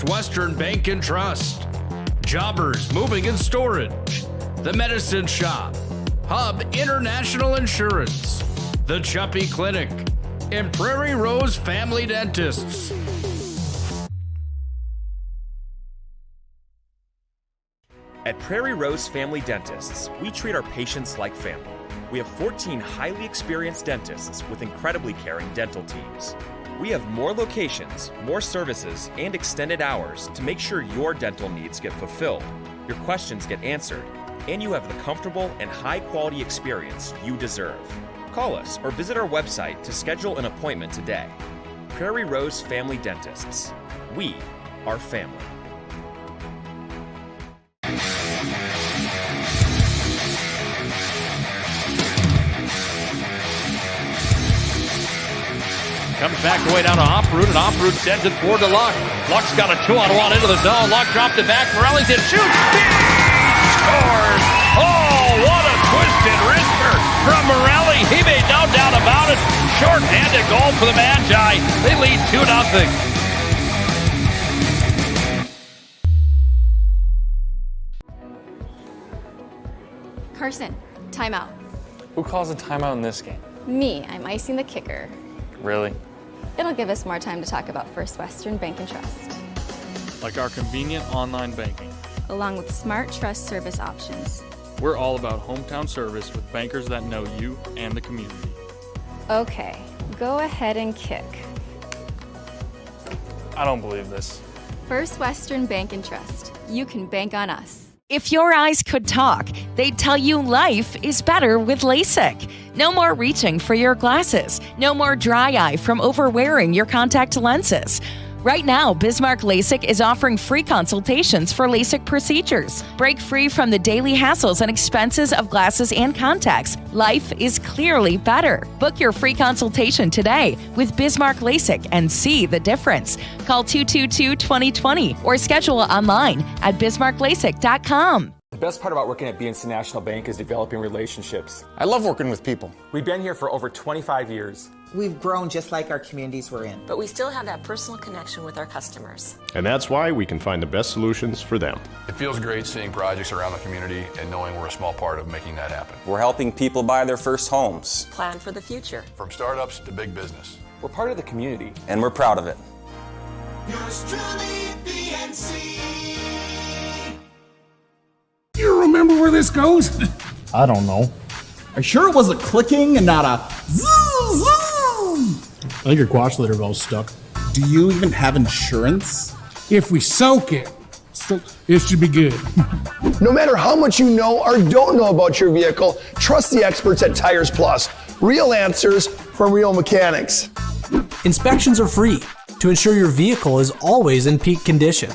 First Western Bank and Trust, Jobbers Moving and Storage, The Medicine Shop, Hub International Insurance, The Chuppy Clinic, and Prairie Rose Family Dentists. At Prairie Rose Family Dentists, we treat our patients like family. We have 14 highly experienced dentists with incredibly caring dental teams. We have more locations, more services, and extended hours to make sure your dental needs get fulfilled, your questions get answered, and you have the comfortable and high-quality experience you deserve. Call us or visit our website to schedule an appointment today. Prairie Rose Family Dentists. We are family. Comes back the way down to Off-Root, and Off-Root sends it forward to Luck. Luck's got a 2-on-1 into the zone. Luck dropped it back. Morelli's in, shoots, scores! Oh, what a twisted wrister from Morelli. He made no doubt about it. Short-handed goal for the Magi. They lead 2-0. Carson, timeout. Who calls a timeout in this game? Me, I'm icing the kicker. Really? It'll give us more time to talk about First Western Bank and Trust, like our convenient online banking. along with smart trust service options. We're all about hometown service with bankers that know you and the community. Okay, go ahead and kick. I don't believe this. First Western Bank and Trust. You can bank on us. If your eyes could talk, they'd tell you life is better with LASIK. No more reaching for your glasses. No more dry eye from overwearing your contact lenses. Right now, Bismarck LASIK is offering free consultations for LASIK procedures. Break free from the daily hassles and expenses of glasses and contacts. Life is clearly better. Book your free consultation today with Bismarck LASIK and see the difference. Call 222-2020 or schedule online at bismarcklasik.com. The best part about working at BNC National Bank is developing relationships. I love working with people. We've been here for over 25 years. We've grown just like our communities we're in. But we still have that personal connection with our customers. And that's why we can find the best solutions for them. It feels great seeing projects around the community and knowing we're a small part of making that happen. We're helping people buy their first homes. Plan for the future. From startups to big business. We're part of the community. And we're proud of it. Yours truly, BNC. You remember where this goes? I don't know. Are you sure it was a clicking and not a zzz, zzz? I think your quash litter valve's stuck. Do you even have insurance? If we soak it, it should be good. No matter how much you know or don't know about your vehicle, trust the experts at Tires Plus. Real answers from real mechanics. Inspections are free to ensure your vehicle is always in peak condition.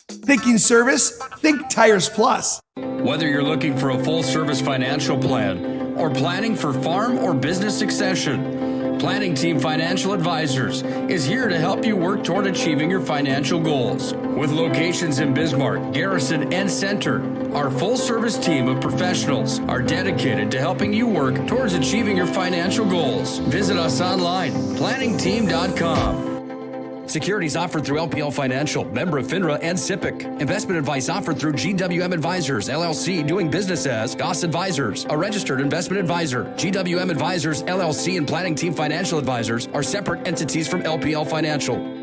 Thinking service? Think Tires Plus. Whether you're looking for a full-service financial plan or planning for farm or business succession, Planning Team Financial Advisors is here to help you work toward achieving your financial goals. With locations in Bismarck, Garrison, and Center, our full-service team of professionals are dedicated to helping you work towards achieving your financial goals. Visit us online, planningteam.com. Securities offered through LPL Financial, member of FINRA and SIPC. Investment advice offered through GWM Advisors, LLC, doing business as Goss Advisors, a registered investment advisor. GWM Advisors, LLC, and Planning Team Financial Advisors are separate entities from LPL Financial.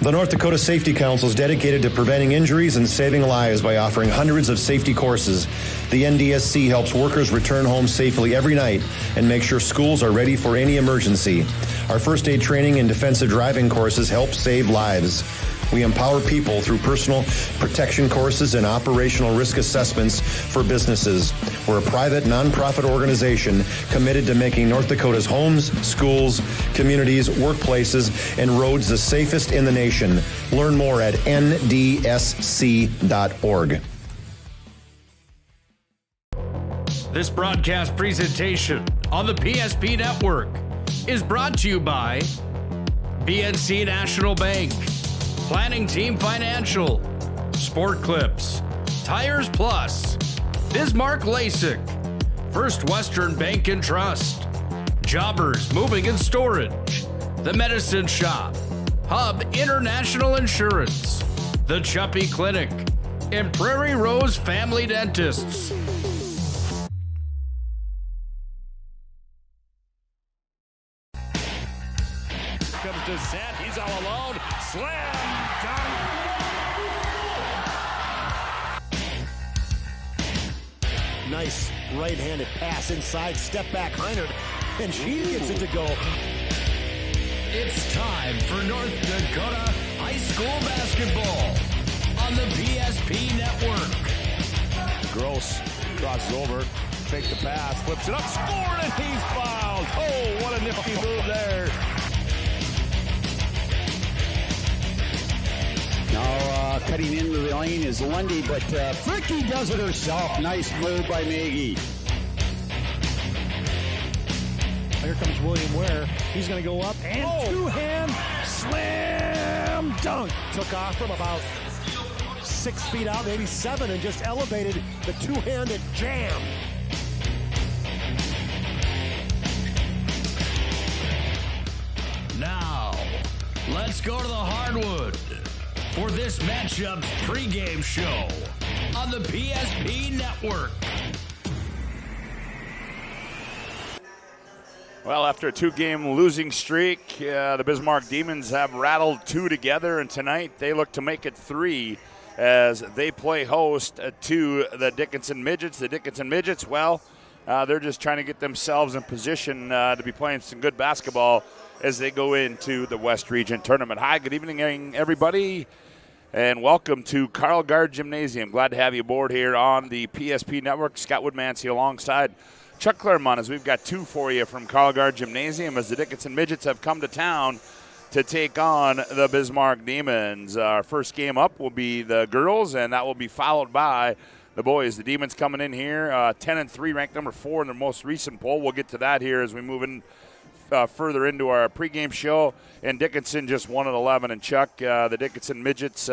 The North Dakota Safety Council is dedicated to preventing injuries and saving lives by offering hundreds of safety courses. The NDSC helps workers return home safely every night and make sure schools are ready for any emergency. Our first aid training and defensive driving courses help save lives. We empower people through personal protection courses and operational risk assessments for businesses. We're a private, nonprofit organization committed to making North Dakota's homes, schools, communities, workplaces, and roads the safest in the nation. Learn more at ndsc.org. This broadcast presentation on the PSP Network is brought to you by BNC National Bank, Planning Team Financial, Sport Clips, Tires Plus, Bismarck LASIK, First Western Bank and Trust, Jobbers Moving and Storage, The Medicine Shop, Hub International Insurance, the Chuppy Clinic, and Prairie Rose Family Dentists. Comes to set. He's all alone. Slam dunk. Nice right-handed pass inside, step back, Heinert, and she gets it to go. It's time for North Dakota High School Basketball on the PSP Network. Gross crosses over, fake the pass, flips it up, scored, and he's fouled. Oh, what a nifty move there. Now cutting into the lane is Lundy, but Fricky does it herself. Nice move by Maggie. Here comes William Ware. He's going to go up and two-hand slam dunk. Took off from about 6 feet out, maybe 7, and just elevated the two-handed jam. Now, let's go to the hardwood for this matchup's pregame show on the PSP Network. Well, after a 2-game losing streak, the Bismarck Demons have rattled 2 together, and tonight they look to make it 3 as they play host to the Dickinson Midgets. The Dickinson Midgets, well, they're just trying to get themselves in position to be playing some good basketball as they go into the West Region Tournament. Hi, good evening, everybody, and welcome to Carl Gard Gymnasium. Glad to have you aboard here on the PSP Network. Scott Woodmansey alongside Chuck Claremont, as we've got 2 for you from Carl Gard Gymnasium as the Dickinson Midgets have come to town to take on the Bismarck Demons. Our first game up will be the girls, and that will be followed by the boys. The Demons coming in here 10-3, ranked number 4 in their most recent poll. We'll get to that here as we move in further into our pregame show. And Dickinson just 1-11. And Chuck, the Dickinson Midgets,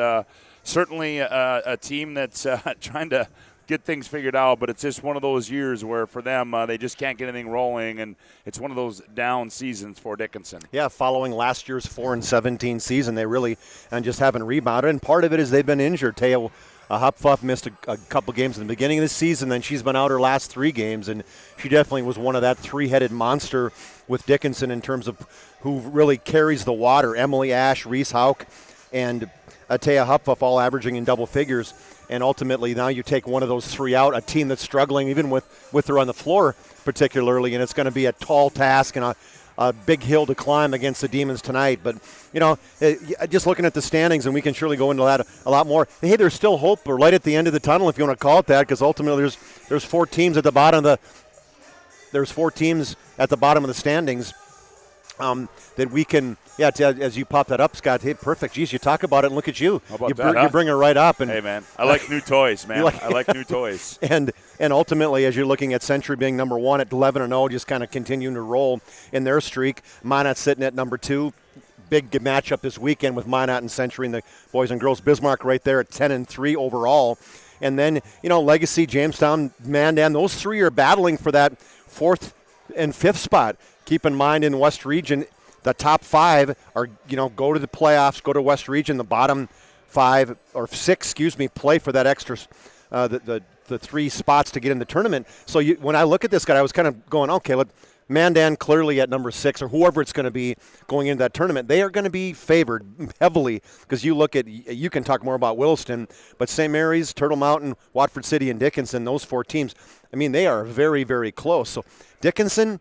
certainly a team that's trying to get things figured out, but it's just one of those years where for them they just can't get anything rolling, and it's one of those down seasons for Dickinson. Yeah, following last year's 4-17 season, they really just haven't rebounded, and part of it is they've been injured. Taya Hupfuff missed a couple games in the beginning of the season, then she's been out her last 3 games, and she definitely was one of that 3-headed monster with Dickinson in terms of who really carries the water. Emily Ash, Reese Hauk, and Taya Hupfuff all averaging in double figures. And ultimately, now you take one of those 3 out, a team that's struggling even with her on the floor particularly, and it's going to be a tall task and a big hill to climb against the Demons tonight. But, just looking at the standings, and we can surely go into that a lot more. Hey, there's still hope or light at the end of the tunnel, if you want to call it that, because ultimately there's 4 teams at the bottom of the standings that we can. Yeah, as you pop that up, Scott, hey, perfect. Geez, you talk about it and look at you. How about you that, you bring her right up. And hey, man, I like new toys, man. I like new toys. And ultimately, as you're looking at Century being number 1 at 11-0, just kind of continuing to roll in their streak. Minot sitting at number 2. Big matchup this weekend with Minot and Century and the boys and girls. Bismarck right there at 10-3 overall. And then, Legacy, Jamestown, Mandan, those 3 are battling for that 4th and 5th spot. Keep in mind in West Region, the top 5 are, go to the playoffs, go to West Region. The bottom 5 or 6, play for that extra, the 3 spots to get in the tournament. So when I look at this guy, I was kind of going, okay, Mandan clearly at number 6 or whoever it's going to be going into that tournament, they are going to be favored heavily because you can talk more about Williston, but St. Mary's, Turtle Mountain, Watford City, and Dickinson, those 4 teams, they are very, very close. So Dickinson,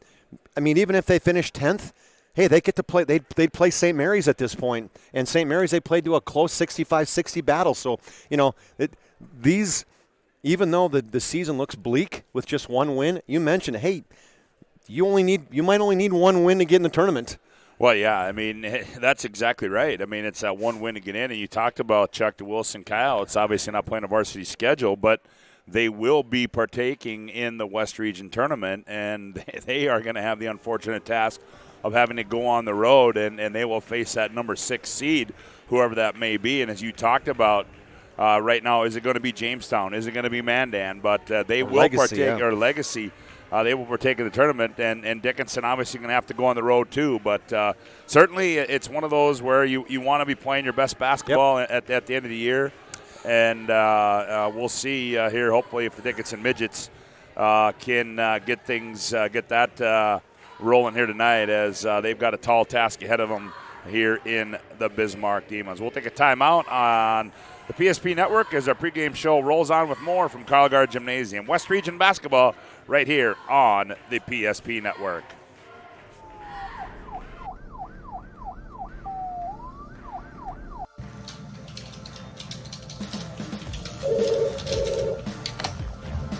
even if they finish 10th, hey, they get to play. They'd play St. Mary's at this point, and St. Mary's they played to a close 65-60 battle. So these, even though the season looks bleak with just 1 win, you mentioned, hey, you might only need 1 win to get in the tournament. Well, yeah, that's exactly right. It's that 1 win to get in, and you talked about Chuck to Wilson Kyle. It's obviously not playing a varsity schedule, but they will be partaking in the West Region tournament, and they are going to have the unfortunate task of having to go on the road, and they will face that number 6 seed, whoever that may be. And as you talked about right now, is it going to be Jamestown? Is it going to be Mandan? But they will partake, or Legacy. they will partake in the tournament, and Dickinson obviously going to have to go on the road too. But certainly it's one of those where you want to be playing your best basketball at the end of the year. And we'll see here, hopefully, if the Dickinson Midgets can get that rolling here tonight, as they've got a tall task ahead of them here in the Bismarck Demons. We'll take a timeout on the PSP Network as our pregame show rolls on with more from Carl Gard Gymnasium. West Region Basketball right here on the PSP Network.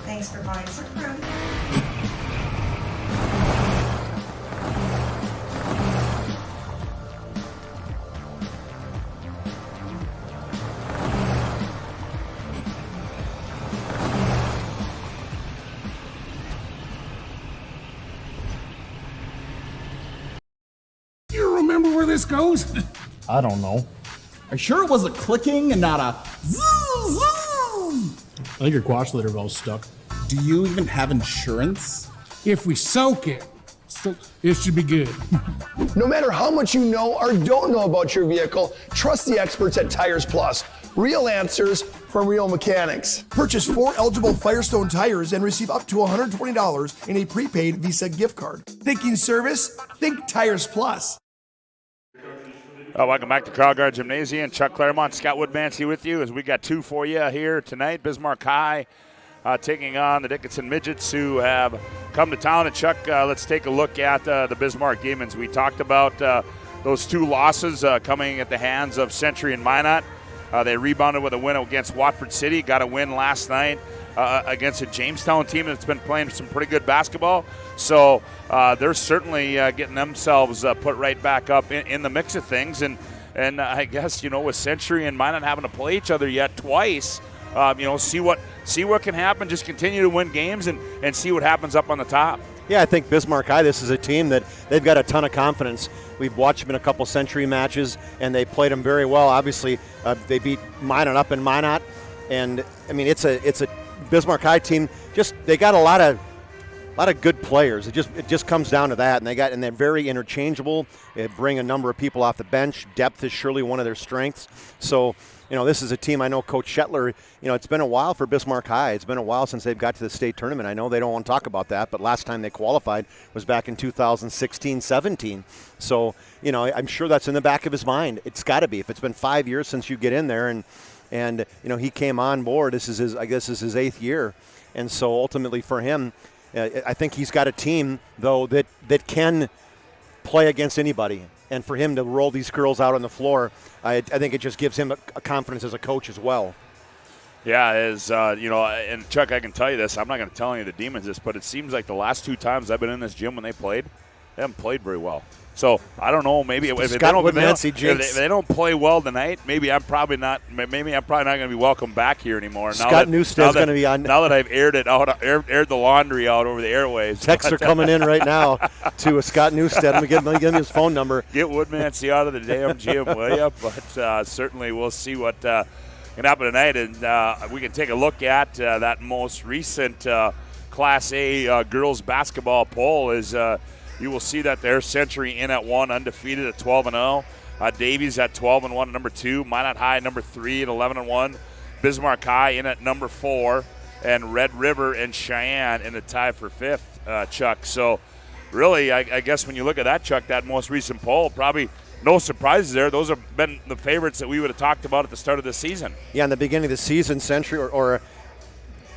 Thanks for buying some room. You remember where this goes? I don't know. Are you sure it was a clicking and not a zoom, zoom? I think your quash litter valve's stuck. Do you even have insurance? If we soak it, it should be good. No matter how much you know or don't know about your vehicle, trust the experts at Tires Plus. Real answers from real mechanics. Purchase 4 eligible Firestone tires and receive up to $120 in a prepaid Visa gift card. Thinking service? Think Tires Plus. Welcome back to Carl Gard Gymnasium. Chuck Claremont, Scott Woodmansey with you as we got two for you here tonight. Bismarck High taking on the Dickinson Midgets, who have come to town. And Chuck, let's take a look at the Bismarck Demons. We talked about those two losses coming at the hands of Century and Minot. They rebounded with a win against Watford City, got a win last night against a Jamestown team that's been playing some pretty good basketball. So they're certainly getting themselves put right back up in the mix of things. And I guess, with Century and Minot having to play each other yet twice, see what can happen. Just continue to win games and see what happens up on the top. Yeah, I think Bismarck High, this is a team that they've got a ton of confidence. We've watched them in a couple Century matches, and they played them very well. Obviously, they beat Minot up in Minot, and I mean it's a Bismarck High team. Just they got a lot of good players. It just comes down to that, and they're very interchangeable. They bring a number of people off the bench. Depth is surely one of their strengths. So, this is a team. I know Coach Shetler. It's been a while for Bismarck High. It's been a while since they've got to the state tournament. I know they don't want to talk about that, but last time they qualified was back in 2016-17. So, I'm sure that's in the back of his mind. It's got to be. If it's been 5 years since you get in there, and he came on board. This is his 8th year, and so ultimately for him. I think he's got a team, though, that can play against anybody. And for him to roll these girls out on the floor, I think it just gives him a confidence as a coach as well. Yeah, and Chuck, I can tell you this. I'm not going to tell any of the Demons this, but it seems like the last 2 times I've been in this gym when they haven't played very well. So I don't know. Maybe if they don't play well tonight, maybe I'm probably not going to be welcome back here anymore. Scott Newstead's going to be on. Now that I've aired the laundry out over the airwaves. Texts are coming in right now to Scott Newstead. Let me give him his phone number. Get Woodmansey out of the damn gym, will you? But certainly we'll see what can happen tonight, and we can take a look at that most recent Class A girls basketball poll. You will see that there's Century in at 1, undefeated at 12-0. Davies at 12-1 at number 2. Minot High number 3 at 11-1. Bismarck High in at number 4. And Red River and Cheyenne in the tie for 5th, Chuck. So really, I guess when you look at that, Chuck, that most recent poll, probably no surprises there. Those have been the favorites that we would have talked about at the start of the season. Yeah, in the beginning of the season, Century or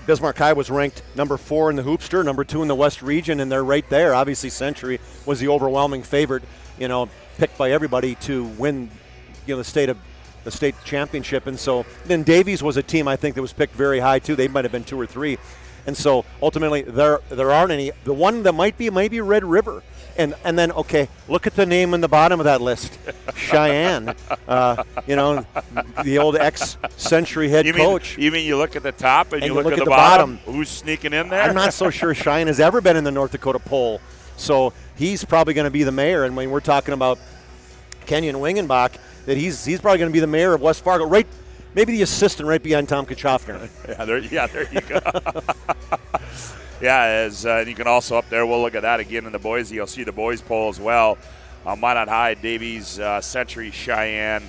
Bismarck High was ranked number 4 in the Hoopster, number 2 in the West Region, and they're right there. Obviously, Century was the overwhelming favorite, picked by everybody to win, the state championship. And so then Davies was a team I think that was picked very high too. They might have been 2 or 3. And so ultimately there aren't any. The one that might be Red River. And then, okay, look at the name on the bottom of that list. Cheyenne, the old ex-Century head coach. You mean you look at the top and you look at the bottom? Who's sneaking in there? I'm not so sure Cheyenne has ever been in the North Dakota poll. So he's probably going to be the mayor. And when we're talking about Kenyon Wingenbach, that he's probably going to be the mayor of West Fargo, right? Maybe the assistant right behind Tom Kachofner. Yeah, there you go. as you can also up there, we'll look at that again in the boys. You'll see the boys poll as well. Minot High, Davies, Century, Cheyenne,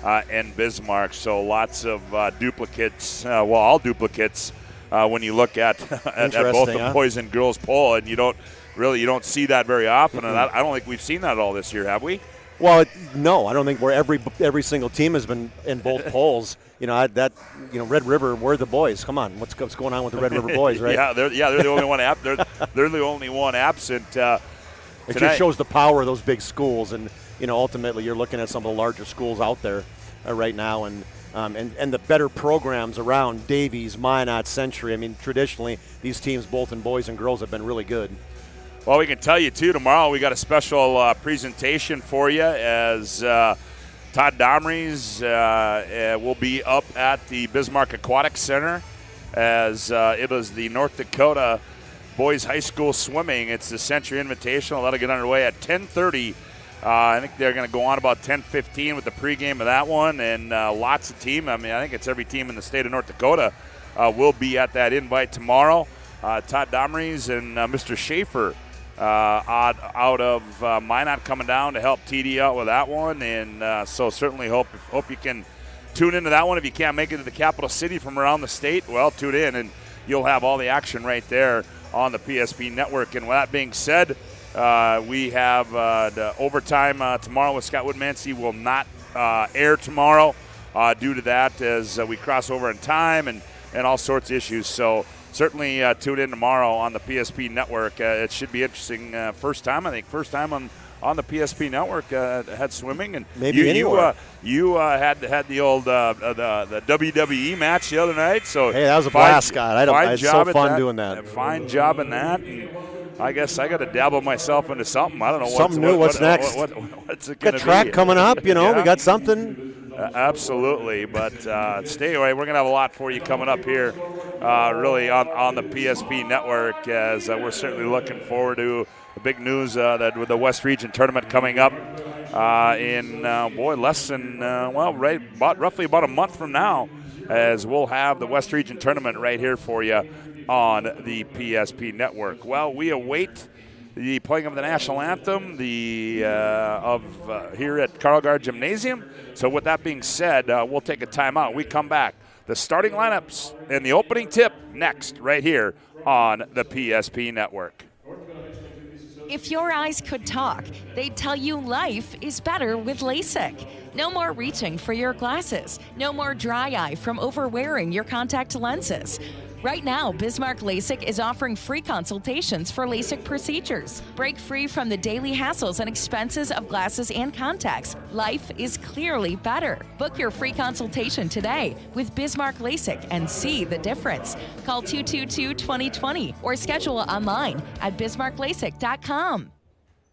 and Bismarck. So lots of duplicates, all duplicates when you look at both the boys and girls poll, and you don't see that very often. And I don't think we've seen that all this year, have we? Well, no, I don't think every single team has been in both polls. Red River, we're the boys. Come on, what's going on with the Red River boys, right? They're the only one they're the only one absent. It just shows the power of those big schools, and ultimately you're looking at some of the larger schools out there right now, and the better programs around Davies, Minot, Century. I mean, traditionally these teams, both in boys and girls, have been really good. Well, we can tell you too. Tomorrow we got a special presentation for you as Todd Domries will be up at the Bismarck Aquatic Center as it is the North Dakota Boys High School Swimming. It's the Century Invitational. That'll get underway at 10:30. I think they're going to go on about 10:15 with the pregame of that one, and lots of team. I mean, I think it's every team in the state of North Dakota will be at that invite tomorrow. Todd Domries and Mr. Schaefer out of Minot coming down to help TD out with that one, and so certainly hope you can tune into that one. If you can't make it to the capital city from around the state, well, tune in and you'll have all the action right there on the PSP network. And with that being said, we have the overtime tomorrow with Scott Woodmansey will not air tomorrow due to that as we cross over in time and all sorts of issues. So certainly tune in tomorrow on the PSP network. It should be interesting. First time on the PSP network had swimming, and maybe anywhere. You had the old the WWE match the other night. So hey, that was a blast, Scott. It's so fun doing that. Fine job in that. And I guess I got to dabble myself into something. I don't know something new. What's next? What's it going to be? Got track coming up. We got something. Absolutely, but stay away. We're going to have a lot for you coming up here, really on the PSP network, as we're certainly looking forward to the big news that with the West Region tournament coming up in less than roughly about a month from now, as we'll have the West Region tournament right here for you on the PSP network. Well, we await the playing of the national anthem here at Carl Gard Gymnasium. So with that being said, we'll take a timeout. We come back. The starting lineups and the opening tip next right here on the PSP network. If your eyes could talk, they'd tell you life is better with LASIK. No more reaching for your glasses. No more dry eye from overwearing your contact lenses. Right now, Bismarck LASIK is offering free consultations for LASIK procedures. Break free from the daily hassles and expenses of glasses and contacts. Life is clearly better. Book your free consultation today with Bismarck LASIK and see the difference. Call 222-2020 or schedule online at bismarcklasik.com.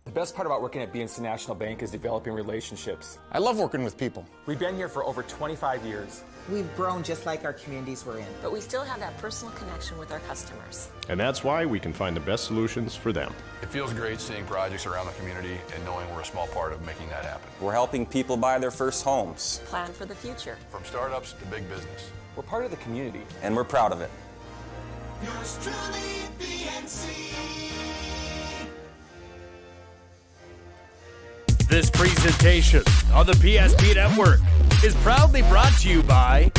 The best part about working at BNC National Bank is developing relationships. I love working with people. We've been here for over 25 years. We've grown just like our communities we're in. But we still have that personal connection with our customers. And that's why we can find the best solutions for them. It feels great seeing projects around the community and knowing we're a small part of making that happen. We're helping people buy their first homes. Plan for the future. From startups to big business. We're part of the community. And we're proud of it. Yours truly, BNC. This presentation on the PSP Network is proudly brought to you by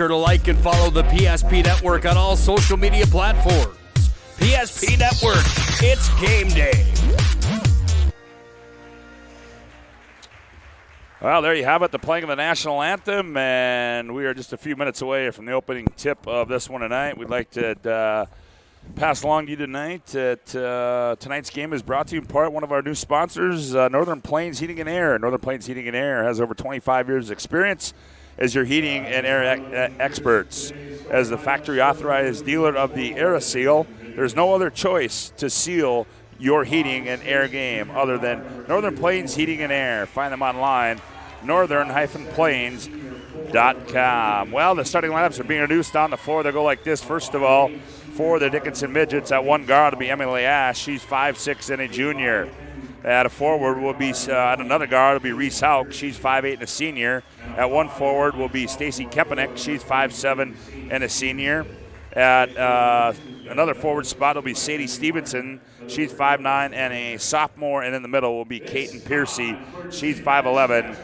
sure to like and follow the PSP Network on all social media platforms. PSP Network, it's game day. Well, there you have it, the playing of the national anthem, and we are just a few minutes away from the opening tip of this one tonight. We'd like to pass along to you tonight that tonight's game is brought to you in part one of our new sponsors, Northern Plains Heating and Air. Northern Plains Heating and Air has over 25 years of experience is your heating and air experts. As the factory authorized dealer of the AirSeal, there's no other choice to seal your heating and air game other than Northern Plains Heating and Air. Find them online, northern-plains.com. Well, the starting lineups are being introduced on the floor. They go like this. First of all, for the Dickinson Midgets, at one guard will be Emily Ash. She's 5'6" and a junior. At a forward will be, at another guard will be Reese Hauk. She's 5'8" and a senior. At one forward will be Stacy Kempenek. She's 5'7" and a senior. At another forward spot will be Sadie Stevenson. She's 5'9" and a sophomore. And in the middle will be Kaiten Piercy. She's 5'10"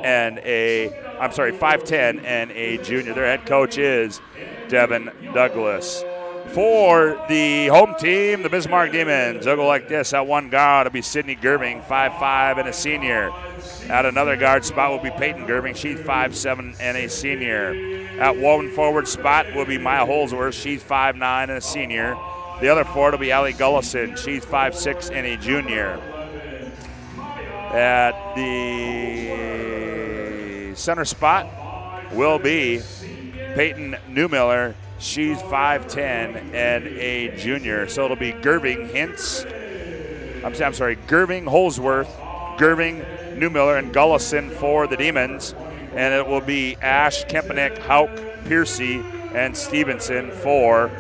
and 5'10" and a junior. Their head coach is Devin Douglas. For the home team, the Bismarck Demons, they'll go like this. At one guard, it'll be Sydney Gerving, 5'5" and a senior. At another guard spot will be Peyton Gerving. She's 5'7" and a senior. At one forward spot will be Maya Holsworth. She's 5'9" and a senior. The other forward will be Allie Gullison. She's 5'6" and a junior. At the center spot will be Peyton Newmiller. She's 5'10" and a junior. So it'll be Gerving, Gerving, Holsworth, Gerving, Newmiller, and Gullison for the Demons. And it will be Ash, Kempenek, Hauk, Piercy, and Stevenson for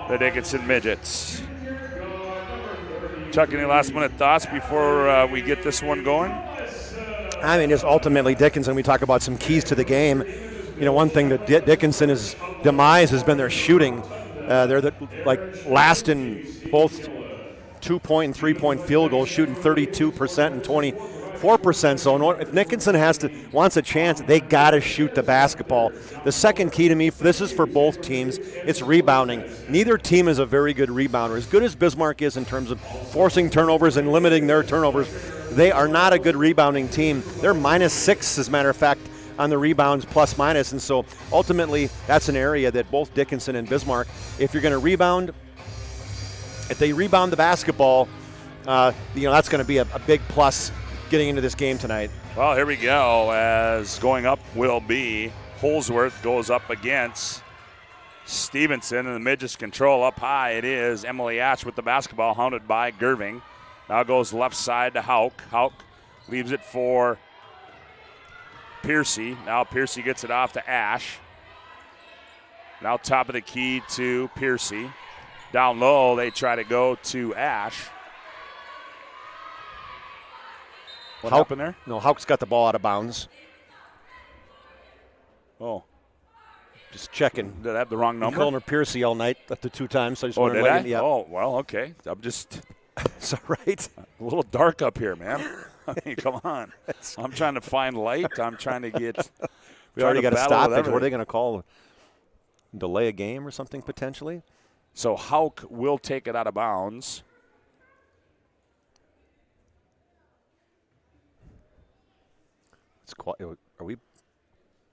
the Dickinson Midgets. Chuck, any last-minute thoughts before we get this one going? I mean, just ultimately Dickinson, we talk about some keys to the game. You know, one thing that Dickinson's demise has been their shooting. They're last in both 2-point and 3-point field goals, shooting 32% and 24%. So if Dickinson wants a chance, they got to shoot the basketball. The second key to me, this is for both teams, it's rebounding. Neither team is a very good rebounder. As good as Bismarck is in terms of forcing turnovers and limiting their turnovers, they are not a good rebounding team. They're -6, as a matter of fact, on the rebounds plus minus, and so ultimately that's an area that both Dickinson and Bismarck, if you're going to rebound, if they rebound the basketball, that's going to be a big plus getting into this game tonight. Well, here we go, as going up will be Holsworth goes up against Stevenson, and the Midgets control up high. It is Emily Ash with the basketball, hounded by Gerving. Now goes left side to Hauk. Hauk leaves it for Piercy. Now Piercy gets it off to Ash. Now top of the key to Piercy. Down low, they try to go to Ash. What happened there? No, Hauk's got the ball out of bounds. Oh. Just checking. Did I have the wrong number? I'm calling her Piercy all night up to 2 times. So I just did I? Yeah. Oh, well, okay. I'm just... It's all right. A little dark up here, man. I mean, come on. I'm trying to find light. I'm trying to get... We already got a stoppage. What are they going to call? Delay a game or something potentially? So Hauk will take it out of bounds. Are we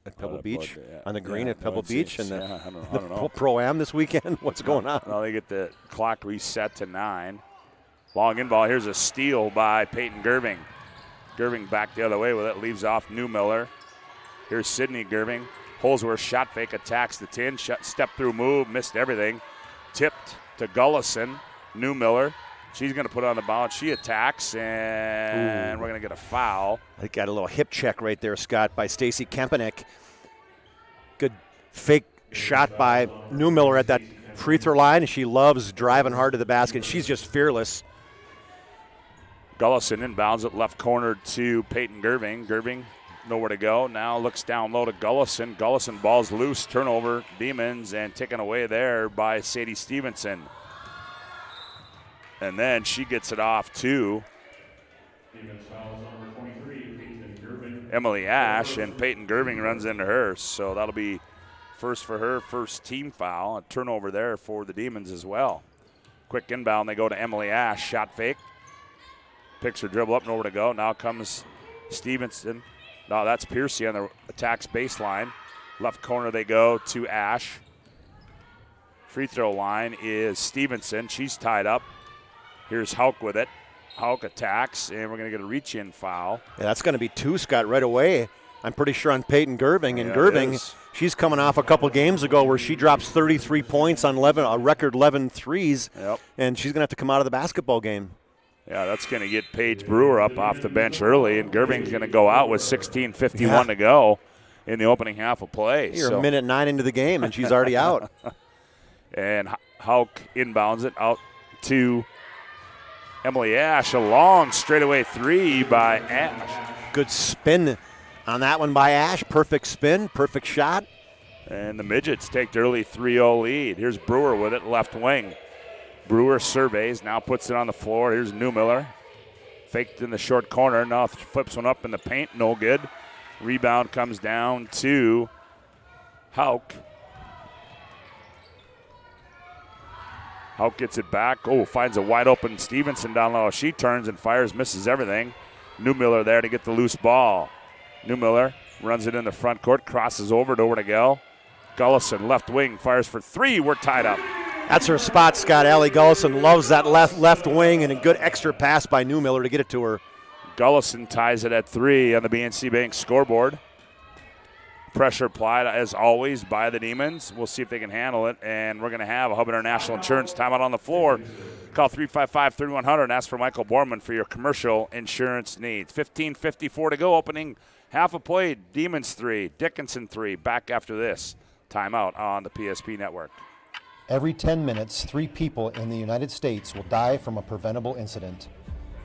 at Pebble Beach? Yeah. On the green at Pebble Beach? And I don't know. Pro-Am this weekend? What's going on? Now they get the clock reset to 9. Long in ball. Here's a steal by Peyton Gerving. Gerving back the other way with it. Leaves off Newmiller. Here's Sydney Gerving. Holsworth shot fake, attacks the 10. Step through move, missed everything. Tipped to Gullison. Newmiller. She's going to put it on the bounce. She attacks, and we're going to get a foul. I got a little hip check right there, Scott, by Stacy Kempenek. Good fake shot by Newmiller at that free throw line. She loves driving hard to the basket. She's just fearless. Gullison inbounds it left corner to Peyton Gerving. Gerving nowhere to go. Now looks down low to Gullison. Gullison balls loose. Turnover, Demons, and taken away there by Sadie Stevenson. And then she gets it off to Emily Ash, and Peyton Gerving runs into her. So that'll be first for her, first team foul. A turnover there for the Demons as well. Quick inbound, they go to Emily Ash. Shot fake. Picks her dribble up, nowhere to go. Now comes Stevenson. No, that's Piercy on the attacks baseline. Left corner they go to Ash. Free throw line is Stevenson. She's tied up. Here's Hauk with it. Hauk attacks, and we're going to get a reach-in foul. Yeah, that's going to be 2, Scott, right away I'm pretty sure on Peyton Gerving. And Yeah, Gerving, she's coming off a couple games ago where she drops 33 points on a record 11 threes, and she's going to have to come out of the basketball game. Yeah, that's going to get Paige Brewer up off the bench early, and Gerving's going to go out with 16:51 to go in the opening half of play. You're a minute 9 into the game, and she's already out. And Hauk inbounds it out to Emily Ash. A long straightaway three by Ash. Good spin on that one by Ash. Perfect spin, perfect shot. And the Midgets take the early 3-0 lead. Here's Brewer with it, left wing. Brewer surveys, now puts it on the floor. Here's Newmiller. Faked in the short corner, now flips one up in the paint, no good. Rebound comes down to Hauk. Hauk gets it back. Oh, finds a wide open Stevenson down low. She turns and fires, misses everything. Newmiller there to get the loose ball. Newmiller runs it in the front court, crosses over to Ortegel. Gullison, left wing, fires for three. We're tied up. That's her spot, Scott. Allie Gullison loves that left wing, and a good extra pass by Newmiller to get it to her. Gullison ties it at 3 on the BNC Bank scoreboard. Pressure applied, as always, by the Demons. We'll see if they can handle it, and we're going to have a Hub International Insurance timeout on the floor. Call 355-3100 and ask for Michael Borman for your commercial insurance needs. 15:54 to go, opening half a play. Demons 3, Dickinson 3. Back after this timeout on the PSP Network. Every 10 minutes, 3 people in the United States will die from a preventable incident.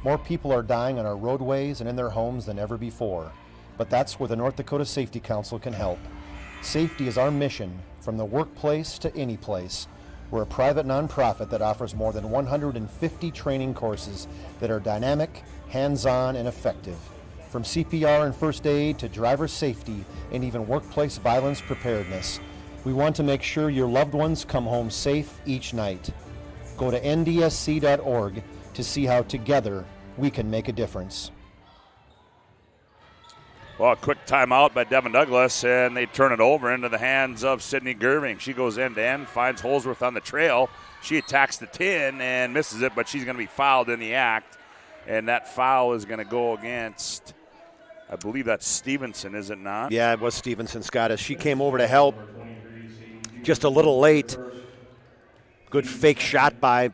More people are dying on our roadways and in their homes than ever before, but that's where the North Dakota Safety Council can help. Safety is our mission, from the workplace to any place. We're a private nonprofit that offers more than 150 training courses that are dynamic, hands-on, and effective. From CPR and first aid to driver safety and even workplace violence preparedness. We want to make sure your loved ones come home safe each night. Go to ndsc.org to see how together we can make a difference. Well, a quick timeout by Devin Douglas, and they turn it over into the hands of Sydney Gerving. She goes end-to-end, finds Holsworth on the trail. She attacks the 10 and misses it, but she's going to be fouled in the act. And that foul is going to go against, I believe that's Stevenson, is it not? Yeah, it was Stevenson, Scott, as she came over to help. Just a little late. Good fake shot by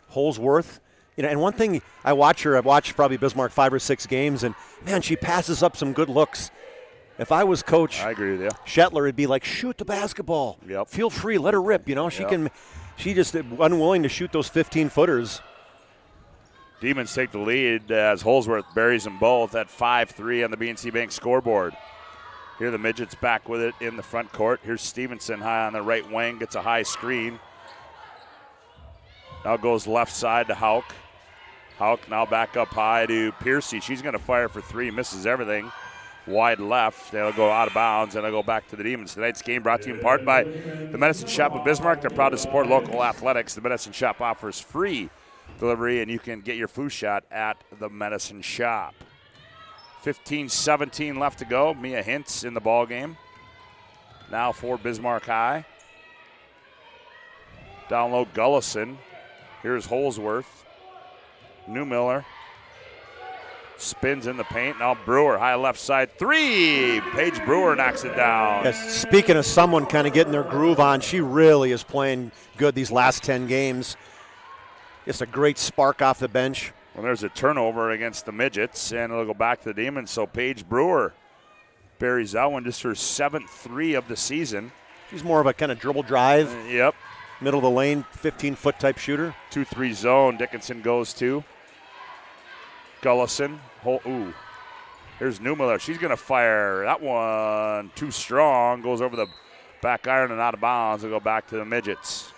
Holsworth. You know, and one thing, I've watched probably Bismarck 5 or 6 games, and man, she passes up some good looks. If I was coach, I agree with you. Shetler would be like, shoot the basketball. Yep. Feel free, let her rip. You know, she just unwilling to shoot those 15-footers. Demons take the lead as Holsworth buries them both at 5-3 on the BNC Bank scoreboard. Here the Midgets back with it in the front court. Here's Stevenson high on the right wing, gets a high screen. Now goes left side to Hauk. Hauk now back up high to Piercy. She's going to fire for 3, misses everything. Wide left, they'll go out of bounds, and they'll go back to the Demons. Tonight's game brought to you in part by the Medicine Shop of Bismarck. They're proud to support local athletics. The Medicine Shop offers free delivery, and you can get your flu shot at the Medicine Shop. 15-17 left to go. Mia Hintz in the ball game. Now for Bismarck High. Down low, Gullison. Here's Holsworth. Newmiller. Spins in the paint. Now Brewer, high left side 3. Paige Brewer knocks it down. Yes, speaking of someone kind of getting their groove on, she really is playing good these last 10 games. Just a great spark off the bench. Well, there's a turnover against the Midgets, and it'll go back to the Demons. So Paige Brewer buries that one, just her 7th 3 of the season. She's more of a kind of dribble drive. Yep. Middle of the lane, 15-foot type shooter. 2-3 zone. Dickinson goes to Gullison. Ooh. Here's Newmiller. She's going to fire. That one too strong. Goes over the back iron and out of bounds. It'll go back to the Midgets.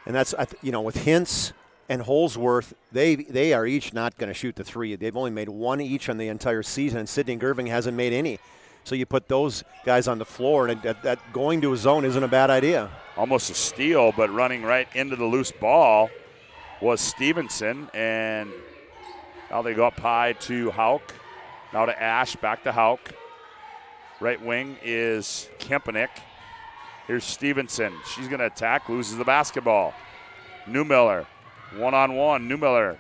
And that's, with Hintz and Holsworth, they are each not going to shoot the 3. They've only made 1 each on the entire season, and Sydney Gerving hasn't made any. So you put those guys on the floor, and that going to a zone isn't a bad idea. Almost a steal, but running right into the loose ball was Stevenson, and now they go up high to Hauk. Now to Ash, back to Hauk. Right wing is Kempenik. Here's Stevenson. She's going to attack, loses the basketball. Newmiller, one-on-one. Newmiller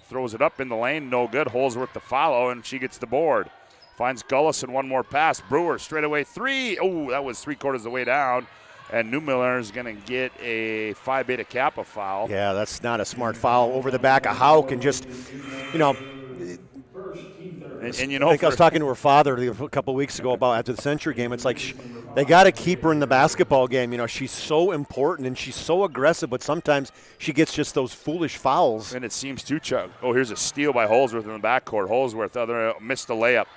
throws it up in the lane, no good. Holsworth to follow, and she gets the board. Finds Gullison, one more pass. Brewer straight away three. Oh, that was 3/4 of the way down. And Newmiller is going to get a Phi Beta Kappa foul. Yeah, that's not a smart foul. Over the back of Hauk and just, you know. And you know, I think I was talking to her father a couple of weeks ago about after the Century game. It's like they got to keep her in the basketball game. You know, she's so important and she's so aggressive, but sometimes she gets just those foolish fouls. And it seems to Chuck. Oh, here's a steal by Holsworth in the backcourt. Holsworth missed the layup.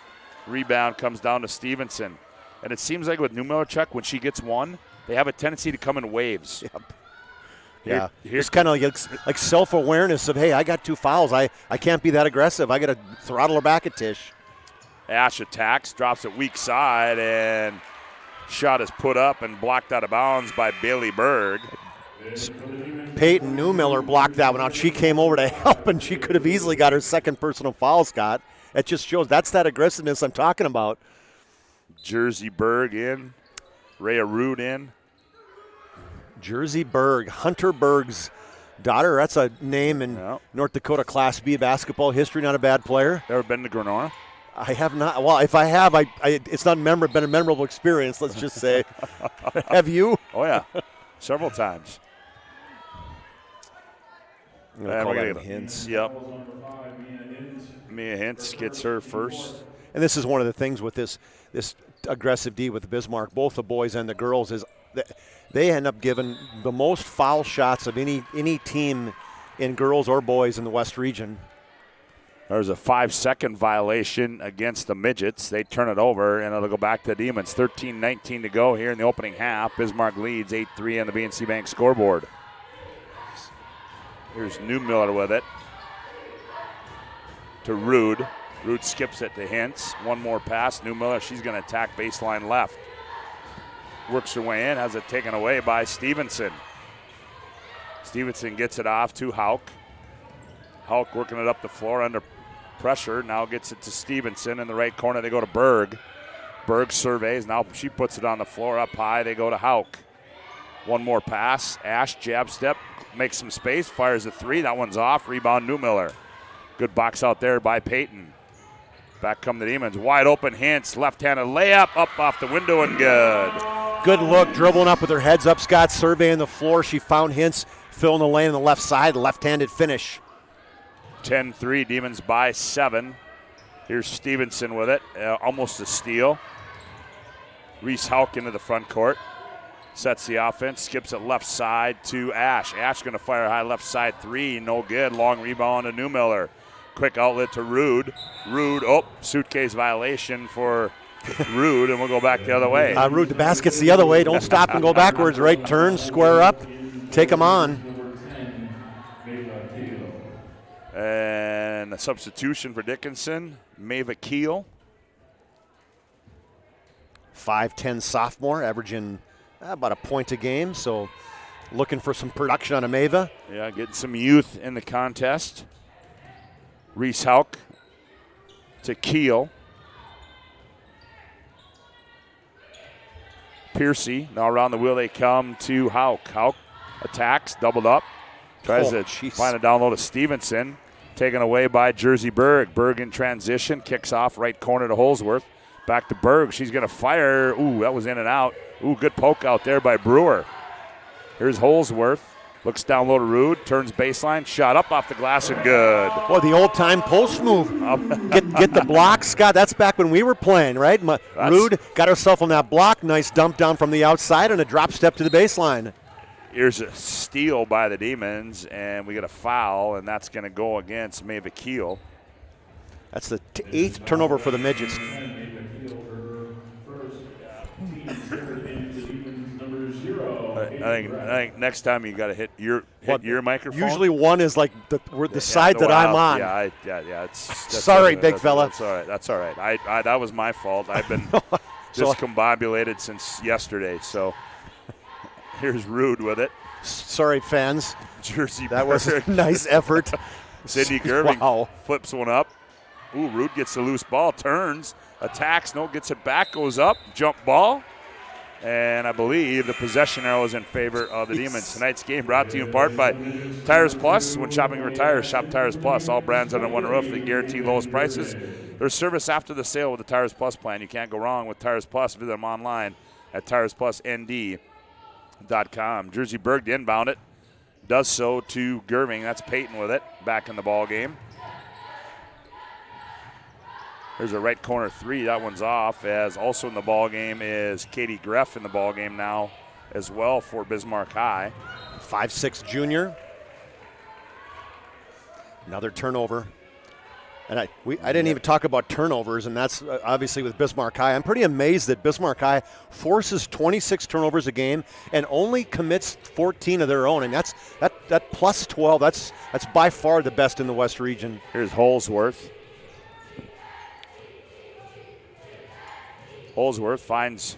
Rebound comes down to Stevenson. And it seems like with Newmiller, Chuck, when she gets one, they have a tendency to come in waves. Yep. Yeah, it's kind of like self-awareness of, hey, I got 2 fouls. I can't be that aggressive. I got to throttle her back at Tish. Ash attacks, drops it weak side, and shot is put up and blocked out of bounds by Bailey Berg. Peyton Newmiller blocked that one out. She came over to help, and she could have easily got her second personal foul, Scott. It just shows that's that aggressiveness I'm talking about. Jersey Berg in. Rhea Root in. Jersey Berg, Hunter Berg's daughter. That's a name in North Dakota Class B basketball history. Not a bad player. Ever been to Granora? I have not. Well, if I have, it's not been a memorable experience, let's just say. Have you? Oh, yeah. Several times. I'm going to call that Hintz. Yep. Mia Hintz gets her first. And this is one of the things with this aggressive D with Bismarck, both the boys and the girls, is they end up giving the most foul shots of any team in girls or boys in the West region. There's a 5-second violation against the Midgets. They turn it over, and it'll go back to the Demons. 13-19 to go here in the opening half. Bismarck leads 8-3 on the BNC Bank scoreboard. Here's Newmiller with it to Rude. Rude skips it to Hintz. One more pass. Newmiller, she's going to attack baseline left. Works her way in, has it taken away by Stevenson. Stevenson gets it off to Hauk. Hauk working it up the floor under pressure. Now gets it to Stevenson in the right corner. They go to Berg. Berg surveys. Now she puts it on the floor up high. They go to Hauk. One more pass. Ash, jab step, makes some space, fires a three. That one's off. Rebound, Newmiller. Good box out there by Peyton. Back come the Demons. Wide open Hintz. Left-handed layup. Up off the window and good. Good look. Dribbling up with her heads up. Scott surveying the floor. She found Hintz filling the lane on the left side. Left-handed finish. 10-3. Demons by 7. Here's Stevenson with it. Almost a steal. Reese Hauk into the front court. Sets the offense. Skips it left side to Ash. Ash going to fire a high left side three. No good. Long rebound to Newmiller. Quick outlet to Rude. Rude, suitcase violation for Rude, and we'll go back the other way. Rude, the basket's the other way. Don't stop and go backwards. Right turn, square up, take them on. And a substitution for Dickinson, Mava Keel. 5'10" sophomore, averaging about a point a game, so looking for some production on a Mava. Yeah, getting some youth in the contest. Reese Hauk to Keel. Piercy, now around the wheel they come to Hauk. Hauk attacks, doubled up. Tries to find a down low to Stevenson. Taken away by Jersey Berg. Berg in transition, kicks off right corner to Holsworth. Back to Berg, she's gonna fire. Ooh, that was in and out. Ooh, good poke out there by Brewer. Here's Holsworth. Looks down low to Rude, turns baseline, shot up off the glass and good. Boy, the old-time post move. Get the block, Scott. That's back when we were playing, right? Rude got herself on that block. Nice dump down from the outside and a drop step to the baseline. Here's a steal by the Demons, and we get a foul, and that's going to go against Mava Keel. That's the 8th turnover for the Midgets. I think next time you got to hit your microphone. Usually one is like the side that I'm on. That's sorry, big fella. That's all right. That's all right. I that was my fault. I've been discombobulated since yesterday. So here's Rude with it. Sorry, fans. Jersey. That was a nice effort. Cindy Gerving flips one up. Ooh, Rude gets the loose ball, turns, attacks, gets it back, goes up, jump ball. And I believe the possession arrow is in favor of the Demons. Tonight's game brought to you in part by Tires Plus. When shopping for tires, shop Tires Plus. All brands under one roof. They guarantee lowest prices. There's service after the sale with the Tires Plus plan. You can't go wrong with Tires Plus. Visit them online at TiresPlusND.com. Jersey Berg to inbound it. Does so to Gerving. That's Peyton with it. Back in the ball game. There's a right corner three. That one's off. As also in the ball game is Katie Greff in the ball game now as well for Bismarck High. 5'6" junior. Another turnover. And I didn't even talk about turnovers, and that's obviously with Bismarck High. I'm pretty amazed that Bismarck High forces 26 turnovers a game and only commits 14 of their own. And that plus 12. That's by far the best in the West region. Here's Holsworth. Holsworth finds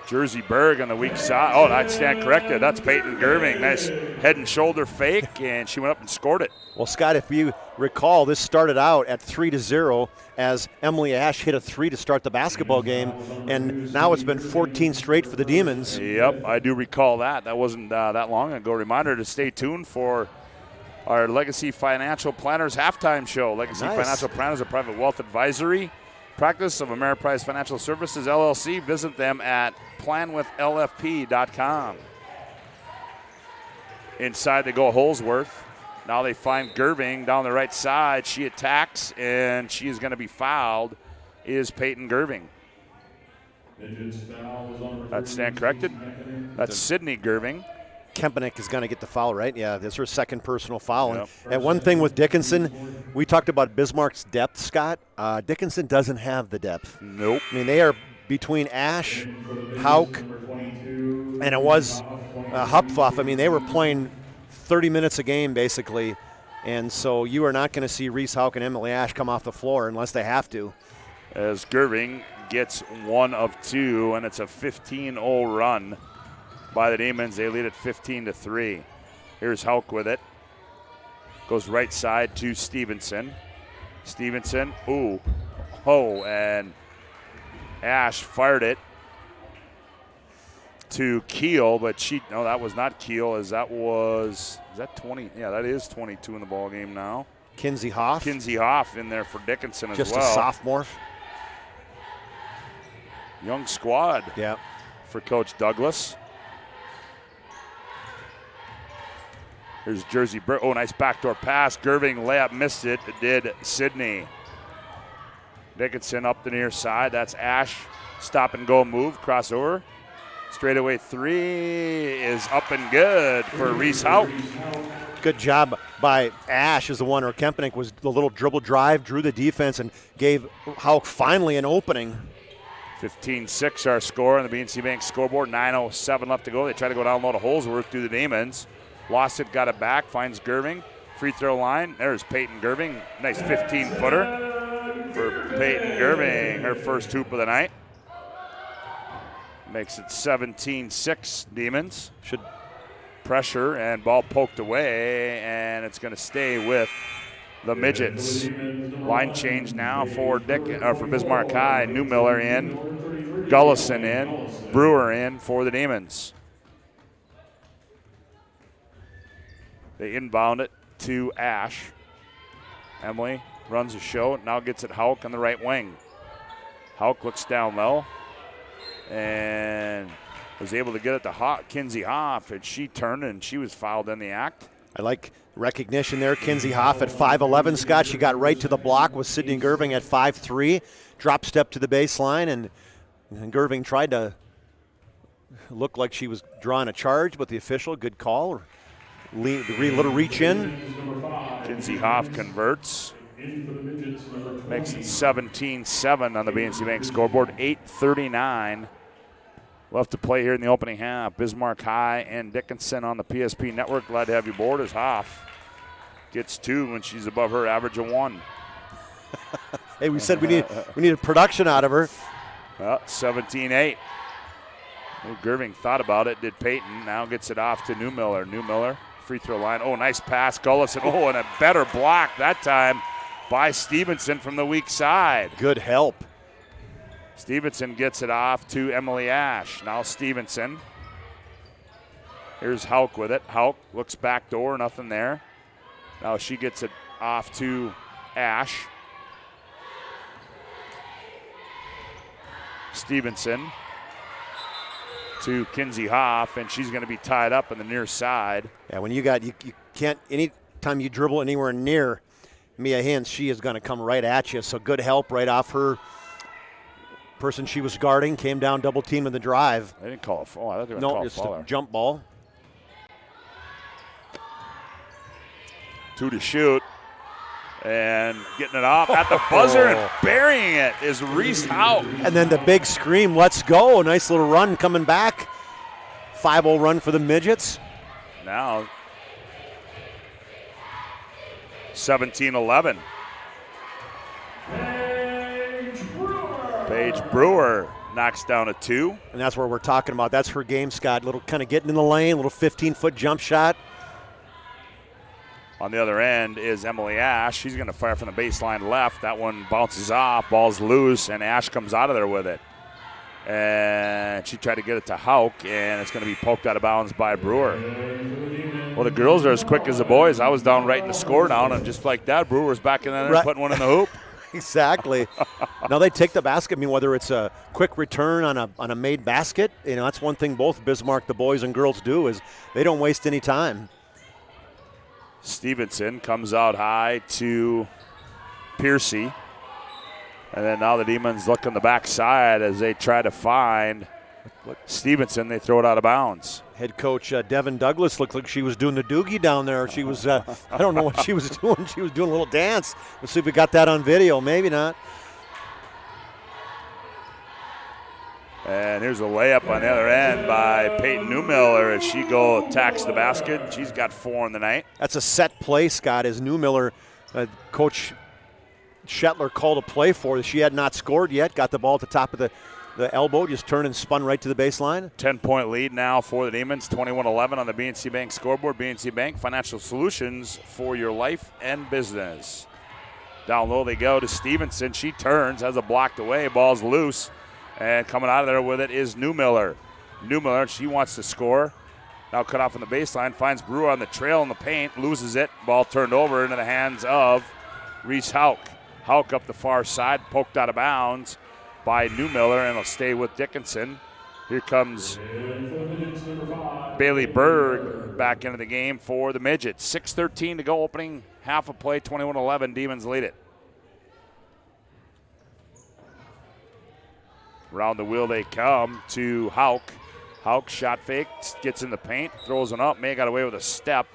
Jersey Berg on the weak side. Oh, I stand corrected. That's Peyton Gerving. Nice head and shoulder fake, and she went up and scored it. Well, Scott, if you recall, this started out at 3-0 as Emily Ash hit a three to start the basketball game, and now it's been 14 straight for the Demons. Yep, I do recall that. That wasn't that long ago. Reminder to stay tuned for our Legacy Financial Planners halftime show. Legacy Financial Planners, a private wealth advisory practice of Ameriprise Financial Services, LLC. Visit them at planwithlfp.com. Inside they go Holsworth. Now they find Gerving down the right side. She attacks, and she is going to be fouled, is Peyton Gerving. That's stand corrected. That's Sydney Gerving. Kempenek is going to get the foul, right? Yeah, that's her second personal foul. Yep. And one thing with Dickinson, we talked about Bismarck's depth, Scott. Dickinson doesn't have the depth. Nope. I mean, they are between Ash, Hauk, and it was Hupfoff. I mean, they were playing 30 minutes a game, basically. And so you are not going to see Reese Hauk and Emily Ash come off the floor unless they have to. As Gerving gets one of two, and it's a 15-0 run by the Demons. They lead at 15-3. Here's Hauk with it. Goes right side to Stevenson. Stevenson, and Ash fired it to Keel, but that was not Keel, is that 20? Yeah, that is 22 in the ball game now. Kinsey Hoff. Kinsey Hoff in there for Dickinson as well. Just a sophomore. Young squad. Yeah. For Coach Douglas. Here's Jersey Berg. Oh, nice backdoor pass. Gerving layup missed it. It did Sydney. Dickinson up the near side. That's Ash. Stop and go move. Crossover. Straightaway three is up and good for Reese Hauk. Good job by Ash as the one, or Kempenek was the little dribble drive, drew the defense, and gave Hauk finally an opening. 15-6 our score on the BNC Bank scoreboard. 9:07 left to go. They try to go down low to Holsworth through the Demons. Lost it, got it back, finds Gerving. Free throw line. There's Peyton Gerving. Nice 15-footer for Peyton Gerving. Her first hoop of the night. Makes it 17-6 Demons. Should pressure and ball poked away, and it's going to stay with the Midgets. Line change now for Bismarck High. Newmiller in, Gullison in, Brewer in for the Demons. They inbound it to Ash. Emily runs the show, now gets it Hauk on the right wing. Hauk looks down low and was able to get it to Kinsey Hoff, and she turned and she was fouled in the act. I like recognition there. Kinsey Hoff at 5'11", Scott. She got right to the block with Sydney Gerving at 5'3". Drop step to the baseline, and Gerving tried to look like she was drawing a charge, but the official, good call. Little reach in. Kinsey Hoff converts. Makes it 17-7 on the BNC Bank scoreboard. 8:39 left to play here in the opening half. Bismarck High and Dickinson on the PSP network. Glad to have you aboard as Hoff gets two when she's above her average of one. Hey, we said we needed production out of her. 17-8. Gerving thought about it, did Peyton. Now gets it off to Newmiller. Newmiller, free throw line. Oh, nice pass. Gullison. Oh, and a better block that time by Stevenson from the weak side. Good help. Stevenson gets it off to Emily Ash. Now Stevenson. Here's Hauk with it. Hauk looks back door, nothing there. Now she gets it off to Ash. Stevenson to Kinsey Hoff, and she's going to be tied up on the near side. Yeah, when you can't, anytime you dribble anywhere near Mia Hintz, she is going to come right at you. So good help right off her person she was guarding, came down double team in the drive. They didn't call a foul. I thought they were going to call a foul. No, just a jump ball. 2 to shoot. And getting it off at the buzzer and burying it is Reese Hauk. And then the big scream, let's go. A nice little run coming back. 5-0 run for the Midgets. Now 17-11. Paige Brewer knocks down a 2. And that's where we're talking about. That's her game, Scott. Little kind of getting in the lane, little 15-foot jump shot. On the other end is Emily Ash. She's going to fire from the baseline left. That one bounces off, ball's loose, and Ash comes out of there with it. And she tried to get it to Hauk, and it's going to be poked out of bounds by Brewer. Well, the girls are as quick as the boys. I was down writing the score down, and just like that, Brewer was back in there and putting one in the hoop. Exactly. Now they take the basket. I mean, whether it's a quick return on a made basket, that's one thing both Bismarck, the boys and girls do, is they don't waste any time. Stevenson comes out high to Piercy. And then now the Demons look on the backside as they try to find Stevenson. They throw it out of bounds. Head coach Devin Douglas looked like she was doing the doogie down there. She was, I don't know what she was doing. She was doing a little dance. Let's see if we got that on video. Maybe not. And here's a layup on the other end by Peyton Newmiller as she attacks the basket. She's got 4 in the night. That's a set play, Scott, as Newmiller, Coach Shetler called a play for. She had not scored yet, got the ball at the top of the elbow, just turned and spun right to the baseline. 10-point lead now for the Demons, 21-11 on the BNC Bank scoreboard. BNC Bank, financial solutions for your life and business. Down low they go to Stevenson. She turns, has a blocked away, ball's loose. And coming out of there with it is Newmiller. Newmiller, she wants to score. Now cut off on the baseline, finds Brewer on the trail in the paint, loses it. Ball turned over into the hands of Reese Hauk. Hauk up the far side, poked out of bounds by Newmiller, and it'll stay with Dickinson. Here comes Bailey Berg back into the game for the Midgets. 6:13 to go, opening half of play, 21-11. Demons lead it. Around the wheel they come to Hauk. Hauk shot fake, gets in the paint, throws it up. May got away with a step.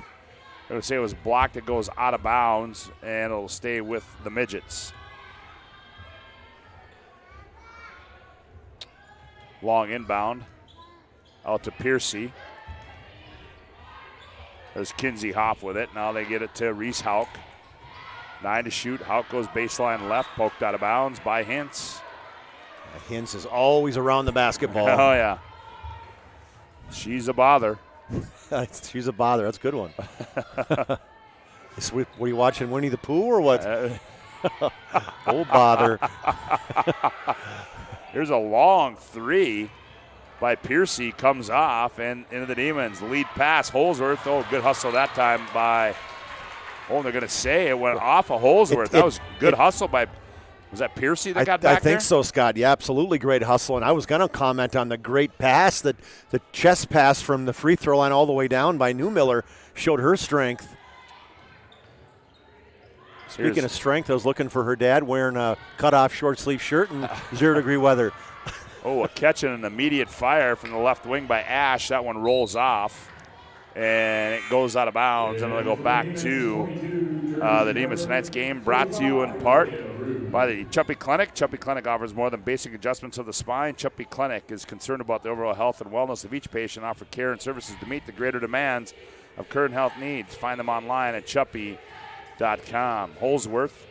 I would say it was blocked. It goes out of bounds, and it'll stay with the Midgets. Long inbound out to Piercy. There's Kinsey Hoff with it. Now they get it to Reese Hauk. 9 to shoot. Hauk goes baseline left, poked out of bounds by Hintz. Hintz is always around the basketball. Oh, yeah. She's a bother. She's a bother. That's a good one. What are you watching, Winnie the Pooh or what? Oh, bother. Here's a long 3 by Piercy. Comes off and into the Demons. Lead pass, Holsworth. Oh, good hustle that time by, they're going to say it went off of Holsworth. That was good hustle by, was that Piercy that got back I think so, Scott. Yeah, absolutely great hustle. And I was going to comment on the great pass, the chest pass from the free throw line all the way down by Newmiller showed her strength. Speaking of strength, I was looking for her dad wearing a cut-off short-sleeve shirt in 0-degree weather. Oh, a catch and an immediate fire from the left wing by Ash. That one rolls off, and it goes out of bounds, and it'll go back to the Demons. Tonight's game brought to you in part by the Chuppy Clinic. Chuppy Clinic offers more than basic adjustments of the spine. Chuppy Clinic is concerned about the overall health and wellness of each patient, offer care and services to meet the greater demands of current health needs. Find them online at chuppy.com. Holsworth,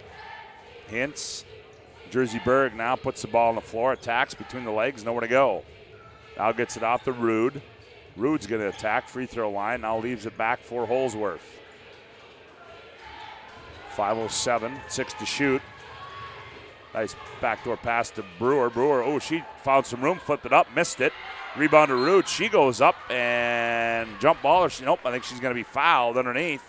Hintz, Jersey Berg now puts the ball on the floor, attacks between the legs, nowhere to go. Now gets it off to Rude. Rude's going to attack, free throw line, now leaves it back for Holsworth. 5:07, 6 to shoot. Nice backdoor pass to Brewer. Brewer, she found some room, flipped it up, missed it. Rebound to Rude. She goes up and jump ball. Nope, I think she's going to be fouled underneath.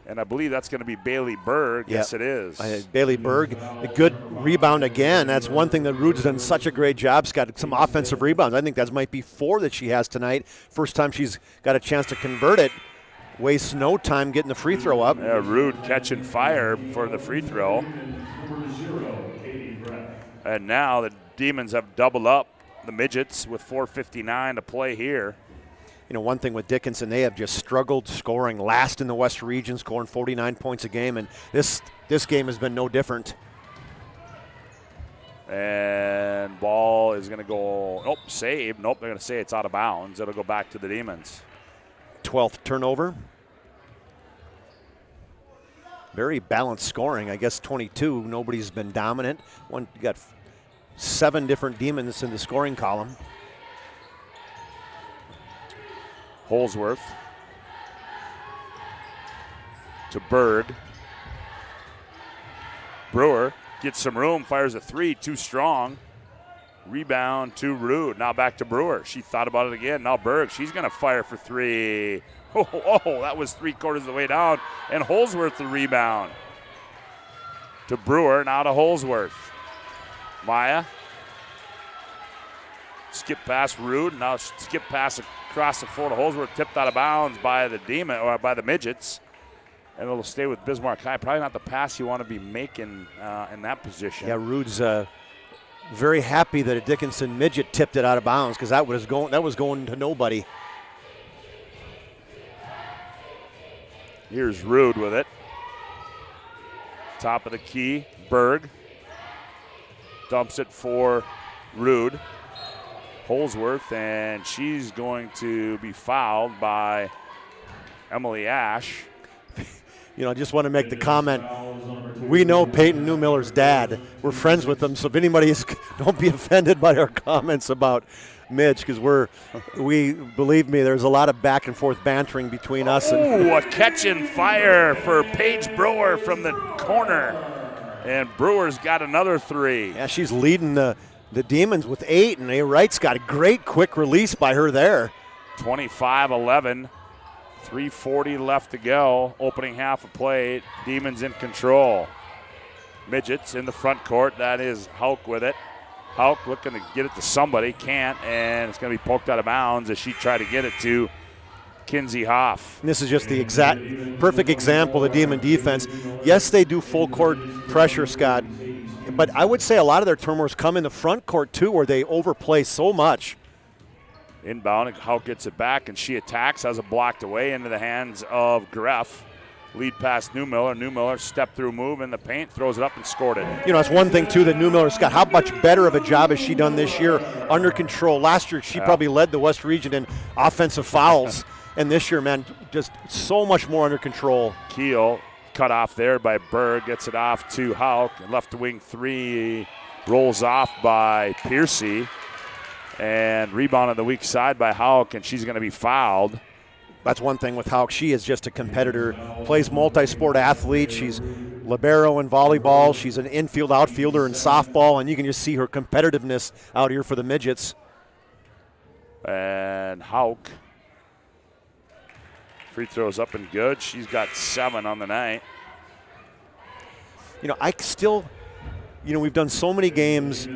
And I believe that's going to be Bailey Berg. Yep. Yes, it is. Bailey Berg, a good rebound again. That's one thing that Rude's done such a great job. She's got some offensive rebounds. I think that might be 4 that she has tonight. First time she's got a chance to convert it. Wastes no time getting the free throw up. Yeah, Rude catching fire for the free throw. And now the Demons have doubled up the Midgets with 4:59 to play here. You know, one thing with Dickinson, they have just struggled scoring, last in the West Region, scoring 49 points a game, and this game has been no different. And ball is going to go, saved. Nope, they're going to say it's out of bounds. It'll go back to the Demons. 12th turnover. Very balanced scoring. I guess 22, nobody's been dominant. You got 7 different Demons in the scoring column. Holsworth to Berg. Brewer gets some room, fires a 3, too strong. Rebound to Rude. Now back to Brewer. She thought about it again. Now Berg, she's going to fire for 3. Oh, that was 3/4 of the way down. And Holsworth the rebound. To Brewer, now to Holsworth. Maya. Skip past Rude. Now skip pass across the floor to Holsworth. Tipped out of bounds by the by the Midgets. And it'll stay with Bismarck High. Probably not the pass you want to be making in that position. Yeah, Rude's very happy that a Dickinson midget tipped it out of bounds because that was going to nobody. Here's Rude with it. Top of the key, Berg. Dumps it for Rude. Holsworth, and she's going to be fouled by Emily Ash. You know, I just want to make the comment, we know Peyton Newmiller's dad. We're friends with him, so if anybody is, don't be offended by our comments about Midge, because believe me, there's a lot of back and forth bantering between us. A catch and fire for Paige Brewer from the corner. And Brewer's got another 3. Yeah, she's leading the Demons with 8, and A. Wright's got a great quick release by her there. 25-11. 3:40 left to go. Opening half of play. Demons in control. Midgets in the front court. That is Hauk with it. Hauk looking to get it to somebody. Can't, and it's going to be poked out of bounds as she tried to get it to Kinsey Hoff. And this is just the perfect example of Demon defense. Yes, they do full court pressure, Scott, but I would say a lot of their turnovers come in the front court too, where they overplay so much. Inbound, and Hauk gets it back, and she attacks, has it blocked away into the hands of Greff. Lead past Newmiller. Newmiller step through move in the paint, throws it up and scored it. You know, it's one thing too that Newmiller's got. How much better of a job has she done this year? Under control. Last year she probably led the West Region in offensive fouls, and this year, man, just so much more under control. Keel cut off there by Berg, gets it off to Hauk. Left wing 3 rolls off by Piercy. And rebound on the weak side by Hauk, and she's going to be fouled. That's one thing with Hauk. She is just a competitor, plays multi-sport athlete. She's libero in volleyball. She's an infield outfielder in softball, and you can just see her competitiveness out here for the Midgets. And Hauk, free throws up and good. She's got 7 on the night. You know, we've done so many games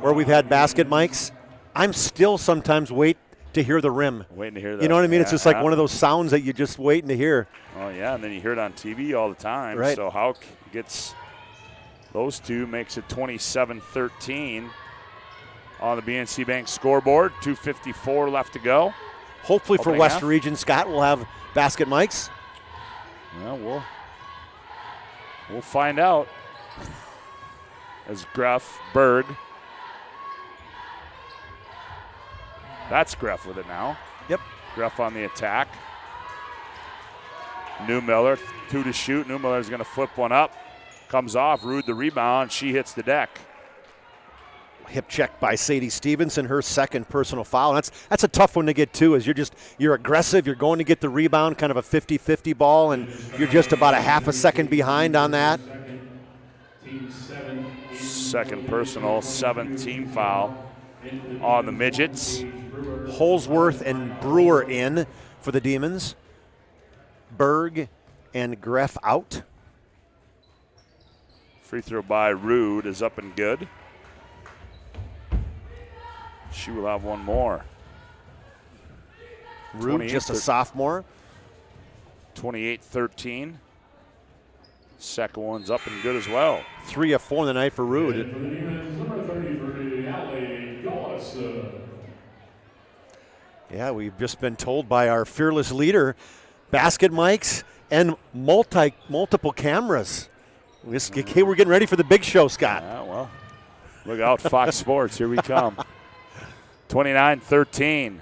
where we've had basket mics. I'm still sometimes wait to hear the rim. Waiting to hear that. You know what I mean? It's just like one of those sounds that you're just waiting to hear. Oh, yeah, and then you hear it on TV all the time. Right. So Hauk gets those 2, makes it 27-13 on the BNC Bank scoreboard. 2:54 left to go. Hopefully for West half. Region, Scott will have basket mics. Well, we'll find out. As Greff, Berg. That's Greff with it now. Yep. Greff on the attack. Newmiller, 2 to shoot. Newmiller's going to flip one up. Comes off. Rude the rebound. She hits the deck. Hip check by Sadie Stevenson, her second personal foul. That's a tough one to get to, as you're aggressive. You're going to get the rebound, kind of a 50-50 ball, and you're just about a half a second behind on that. Second personal, 7th team foul on the Midgets. Holsworth and Brewer in for the Demons. Berg and Greff out. Free throw by Rude is up and good. She will have one more. Rude, just a sophomore. 28-13. Second one's up and good as well. 3 of 4 in the night for Rude. Yeah, we've just been told by our fearless leader, basket mics and multiple cameras. We're getting ready for the big show, Scott. Yeah, well, look out, Fox Sports. Here we come. 29-13.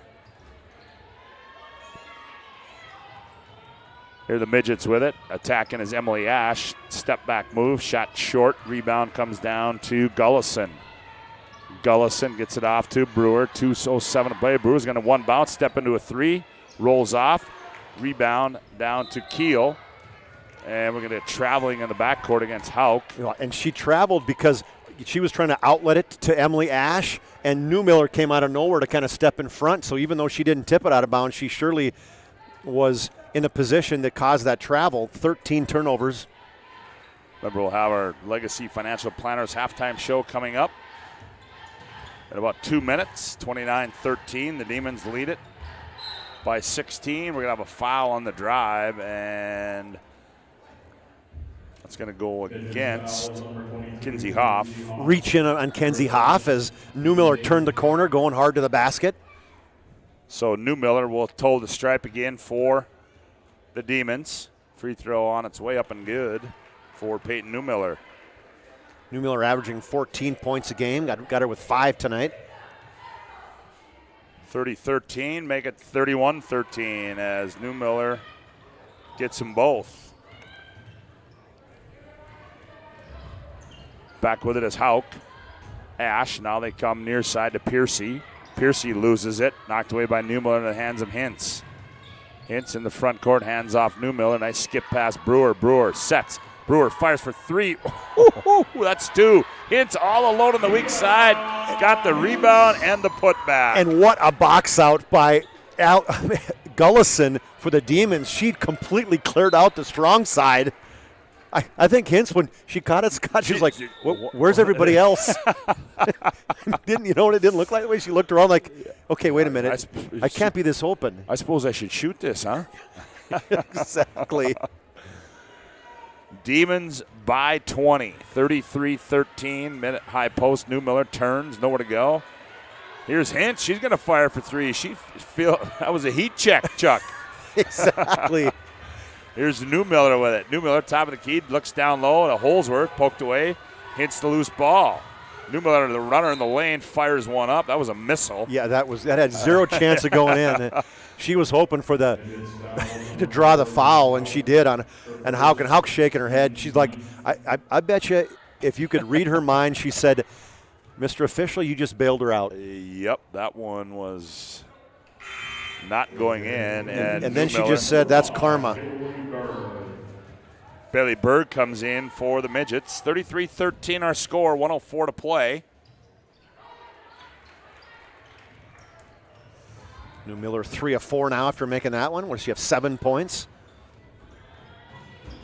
Here are the Midgets with it. Attacking is Emily Ash. Step back move, shot short. Rebound comes down to Gullison. Gullison gets it off to Brewer. 2:07 to play. Brewer's going to one bounce, step into a 3, rolls off. Rebound down to Keel. And we're going to get traveling in the backcourt against Hauk. And she traveled because she was trying to outlet it to Emily Ash, and Newmiller came out of nowhere to kind of step in front. So even though she didn't tip it out of bounds, she surely was in a position that caused that travel. 13 turnovers. Remember, we'll have our Legacy Financial Planners halftime show coming up in about 2 minutes. 29-13. The Demons lead it by 16. We're going to have a foul on the drive, and it's going to go against Kinsey Hoff. Reach in on Kenzie Hoff as Newmiller turned the corner, going hard to the basket. So Newmiller will toe the stripe again for the Demons. Free throw on its way up and good for Peyton Newmiller. Newmiller averaging 14 points a game. Got her with 5 tonight. 30-13, make it 31-13 as Newmiller gets them both. Back with it is Hauk. Ash, now they come near side to Piercy. Piercy loses it, knocked away by Newmiller in the hands of Hintz. Hintz in the front court, hands off Newmiller. Nice skip past Brewer. Brewer sets. Brewer fires for 3. Ooh, that's 2. Hintz all alone on the weak side. Got the rebound and the putback. And what a box out by Gullison for the Demons. She completely cleared out the strong side. I think Hintz, when she caught it, Scott, she was like, where's everybody else? It didn't look like the way she looked around like, okay, wait a minute. I can't be this open. I suppose I should shoot this, huh? Exactly. Demons by 20, 33-13, minute high post. Newmiller turns, nowhere to go. Here's Hintz. She's going to fire for 3. That was a heat check, Chuck. Exactly. Here's Newmiller with it. Newmiller, top of the key, looks down low, and a Holsworth poked away, hits the loose ball. Newmiller, the runner in the lane, fires one up. That was a missile. Yeah, that had zero chance of going in. She was hoping for to draw the foul, and she did on. And Hauk shaking her head. She's like, I bet you if you could read her mind, she said, Mr. Official, you just bailed her out. Yep, that one was not going in. And then she just said, that's karma. Bailey Berg comes in for the Midgets. 33-13 our score, 1:04 to play. Newmiller 3 of 4 now after making that one. Where does she have 7 points?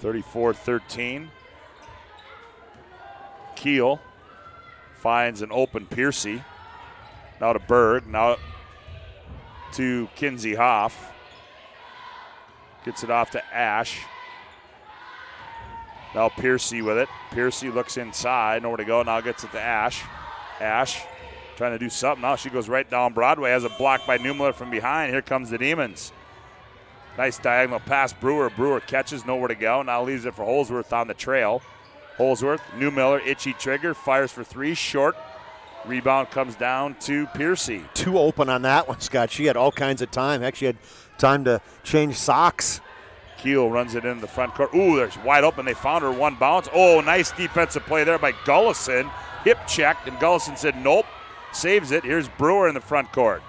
34-13. Keel finds an open Piercy. Now to Berg. Now to Kinsey Hoff. Gets it off to Ash. Now Piercy with it. Piercy looks inside. Nowhere to go. Now gets it to Ash. Ash trying to do something. Now she goes right down Broadway. Has a block by Newmiller from behind. Here comes the Demons. Nice diagonal pass. Brewer. Brewer catches. Nowhere to go. Now leaves it for Holsworth on the trail. Holsworth. Newmiller. Itchy trigger. Fires for 3. Short. Rebound comes down to Piercy. 2 open on that one, Scott. She had all kinds of time. Actually had time to change socks. Keel runs it into the front court. Ooh, there's wide open. They found her one bounce. Oh, nice defensive play there by Gullison. Hip checked, and Gullison said nope. Saves it. Here's Brewer in the front court.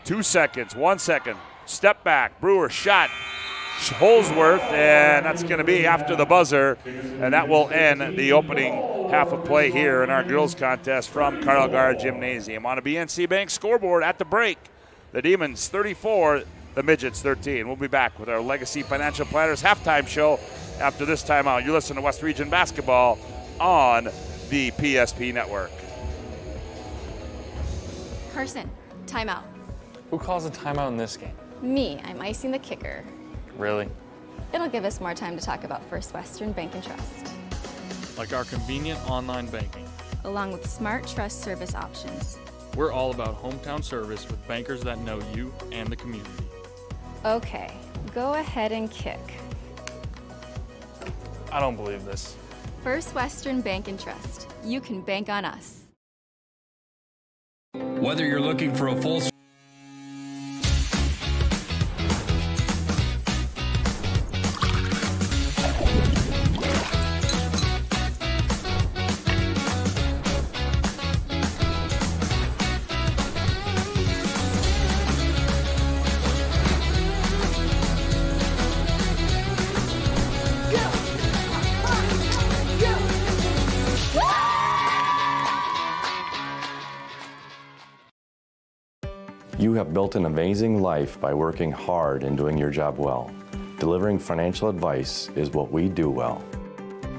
2 seconds, 1 second. Step back. Brewer shot. Holsworth, and that's going to be after the buzzer, and that will end the opening half of play here in our girls contest from Carl Gard Gymnasium. On a BNC Bank scoreboard at the break, the Demons 34, the Midgets 13. We'll be back with our Legacy Financial Planners halftime show after this timeout. You listen to West Region Basketball on the PSP Network. Carson, timeout. Who calls a timeout in this game? Me, I'm icing the kicker. Really? It'll give us more time to talk about First Western Bank and Trust, like our convenient online banking, along with smart trust service options. We're all about hometown service with bankers that know you and the community. Okay, go ahead and kick. I don't believe this. First Western Bank and Trust. You can bank on us. Whether you're looking for a full You have built an amazing life by working hard and doing your job well. Delivering financial advice is what we do well.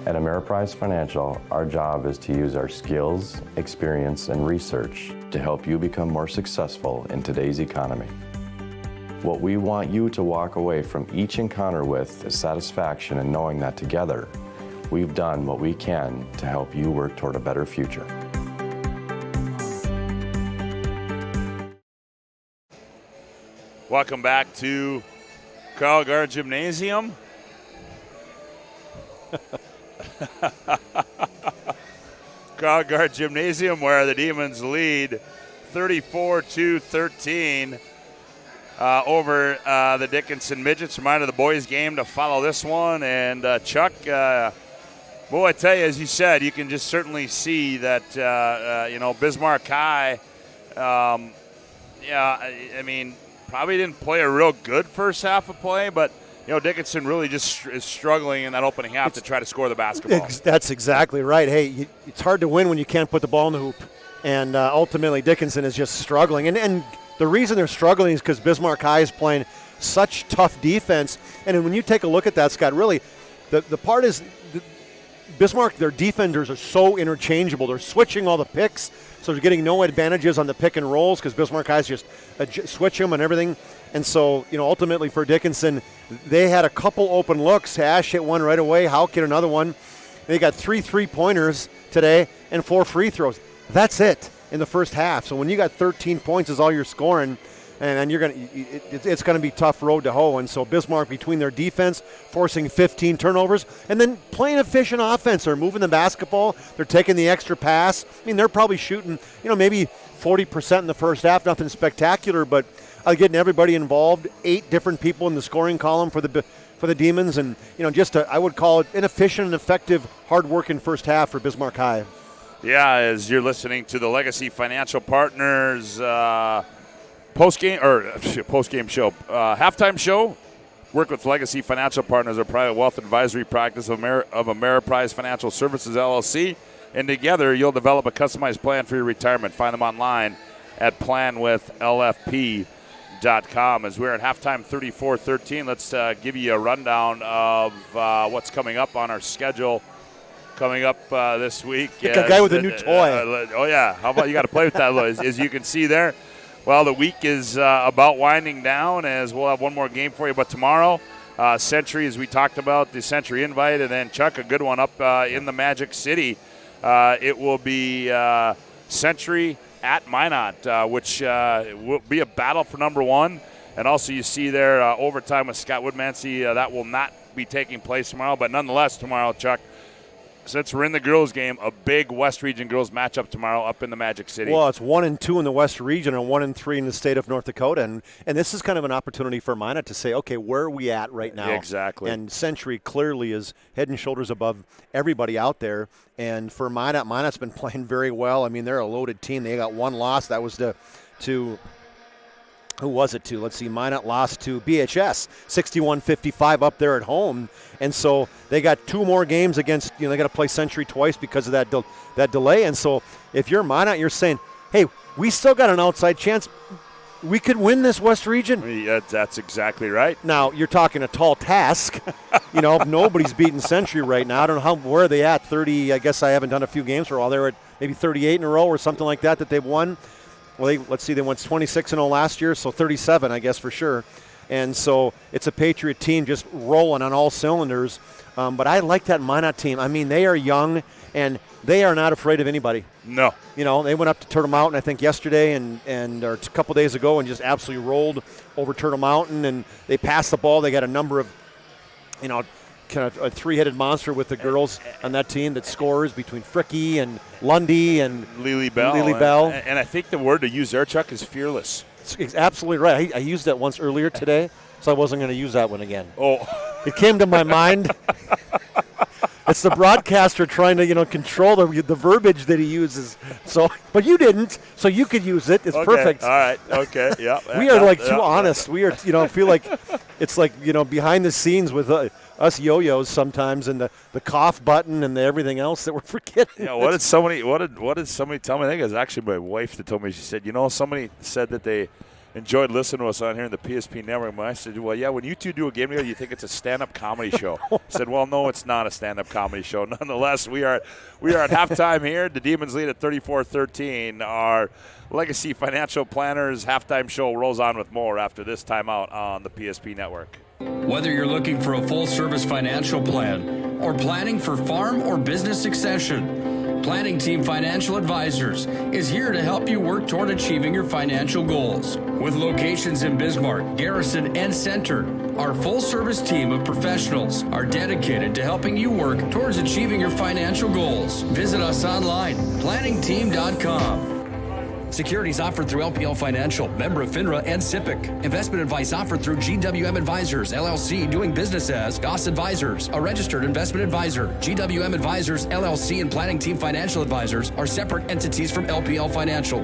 At Ameriprise Financial, our job is to use our skills, experience, and research to help you become more successful in today's economy. What we want you to walk away from each encounter with is satisfaction in knowing that together, we've done what we can to help you work toward a better future. Welcome back to Carl Gard Gymnasium. Carl Gard Gymnasium, where the Demons lead 34-13 over the Dickinson Midgets. Reminder, the boys' game to follow this one. And Chuck, boy, I tell you, as you said, you can just certainly see that, Bismarck High, I mean, probably didn't play a real good first half of play, but Dickinson really just is struggling in that opening half to try to score the basketball. That's exactly right. Hey, it's hard to win when you can't put the ball in the hoop, and ultimately Dickinson is just struggling. And the reason they're struggling is because Bismarck High is playing such tough defense. And when you take a look at that, Scott, really, the part is Bismarck, their defenders are so interchangeable. They're switching all the picks, so they're getting no advantages on the pick and rolls because Bismarck High's just switch them and everything. And so, ultimately for Dickinson, they had a couple open looks. Ash hit one right away. Houck hit another one. They got 3 3-pointers today and 4 free throws. That's it in the first half. So when you got 13 points is all you're scoring, and then it's going to be tough road to hoe. And so Bismarck, between their defense, forcing 15 turnovers, and then playing efficient offense. They're moving the basketball. They're taking the extra pass. I mean, they're probably shooting, maybe 40% in the first half. Nothing spectacular, but getting everybody involved. 8 different people in the scoring column for the Demons, and I would call it an efficient and effective, hard-working first half for Bismarck High. Yeah, as you're listening to the Legacy Financial Partners post-game show, halftime show. Work with Legacy Financial Partners, a private wealth advisory practice of Ameriprise Financial Services, LLC. And together, you'll develop a customized plan for your retirement. Find them online at planwithlfp.com. As we're at halftime 34-13, let's give you a rundown of what's coming up on our schedule coming up this week. Like a guy with a new toy. Oh, yeah. How about you got to play with that, as you can see there. Well, the week is about winding down, as we'll have one more game for you. But tomorrow, Century, as we talked about, the Century Invite, and then, Chuck, a good one up in the Magic City. It will be Century at Minot, which will be a battle for number 1. And also you see there overtime with Scott Woodmansey. That will not be taking place tomorrow. But nonetheless, tomorrow, Chuck, since we're in the girls' game, a big West Region girls matchup tomorrow up in the Magic City. Well, it's 1-2 in the West Region and 1-3 in the state of North Dakota. And this is kind of an opportunity for Minot to say, okay, where are we at right now? Exactly. And Century clearly is head and shoulders above everybody out there. And for Minot, Minot's been playing very well. I mean, they're a loaded team. They got one loss. That was to who was it to? Let's see, Minot lost to BHS, 61-55 up there at home. And so they got 2 more games against, they got to play Century twice because of that delay. And so if you're Minot, you're saying, hey, we still got an outside chance. We could win this West Region. Yeah, that's exactly right. Now, you're talking a tall task. Nobody's beating Century right now. I don't know where are they at, 30, I guess I haven't done a few games for a while. They're at maybe 38 in a row or something like that they've won. Well, let's see, they went 26-0 last year, so 37, I guess, for sure. And so it's a Patriot team just rolling on all cylinders. But I like that Minot team. I mean, they are young, and they are not afraid of anybody. No. They went up to Turtle Mountain, I think, yesterday or a couple days ago and just absolutely rolled over Turtle Mountain. And they passed the ball. They got a number of, kind of a 3-headed monster with the girls on that team that scores between Fricky and Lundy and Lily Bell. And I think the word to use there, Chuck, is fearless. It's absolutely right. I used that once earlier today, so I wasn't going to use that one again. Oh. It came to my mind. It's the broadcaster trying to, control the verbiage that he uses. So, but you didn't, so you could use it. It's okay. perfect. All right. Okay. Yeah. We are too honest. We are, feel like it's like, behind the scenes with us yo-yos sometimes, and the cough button and everything else that we're forgetting. Yeah. What did somebody tell me? I think it was actually my wife that told me. She said, somebody said that they enjoyed listening to us on here in the PSP network. I said, well, yeah, when you two do a game together, you think it's a stand-up comedy show. I said, well, no, it's not a stand-up comedy show. Nonetheless, we are at halftime here. The Demons lead at 34-13. Our Legacy Financial Planners halftime show rolls on with more after this timeout on the PSP network. Whether you're looking for a full-service financial plan or planning for farm or business succession, Planning Team Financial Advisors is here to help you work toward achieving your financial goals. With locations in Bismarck, Garrison, and Center, our full-service team of professionals are dedicated to helping you work towards achieving your financial goals. Visit us online, planningteam.com. Securities offered through LPL Financial, member of FINRA and SIPC. Investment advice offered through GWM Advisors, LLC, doing business as Goss Advisors, a registered investment advisor. GWM Advisors, LLC, and Planning Team Financial Advisors are separate entities from LPL Financial.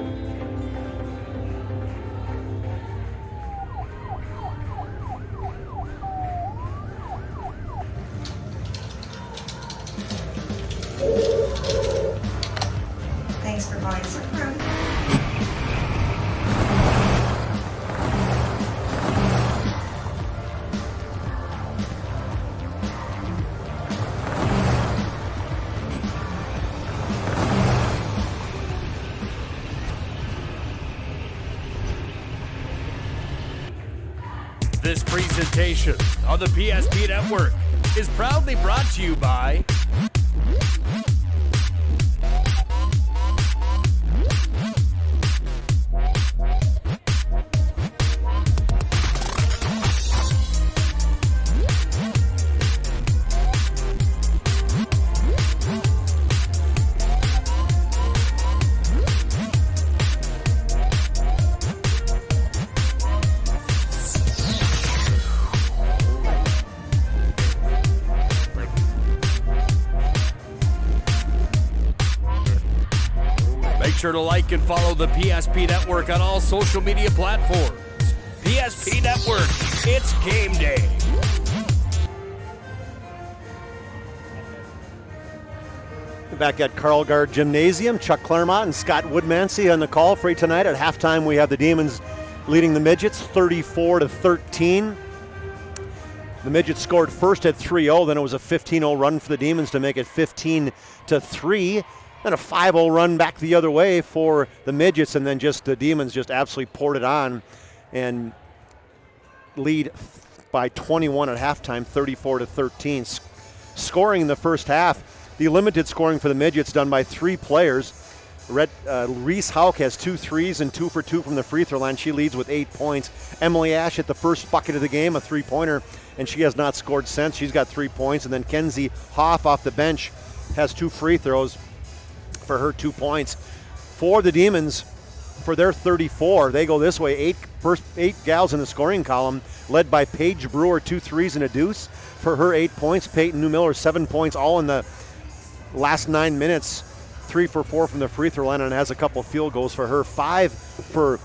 Thanks for buying some fruit. This presentation on the PSP Network is proudly brought to you by sure to like and follow the PSP Network on all social media platforms. PSP Network, it's game day. Back at Carl Gard Gymnasium, Chuck Claremont and Scott Woodmansey on the call for you tonight. At halftime, we have the Demons leading the Midgets 34-13. The Midgets scored first at 3-0, then it was a 15-0 run for the Demons to make it 15-3. Then a 5-0 run back the other way for the Midgets, and then just the Demons just absolutely poured it on and lead by 21 at halftime, 34-13. Scoring in the first half, the limited scoring for the Midgets done by 3 players. Reese Hauk has 2 threes and 2 for 2 from the free throw line. She leads with 8 points. Emily Ash at the first bucket of the game, a 3-pointer, and she has not scored since. She's got 3 points. And then Kenzie Hoff off the bench has 2 free throws for her 2 points. For the Demons, for their 34, they go this way. 8 gals in the scoring column, led by Paige Brewer, 2 threes and a deuce for her 8 points. Peyton Newmiller, 7 points, all in the last 9 minutes. 3 for 4 from the free throw line, and has a couple field goals for her. 5 for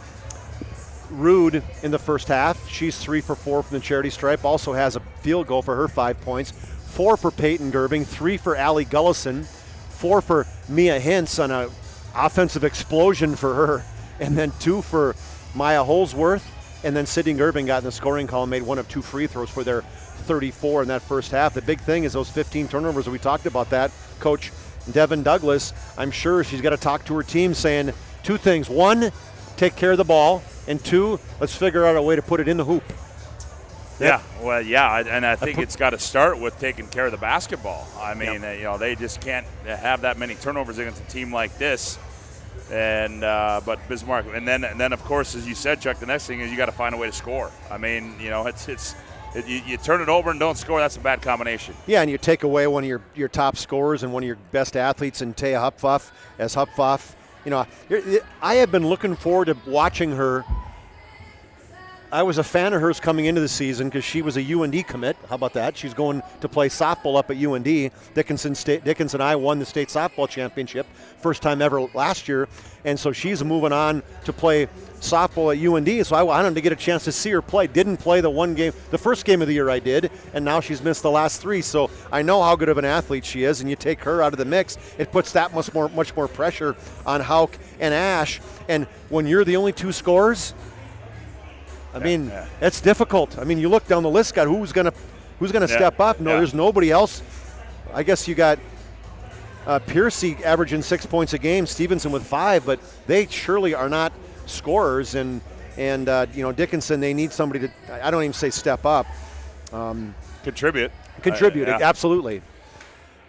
Rude in the first half. She's 3 for 4 from the charity stripe. Also has a field goal for her 5 points. 4 for Peyton Gerving, 3 for Allie Gullison, 4 for Mia Hintz on an offensive explosion for her, and then 2 for Maya Holsworth. And then Sydney Gerving got in the scoring column, made 1 of 2 free throws for their 34 in that first half. The big thing is those 15 turnovers. We talked about that. Coach Devin Douglas, I'm sure she's got to talk to her team saying 2 things. 1, take care of the ball, and 2, let's figure out a way to put it in the hoop. Yeah, well, yeah, and I think it's got to start with taking care of the basketball. I mean, they just can't have that many turnovers against a team like this. And but Bismarck, and then of course, as you said, Chuck, the next thing is you got to find a way to score. I mean, you turn it over and don't score. That's a bad combination. Yeah, and you take away one of your top scorers and one of your best athletes in Taya Hupfoff. As Hupfoff, I have been looking forward to watching her. I was a fan of hers coming into the season because she was a UND commit. How about that? She's going to play softball up at UND. Dickinson and I won the state softball championship, first time ever last year. And so she's moving on to play softball at UND. So I wanted to get a chance to see her play. Didn't play the first game of the year I did, and now she's missed the last 3. So I know how good of an athlete she is, and you take her out of the mix, it puts that much more pressure on Hauk and Ash. And when you're the only 2 scorers, I mean, it's difficult. I mean, you look down the list, Scott, who's gonna step up? No, there's nobody else. I guess you got Piercy averaging 6 points a game, Stevenson with 5, but they surely are not scorers. And Dickinson, they need somebody to, I don't even say step up. Contribute, absolutely.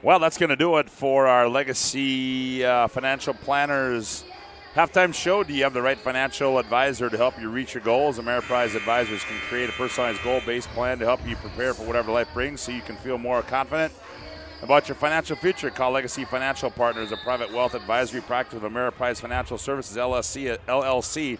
Well, that's going to do it for our Legacy Financial Planners halftime show. Do you have the right financial advisor to help you reach your goals? Ameriprise Advisors can create a personalized goal-based plan to help you prepare for whatever life brings so you can feel more confident about your financial future. Call Legacy Financial Partners, a private wealth advisory practice of Ameriprise Financial Services, LLC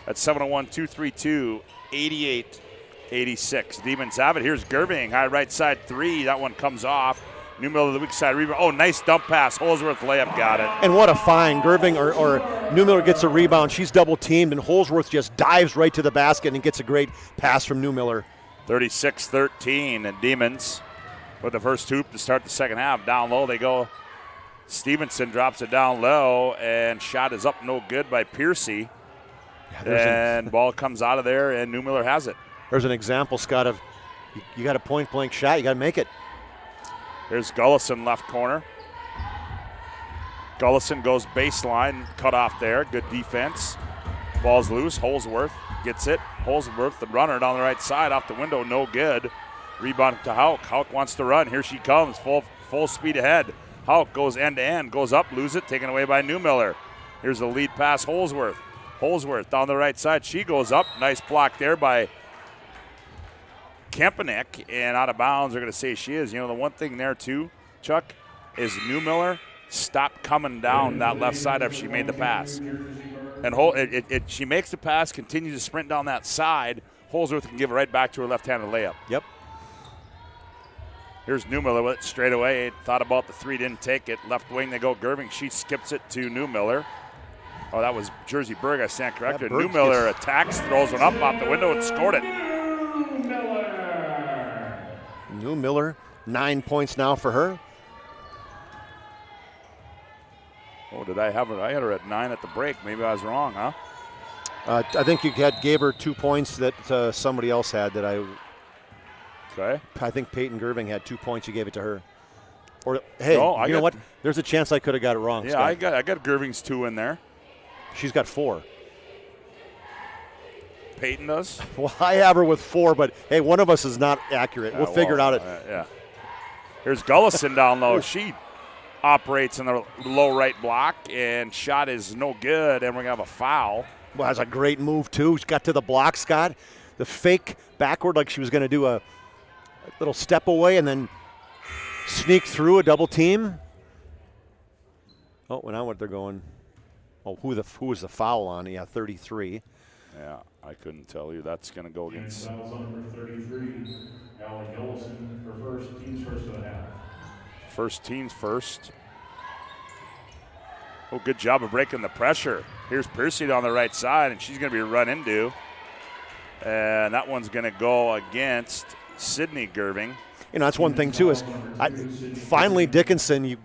at 701-232-8886. Demons have it. Here's Gerving, high right side 3. That one comes off. New middle of the weak side rebound. Oh, nice dump pass. Holsworth layup, got it. And what a find. Gerving or Newmiller gets a rebound. She's double teamed, and Holsworth just dives right to the basket and gets a great pass from Newmiller. 36-13, and Demons with the first hoop to start the second half. Down low they go. Stevenson drops it down low, and shot is up no good by Piercy. And ball comes out of there, and Newmiller has it. There's an example, Scott, of you got a point-blank shot, you got to make it. Here's Gullison left corner. Gullison goes baseline, cut off there. Good defense. Ball's loose. Holsworth gets it. Holsworth, the runner down the right side, off the window, no good. Rebound to Hauk. Hauk wants to run. Here she comes, full speed ahead. Hauk goes end to end, goes up, lose it, taken away by Newmiller. Here's the lead pass, Holsworth. Holsworth down the right side. She goes up. Nice block there by Kempenek, and out of bounds. They're going to say she is. The one thing there too, Chuck, is Newmiller stopped coming down that left side after she made the pass. And she makes the pass, continues to sprint down that side. Holsworth can give it right back to her left-handed layup. Yep. Here's Newmiller with it straight away. Thought about the 3, didn't take it. Left wing they go. Gerving, she skips it to Newmiller. Oh, that was Jersey Berg, I stand corrected. Newmiller attacks, throws one up off the window, and scored it. Newmiller, 9 points now for her. Oh, did I have her? I had her at 9 at the break. Maybe I was wrong, huh? I think you gave her 2 points that somebody else had that I. Okay. I think Peyton Gerving had 2 points. You gave it to her. Or hey, no, you know what? There's a chance I could have got it wrong. Yeah, Scott. I got Gerving's 2 in there. She's got 4. Peyton does? Well, I have her with 4, but hey, one of us is not accurate. We'll figure it out. Yeah. Here's Gullison down low. She operates in the low right block, and shot is no good, and we're going to have a foul. Well, that's a great move, too. She got to the block, Scott. The fake backward, like she was going to do a little step away and then sneak through a double team. Oh, now what they're going. Oh, who was the foul on? Yeah, 33. Yeah, I couldn't tell you. That's going to go against. And fouls on number 33, Allie Gullison, her first, team's first of the half. First team's first. Oh, good job of breaking the pressure. Here's Piercy on the right side, and she's going to be run into. And that one's going to go against Sydney Gerving. You know, that's one thing, too, is finally Dickinson, you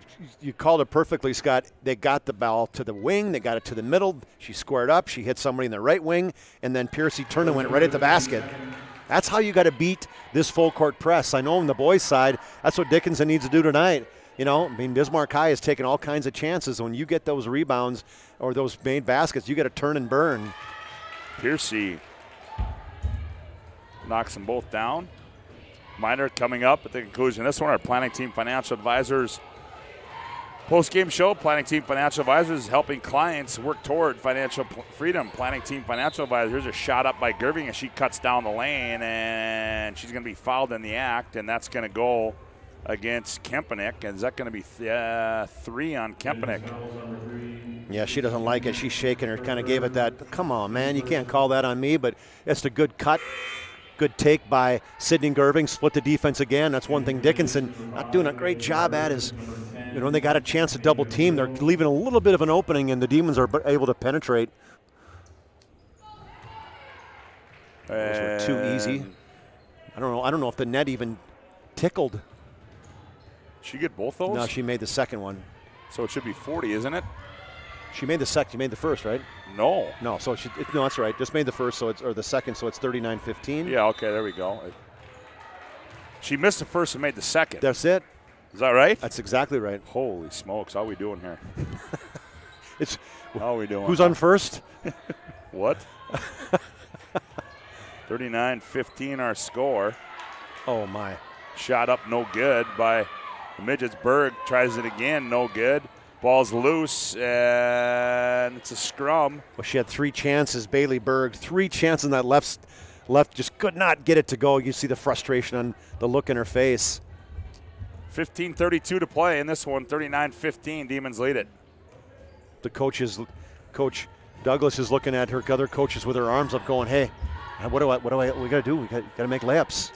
called it perfectly, Scott. They got the ball to the wing. They got it to the middle. She squared up. She hit somebody in the right wing, and then Piercy turned and went right at the basket. That's how you got to beat this full-court press. I know on the boys' side, that's what Dickinson needs to do tonight. You know, I mean, Bismarck High has taken all kinds of chances. When you get those rebounds or those made baskets, you got to turn and burn. Piercy knocks them both down. Minor coming up at the conclusion of this one. Our planning team financial advisors post-game show. Planning team financial advisors helping clients work toward financial freedom. Planning team financial advisors are shot up by Gerving as she cuts down the lane, and she's going to be fouled in the act, and that's going to go against Kempenik. And is that going to be 3 on Kempenik? Yeah, she doesn't like it. She's shaking her, kind of gave it that, come on, man, you can't call that on me, but it's a good cut. Good take by Sydney Gerving, split the defense again. That's one thing Dickinson not doing a great job at is, you know, when they got a chance to double team, they're leaving a little bit of an opening, and the Demons are able to penetrate. Those were too easy. I don't know if the net even tickled. She get both those? No, she made the second one. So it should be 40, isn't it? She made the second. You made the first, right? No. No. So no, that's right. Just made the first, so it's or the second, so it's 39-15. Yeah. Okay. There we go. She missed the first and made the second. That's it. Is that right? That's exactly right. Holy smokes! How are we doing here? How are we doing? Who's on first? What? 39-15 our score. Oh my! Shot up, no good by the Midgets. Berg tries it again, no good. Ball's loose, and it's a scrum. Well, she had 3 chances, Bailey Berg. 3 chances in that left just could not get it to go. You see the frustration on the look in her face. 15:32 to play in this one, 39-15. Demons lead it. The Coach Douglas is looking at her other coaches with her arms up going, hey, we got to do? We got to make layups.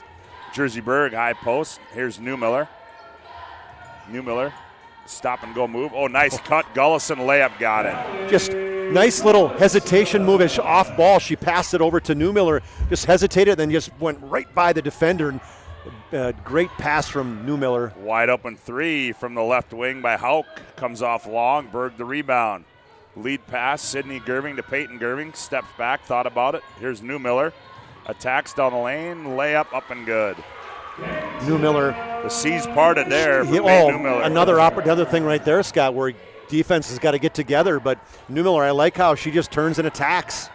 Jersey Berg, high post. Here's Newmiller. Stop and go move. Oh, nice cut. Gullison layup got it. Just nice little hesitation move. It's off ball. She passed it over to Newmiller. Just hesitated, then just went right by the defender. Great pass from Newmiller. Wide open 3 from the left wing by Hauk. Comes off long. Berg the rebound. Lead pass. Sydney Gerving to Peyton Gerving. Steps back. Thought about it. Here's Newmiller. Attacks down the lane. Layup up and good. Newmiller. The C's parted there for Newmiller. Another thing right there, Scott, where defense has got to get together. But Newmiller, I like how she just turns and attacks.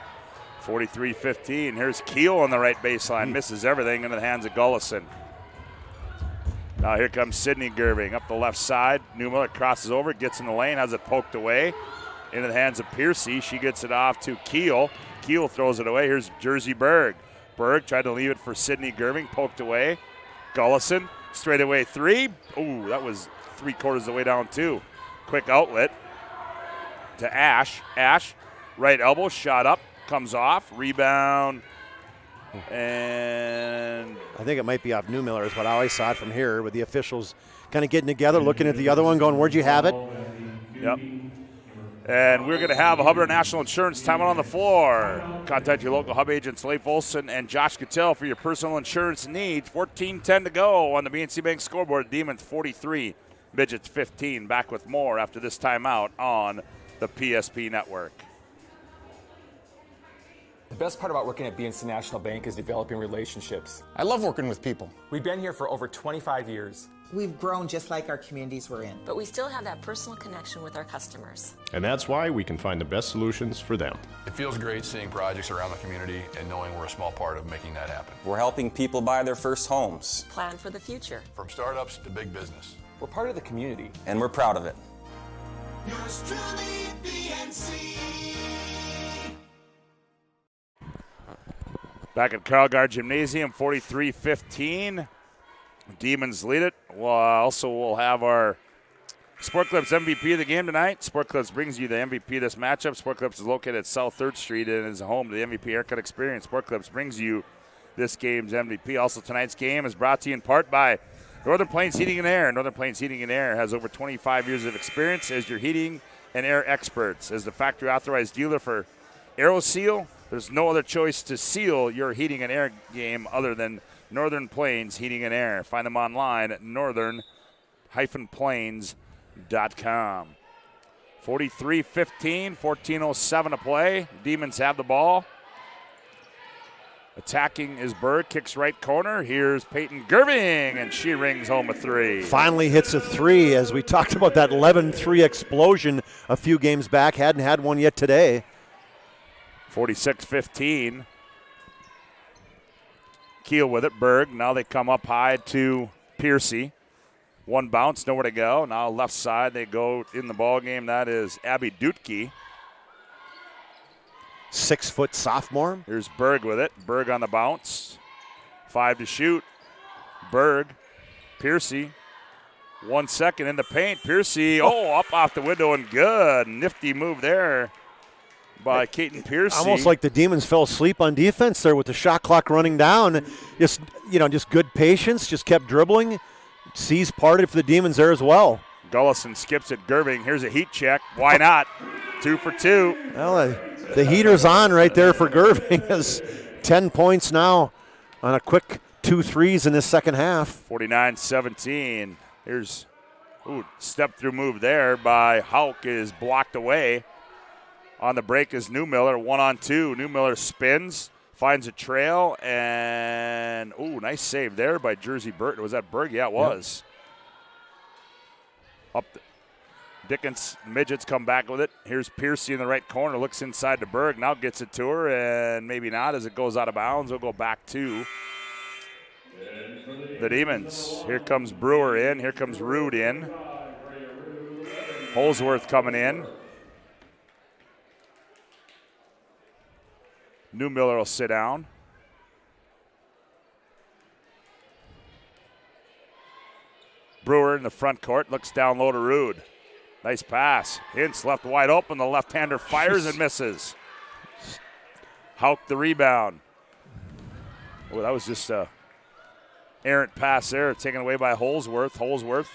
43-15. Here's Keel on the right baseline. Misses everything into the hands of Gullison. Now here comes Sydney Gerving up the left side. Newmiller crosses over, gets in the lane, has it poked away into the hands of Piercy. She gets it off to Keel. Keel throws it away. Here's Jersey Berg. Berg tried to leave it for Sydney Gerving, poked away. Gullison, straightaway 3. Ooh, that was 3/4 of the way down, too. Quick outlet to Ash. Ash, right elbow, shot up, comes off, rebound, and I think it might be off Newmiller is what I always saw it from here, with the officials kind of getting together, looking at the other one, going, where'd you have it? Yep. And we're going to have a Hubbard National Insurance timeout on the floor. Contact your local Hub agents, Leif Olson and Josh Cattell, for your personal insurance needs. 14:10 to go on the BNC Bank scoreboard. Demons 43, Midgets 15. Back with more after this timeout on the PSP Network. The best part about working at BNC National Bank is developing relationships. I love working with people. We've been here for over 25 years. We've grown just like our communities we're in. But we still have that personal connection with our customers. And that's why we can find the best solutions for them. It feels great seeing projects around the community and knowing we're a small part of making that happen. We're helping people buy their first homes. Plan for the future. From startups to big business. We're part of the community. And we're proud of it. Yours truly, BNC. Back at Carl Gard Gymnasium, 43-15. Demons lead it. We'll have our Sport Clips MVP of the game tonight. Sport Clips brings you the MVP of this matchup. Sport Clips is located at South 3rd Street and is home to the MVP haircut experience. Sport Clips brings you this game's MVP. Also, tonight's game is brought to you in part by Northern Plains Heating and Air. Northern Plains Heating and Air has over 25 years of experience as your heating and air experts. As the factory authorized dealer for AeroSeal, There's no other choice to seal your heating and air game other than Northern Plains Heating and Air. Find them online at northern-plains.com. 43-15, 14:07 to play. Demons have the ball. Attacking is Berg, kicks right corner. Here's Peyton Gerving, and she rings home a three. Finally hits a three, as we talked about that 11-3 explosion a few games back. Hadn't had one yet today. 46-15. Keel with it, Berg. Now they come up high to Piercy. One bounce, nowhere to go. Now left side, they go in the ball game. That is Abby Dutke. 6-foot sophomore. Here's Berg with it. Berg on the bounce. 5 to shoot. Berg. Piercy. 1 second in the paint. Piercy, up off the window and good. Nifty move there by Keaton Piercy. Almost like the Demons fell asleep on defense there with the shot clock running down. Just good patience. Just kept dribbling. Seas parted for the Demons there as well. Gullison skips it. Gerving. Here's a heat check. Why not? 2 for 2. Well, the heater's on right there for Gerving. Has 10 points now on a quick 2 threes in this second half. 49-17. Here's step through move there by Hauk is blocked away. On the break is Newmiller, 1-on-2. Newmiller spins, finds a trail, and nice save there by Jersey Burton. Was that Berg? Yeah, it was. Yep. Dickinson Midgets come back with it. Here's Piercy in the right corner, looks inside to Berg, now gets it to her, and maybe not as it goes out of bounds. We'll go back to the Demons. Here comes Brewer in, here comes Rude in. Holsworth coming in. Newmiller will sit down. Brewer in the front court, looks down low to Rude. Nice pass. Hintz left wide open. The left-hander fires and misses. Hauk the rebound. That was just a errant pass there, taken away by Holsworth. Holsworth.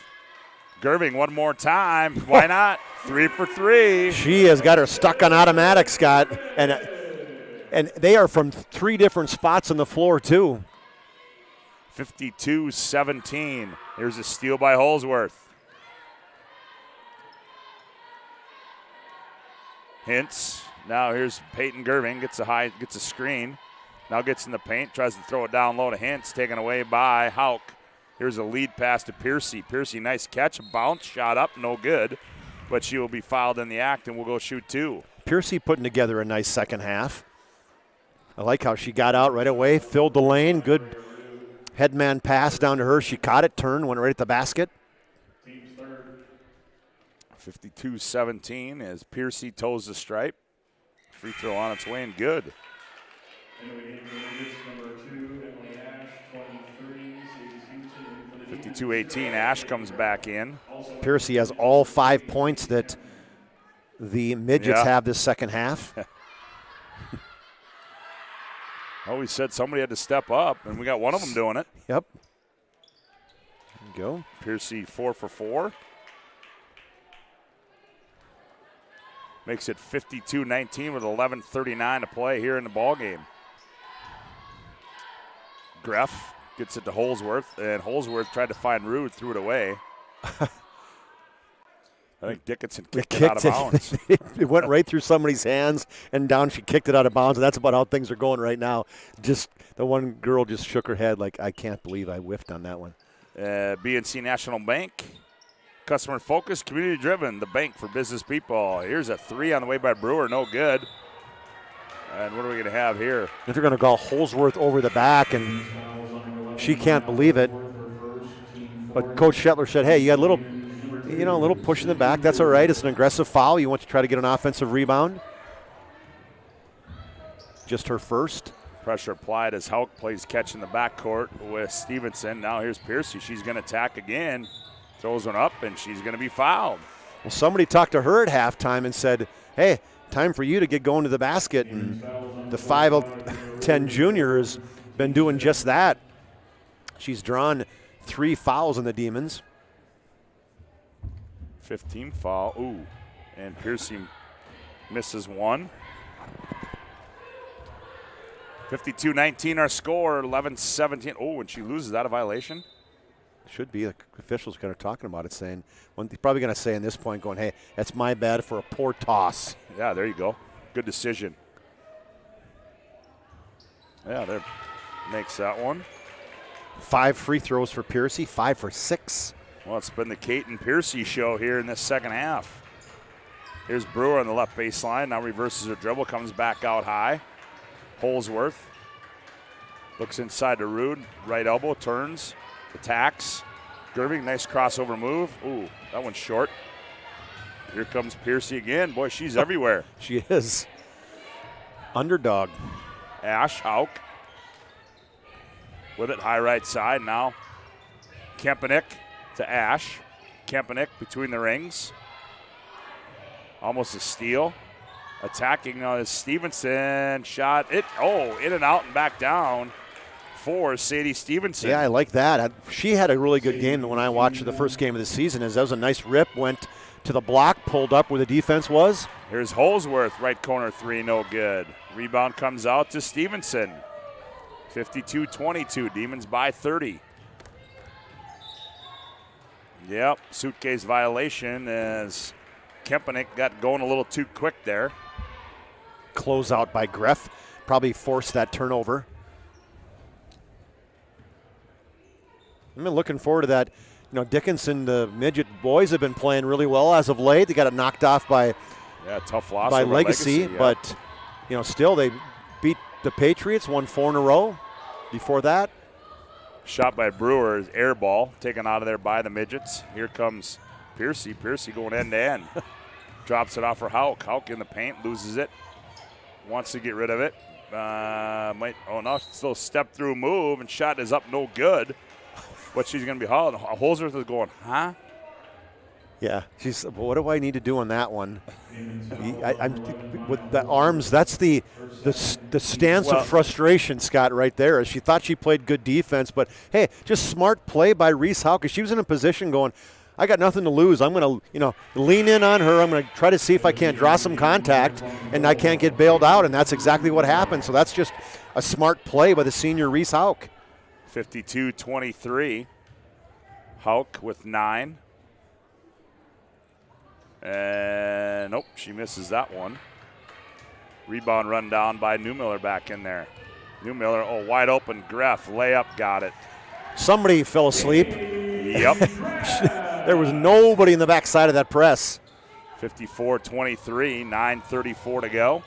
Gerving one more time. Why not? 3 for 3. She has got her stuck on automatic, Scott. And they are from 3 different spots on the floor, too. 52-17. Here's a steal by Holsworth. Hintz. Now here's Peyton Gerving. Gets a screen. Now gets in the paint. Tries to throw it down low to Hintz. Taken away by Hauk. Here's a lead pass to Piercy. Piercy, nice catch. Bounce. Shot up. No good. But she will be fouled in the act and will go shoot 2. Piercy putting together a nice second half. I like how she got out right away. Filled the lane. Good headman pass down to her. She caught it. Turned. Went right at the basket. 52-17 as Piercy toes the stripe. Free throw on its way and good. 52-18, Ash comes back in. Piercy has all 5 points that the Midgets have this second half. We said somebody had to step up, and we got one of them doing it. Yep. There you go. Piercy 4 for 4. Makes it 52-19 with 11:39 to play here in the ballgame. Greff gets it to Holsworth, and Holsworth tried to find Rude, threw it away. I think Dickinson kicked it out of bounds. It went right through somebody's hands and down. She kicked it out of bounds, and that's about how things are going right now. Just the one girl just shook her head like, I can't believe I whiffed on that one. BNC National Bank. Customer focused, community driven, the bank for business people. Here's a 3 on the way by Brewer, no good. And what are we going to have here? If you're going to go Holsworth over the back, and she can't believe it. But Coach Shetler said, hey, you got a little push in the back. That's all right. It's an aggressive foul. You want to try to get an offensive rebound. Just her first. Pressure applied as Hauk plays catch in the backcourt with Stevenson. Now here's Piercy. She's going to attack again. Throws one up, and she's going to be fouled. Well, somebody talked to her at halftime and said, hey, time for you to get going to the basket. And the 5'10" junior has been doing just that. She's drawn 3 fouls on the Demons. 15 foul. And Piercy misses one. 52-19 our score, 11-17. Oh, and she loses that, a violation? Should be. The officials kind of talking about it, saying, probably going to say in this point, going, hey, that's my bad for a poor toss. Yeah, there you go. Good decision. Yeah, there makes that one. 5 free throws for Piercy, 5 for 6. Well, it's been the Kate and Piercy show here in this second half. Here's Brewer on the left baseline. Now reverses her dribble, comes back out high. Holsworth looks inside to Rude. Right elbow, turns, attacks. Gerving, nice crossover move. Ooh, that one's short. Here comes Piercy again. Boy, she's everywhere. She is. Underdog. Ash Hauk with it, high right side. Now Kempenick to Ash. Kempenick between the rings. Almost a steal. Attacking is Stevenson. Shot it. Oh, in and out and back down for Sadie Stevenson. Yeah, I like that. She had a really good game when I watched the first game of the season. That was a nice rip. Went to the block, pulled up where the defense was. Here's Holsworth, right corner three, no good. Rebound comes out to Stevenson. 52-22, Demons by 30. Yep, suitcase violation as Kempenick got going a little too quick there. Closeout by Greff, probably forced that turnover. I'm looking forward to that. You know, Dickinson, the midget boys have been playing really well as of late. They got it knocked off by tough loss by over Legacy, yeah. But you know, still they beat the Patriots, won 4 in a row. Before that, shot by Brewer, air ball taken out of there by the midgets. Here comes Piercy. Piercy going end to end. Drops it off for Hauk. Hauk in the paint, loses it. Wants to get rid of it. Still step through move, and shot is up, no good. But she's going to be hauled. Holsworth is going, huh? Yeah, she's. What do I need to do on that one? I'm with the arms. That's the stance of frustration, Scott, right there. She thought she played good defense, but hey, just smart play by Reese Hauk. She was in a position going, I got nothing to lose. I'm going to, lean in on her. I'm going to try to see if I can't draw some contact, and I can't get bailed out, and that's exactly what happened. So that's just a smart play by the senior Reese Hauk. 52-23. Hauk with 9. And nope, she misses that one. Rebound run down by Newmiller back in there. Newmiller, wide open. Greff, layup, got it. Somebody fell asleep. Yep. There was nobody in the backside of that press. 54-23, 9:34 to go.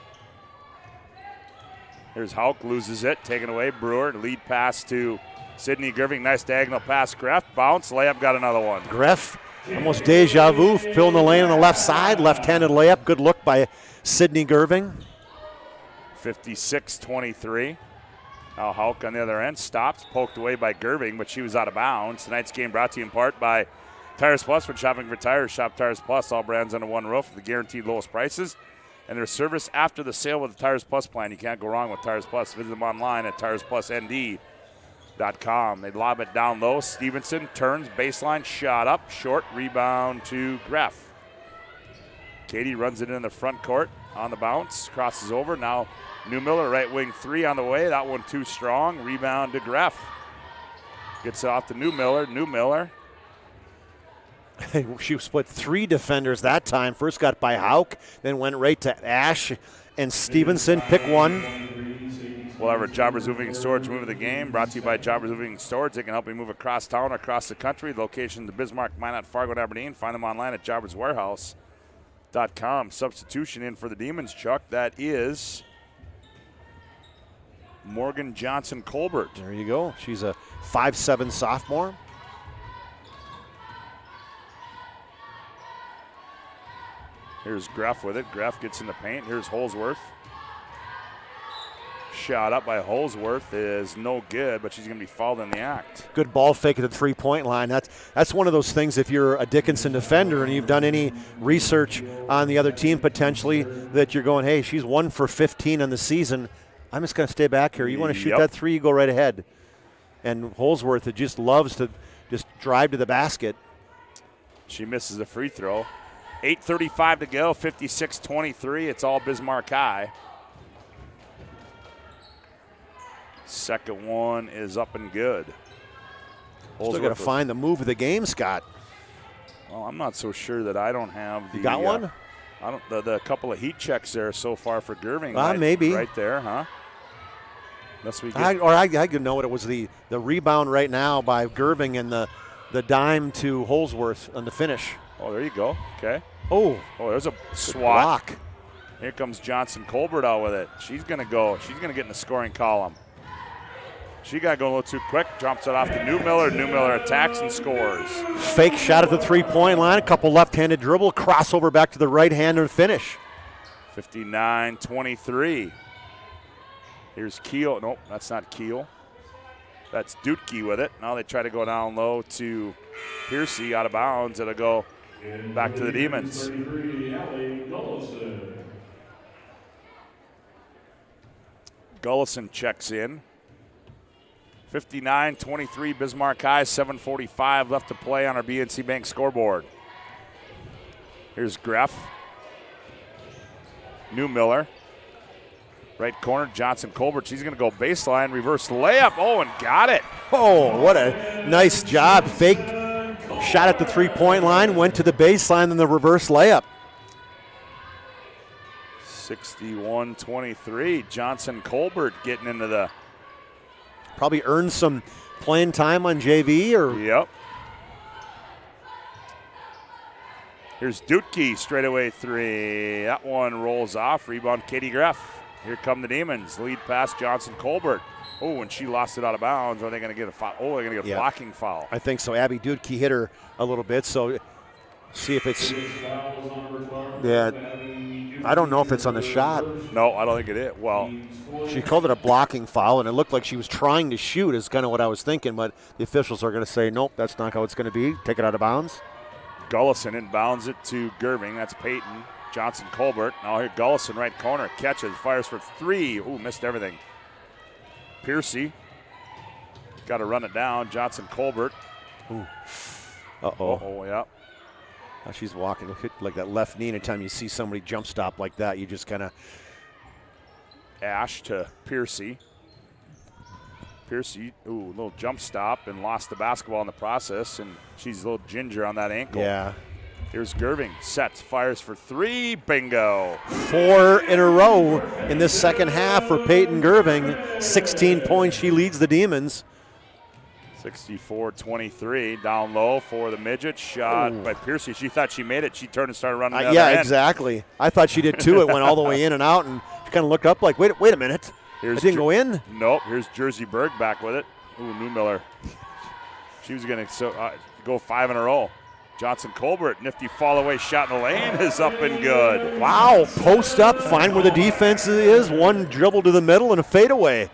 Here's Hauk, loses it, taken away. Brewer, lead pass to Sydney Gerving. Nice diagonal pass. Greff, bounce, layup, got another one. Greff, almost deja vu, filling the lane on the left side. Left-handed layup, good look by Sydney Gerving. 56-23. Now Hauk on the other end, stops, poked away by Gerving, but she was out of bounds. Tonight's game brought to you in part by Tires Plus. When shopping for tires, shop Tires Plus. All brands under one roof with the guaranteed lowest prices. And their service after the sale with the Tires Plus plan. You can't go wrong with Tires Plus. Visit them online at TiresPlusND.com. They lob it down low. Stevenson turns, baseline, shot up, short, rebound to Greff. Katie runs it in the front court on the bounce, crosses over. Now Newmiller, right wing three on the way. That one too strong. Rebound to Greff. Gets it off to Newmiller. Newmiller. She split 3 defenders that time. First got by Hauk, then went right to Ash and Stevenson. Pick one. We'll have our Jobbers Moving and Storage move of the game. Brought to you by Jobbers Moving and Storage. They can help you move across town or across the country. Locations in Bismarck, Minot, Fargo, and Aberdeen. Find them online at jobberswarehouse.com. Substitution in for the Demons, Chuck. That is Morgan Johnson Colbert. There you go. She's a 5'7" sophomore. Here's Greff with it. Greff gets in the paint. Here's Holsworth. Shot up by Holsworth is no good, but she's going to be fouled in the act. Good ball fake at the three-point line. That's one of those things, if you're a Dickinson defender and you've done any research on the other team potentially, that you're going, hey, she's 1 for 15 on the season. I'm just going to stay back here. You want to shoot that three, you go right ahead. And Holsworth, it just loves to just drive to the basket. She misses a free throw. 8:35 to go, 56-23. It's all Bismarck High. Second one is up and good. Still got to find the move of the game, Scott. Well, I'm not so sure that I don't have the. You got one? I don't. The couple of heat checks there so far for Gerving. Maybe right there, huh? Unless we get I could know what it was. The rebound right now by Gerving and the dime to Holsworth on the finish. Oh, there you go. Okay. Oh, there's a swat. Block. Here comes Johnson Colbert out with it. She's gonna go. She's gonna get in the scoring column. She got to go a little too quick. Drops it off to Newmiller. Newmiller attacks and scores. Fake shot at the three-point line. A couple left-handed dribble. Crossover back to the right hand and finish. 59-23. Here's Keel. Nope, that's not Keel. That's Dutke with it. Now they try to go down low to Piercy out of bounds. It'll go back to the Demons. Gullison checks in. 59-23 Bismarck High, 7:45 left to play on our BNC Bank scoreboard. Here's Greff. Newmiller. Right corner, Johnson Colbert. She's going to go baseline, reverse layup. Oh, and got it. Oh, what a nice job. Fake shot at the three-point line, went to the baseline, then the reverse layup. 61-23. Johnson Colbert getting into the. Probably earned some playing time on JV or. Yep. Here's Dutke, straightaway three. That one rolls off. Rebound, Katie Greff. Here come the Demons. Lead pass, Johnson Colbert. Oh, and she lost it out of bounds. Are they going to get a foul? Oh, they're going to get a blocking foul. I think so. Abby Dutke hit her a little bit, so see if it's. Yeah. I don't know if it's on the shot. No, I don't think it is. Well, she called it a blocking foul, and it looked like she was trying to shoot is kind of what I was thinking, but the officials are going to say, nope, that's not how it's going to be. Take it out of bounds. Gullison inbounds it to Gerving. That's Peyton. Johnson Colbert. Now here Gullison, right corner. Catches, fires for three. Ooh, missed everything. Piercy. Got to run it down. Johnson Colbert. Ooh. Uh-oh. Oh, yeah. Now she's walking like that left knee. Anytime you see somebody jump stop like that, you just kind of. Ash to Piercy. Piercy, ooh, a little jump stop and lost the basketball in the process, and she's a little ginger on that ankle. Yeah. Here's Gerving, sets, fires for three, bingo. 4 in a row in this second half for Peyton Gerving. 16 points, she leads the Demons. 64-23, down low for the Midgets. Shot by Piercy. She thought she made it. She turned and started running the other end. Exactly. I thought she did too. It went all the way in and out, and she kind of looked up like, wait a minute. It didn't go in? Nope. Here's Jersey Berg back with it. Ooh, Newmiller. She was going to go 5 in a row. Johnson Colbert, nifty fall away shot in the lane is up and good. Wow, post up, find where the defense is. One dribble to the middle and a fadeaway.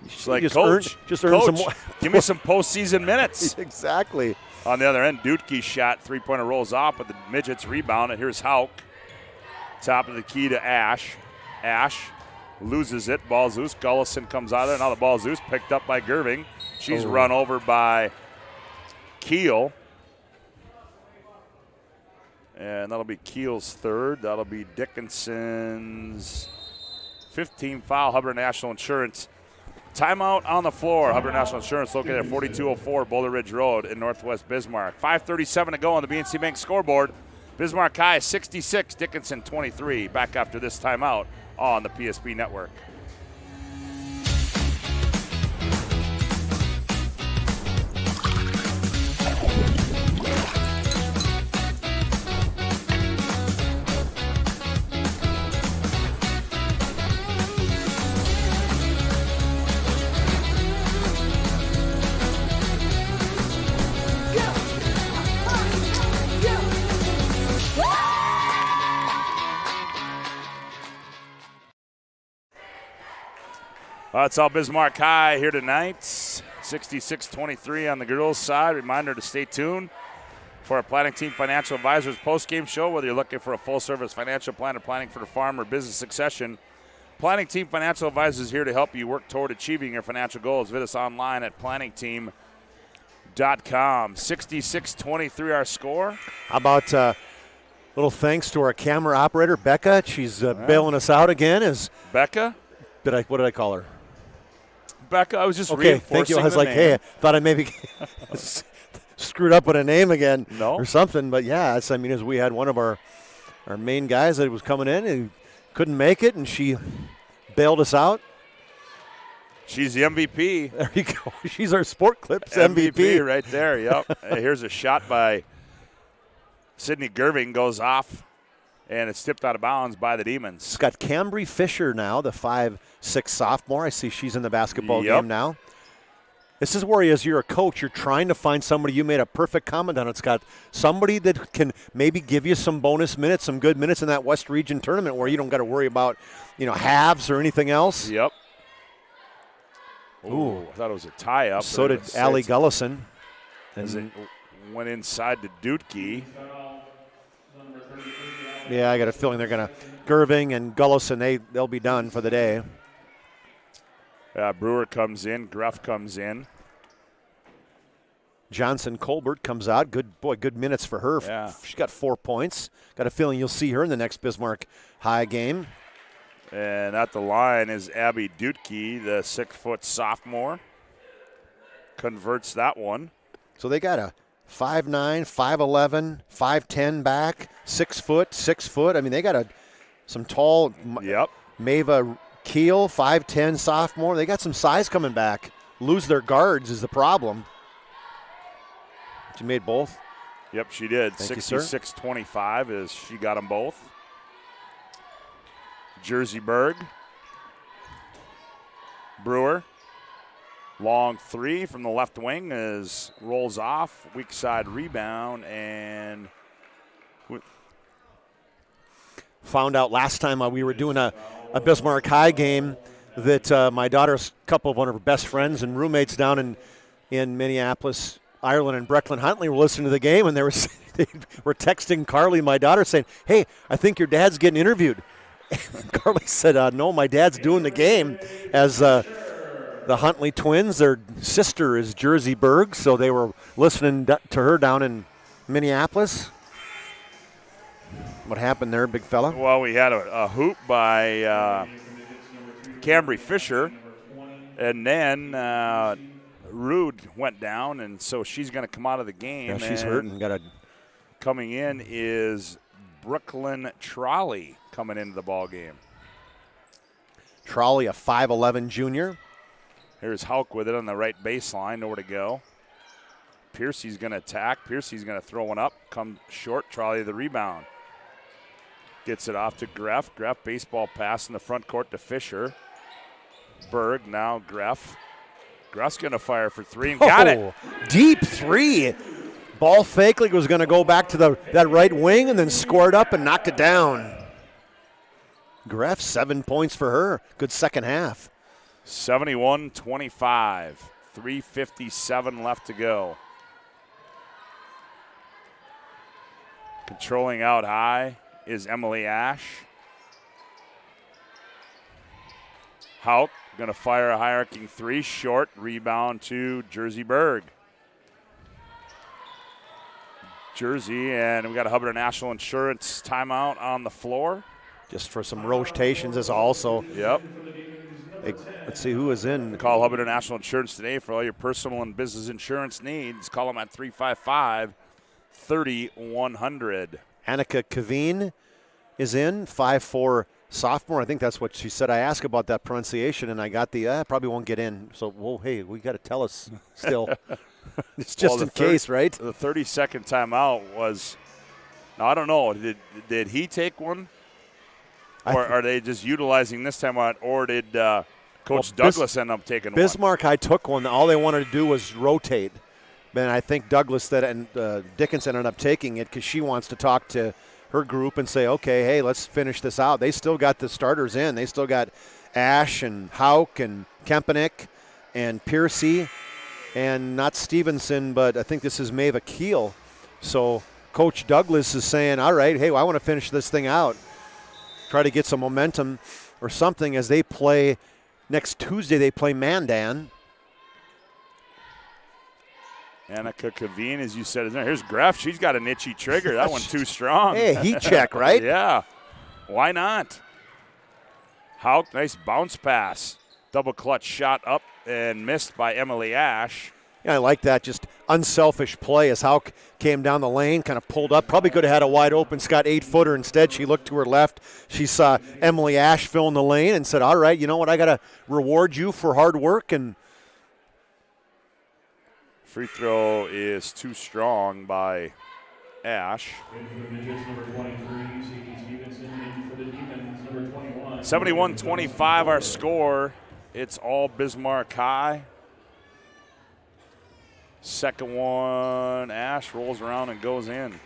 She's like, Coach, some more. Give me some postseason minutes. Exactly. On the other end, Dutke shot, three-pointer rolls off, but the Midgets rebound. And here's Hauk. Top of the key to Ash. Ash loses it. Ball's loose. Gullison comes out of there. Now the ball's loose, picked up by Gerving. She's run over by Keel. And that'll be Keel's third. That'll be Dickinson's 15th foul. Hubbard National Insurance. Timeout on the floor. Hubbard National Insurance located at 4204 Boulder Ridge Road in Northwest Bismarck. 5:37 to go on the BNC Bank scoreboard. Bismarck High 66, Dickinson 23. Back after this timeout on the PSP Network. It's all Bismarck High here tonight. 66-23 on the girls' side. Reminder to stay tuned for our Planning Team Financial Advisors post-game show. Whether you're looking for a full-service financial plan or planning for the farm or business succession, Planning Team Financial Advisors is here to help you work toward achieving your financial goals. Visit us online at planningteam.com. 66-23 our score. How about little thanks to our camera operator, Becca. She's bailing us out again. Becca? What did I call her? Becca, I was just Okay, reinforcing thank you. I was the like, name. hey, I thought I maybe screwed up with a name again No. or something. But yeah, as we had one of our main guys that was coming in and couldn't make it, and she bailed us out. She's the MVP. There you go. She's our Sport Clips MVP. right there, yep. Here's a shot by Sydney Gerving, goes off, and it's tipped out of bounds by the Demons. It's got Cambry Fisher now, the 5'6" sophomore. I see she's in the basketball game now. This is where, as you're a coach, you're trying to find somebody. You made a perfect comment on it, Scott. Somebody that can maybe give you some bonus minutes, some good minutes in that West Region tournament where you don't got to worry about, halves or anything else. Yep. Ooh, I thought it was a tie-up. So did Allie Gullison. As it went inside to Dutke. Yeah, I got a feeling they're going to – Gerving and Gullison, they'll be done for the day. Brewer comes in. Greff comes in. Johnson Colbert comes out. Good minutes for her. Yeah. She got 4 points. Got a feeling you'll see her in the next Bismarck High game. And at the line is Abby Dutke, the 6-foot sophomore. Converts that one. So they got a 5'9", 5'11", 5'10" back, 6 foot. I mean, they got some tall. Yep. Mava Keel, 5'10", sophomore. They got some size coming back. Lose their guards is the problem. She made both. Yep, she did. 66-25 as she got them both. Jersey Berg. Brewer. Long three from the left wing rolls off. Weak side rebound and found out last time we were doing a Bismarck High game that my daughter's one of her best friends and roommates down in Minneapolis, Ireland, and Brecklin Huntley were listening to the game, and they were texting Carly, my daughter, saying, "Hey, I think your dad's getting interviewed." And Carly said, "No, my dad's doing the game." As the Huntley twins, their sister is Jersey Berg, so they were listening to her down in Minneapolis. What happened there, big fella? Well, we had a hoop by Cambry Fisher, and then Rude went down, and so she's going to come out of the game. Yeah, she's hurting. Coming in is Brooklyn Trolley coming into the ball game. Trolley, a 5'11" junior. Here's Hauk with it on the right baseline. Nowhere to go. Piercy's going to attack. Piercy's going to throw one up. Come short. Trolley the rebound. Gets it off to Greff. Greff baseball pass in the front court to Fisher. Berg now Greff. Greff's going to fire for three and got it. Deep three. Ball fake like it was going to go back to that right wing and then scored up and knocked it down. Greff, 7 points for her. Good second half. 71-25. 3:57 left to go. Controlling out high is Emily Ash. Hauk going to fire a high-arcing three. Short rebound to Jersey Berg. Jersey, and we got a Hubbard National Insurance timeout on the floor. Just for some rotations as also. Yep. Let's see who is in. Call Hubbard National Insurance today for all your personal and business insurance needs. Call them at 355-3100. Annika Kaveen is in, 5'4" sophomore. I think that's what she said. I asked about that pronunciation, and I got probably won't get in. So, well, hey, we got to tell us still. It's just in case, right? The 30-second timeout was, now I don't know, did he take one? Or are they just utilizing this timeout, or did Coach Douglas end up taking one? Bismarck, I took one. All they wanted to do was rotate. And I think Douglas and Dickinson ended up taking it because she wants to talk to her group and say, okay, hey, let's finish this out. They still got the starters in. They still got Ash and Hauk and Kempenick and Piercy and not Stevenson, but I think this is Mava Keel. So Coach Douglas is saying, all right, hey, well, I want to finish this thing out. Try to get some momentum or something as they play next Tuesday. They play Mandan. Annika Kaveen, as you said, here's Greff. She's got an itchy trigger. That one too strong. Hey, heat check, right? Yeah. Why not? Hauk, nice bounce pass. Double clutch shot up and missed by Emily Ash. Yeah, I like that. Just unselfish play as Hauk came down the lane, kind of pulled up. Probably could have had a wide open Scott 8-footer. Instead, she looked to her left. She saw Emily Ash fill in the lane and said, all right, you know what? I got to reward you for hard work. And free throw is too strong by Ash. 71-25 our score. It's all Bismarck High. Second one, Ash rolls around and goes in.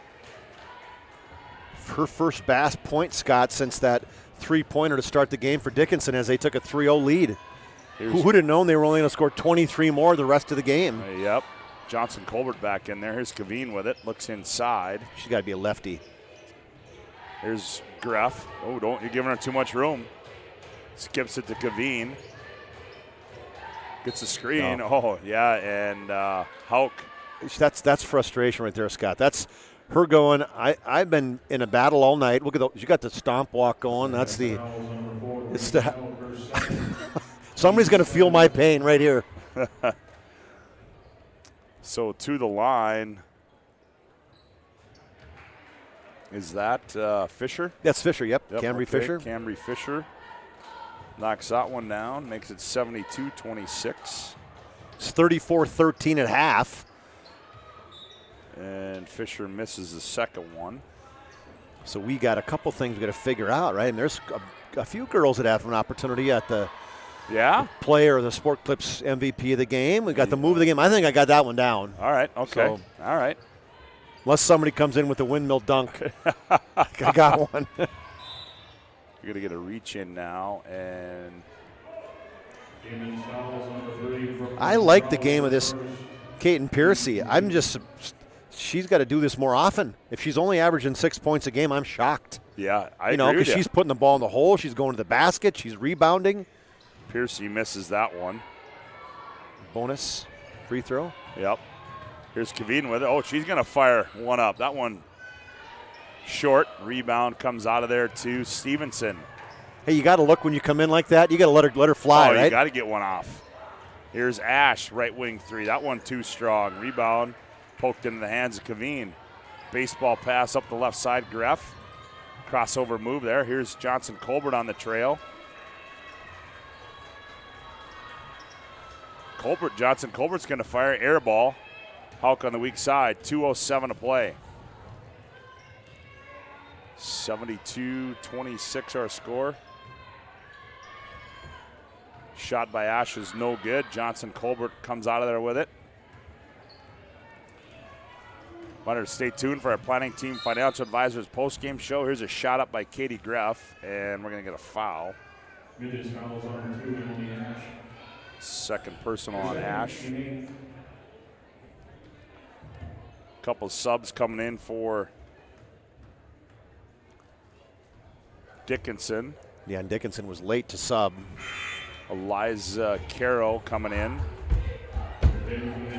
Her first Bass point, Scott, since that three-pointer to start the game for Dickinson as they took a 3-0 lead. Who would have known they were only going to score 23 more the rest of the game? Yep. Johnson Colbert back in there. Here's Kaveen with it. Looks inside. She's got to be a lefty. Here's Greff. Oh, you're giving her too much room. Skips it to Kaveen. Gets a screen. Oh, yeah, and Hauk. That's frustration right there, Scott. That's her going, I've been in a battle all night. Look at you got the stomp walk going. That's somebody's going to feel my pain right here. So to the line. Is that Fisher? That's Fisher, yep. Camry Fisher. Camry Fisher knocks that one down, makes it 72-26. It's 34-13 at half. And Fisher misses the second one. So we got a couple things we got to figure out, right? And there's a few girls that have an opportunity at the player of the Sport Clips MVP of the game. We got the move of the game. I think I got that one down. All right, okay. So, all right. Unless somebody comes in with a windmill dunk. I got one. You're going to get a reach in now. And I like the game of this Caden Piercy. She's got to do this more often. If she's only averaging 6 points a game, I'm shocked. Yeah, I agree with you. Because she's putting the ball in the hole. She's going to the basket. She's rebounding. Piercy misses that one. Bonus free throw. Yep. Here's Kaveen with it. Oh, she's going to fire one up. That one short. Rebound comes out of there to Stevenson. Hey, you got to look when you come in like that. You got to let her fly, right? You got to get one off. Here's Ash, right wing three. That one too strong. Rebound poked into the hands of Kaveen. Baseball pass up the left side. Greff. Crossover move there. Here's Johnson Colbert on the trail. Johnson Colbert's going to fire air ball. Hauk on the weak side. 2:07 to play. 72-26 our score. Shot by Ash is no good. Johnson Colbert comes out of there with it. Want to stay tuned for our planning team financial advisors post-game show. Here's a shot up by Katie Greff, and we're going to get a foul. Midgets fouls on 2, Emily Ash. Second personal on Ash. Couple subs coming in for Dickinson. Yeah, and Dickinson was late to sub. Eliza Caro coming in.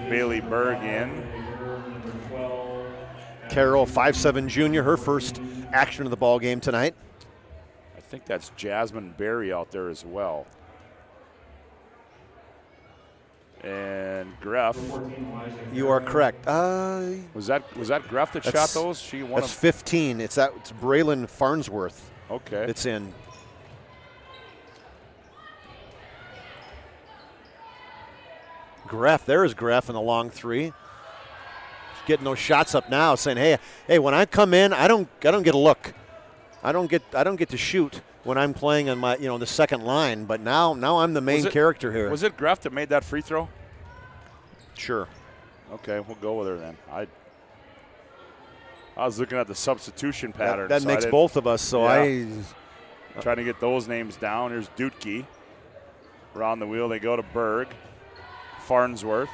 Bailey Berg in. Carroll, 5'7" junior, her first action of the ball game tonight. I think that's Jasmine Berry out there as well. And Greff. You are correct. Was that Greff that shot those? She won. That's 15. It's Braylon Farnsworth. Okay. It's in. Greff. There is Greff in the long three. She's getting those shots up now, saying, "Hey, when I come in, I don't get a look. I don't get to shoot when I'm playing on my the second line. But now I'm the main character here." Was it Greff that made that free throw? Sure. Okay, we'll go with her then. I was looking at the substitution pattern. That makes both of us. So trying to get those names down. Here's Dutke. Around the wheel, they go to Berg. Farnsworth.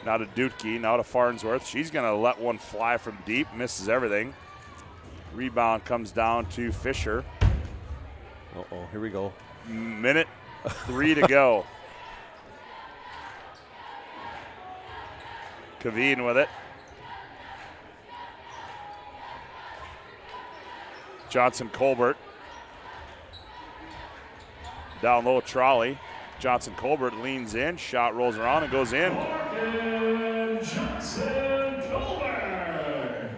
Now to Dutke, now to Farnsworth. She's going to let one fly from deep, misses everything. Rebound comes down to Fisher. Uh-oh, here we go. Minute 3 to go. Kaveen with it. Johnson Colbert. Down low, trolley. Johnson Colbert leans in, shot rolls around and goes in. Johnson Colbert.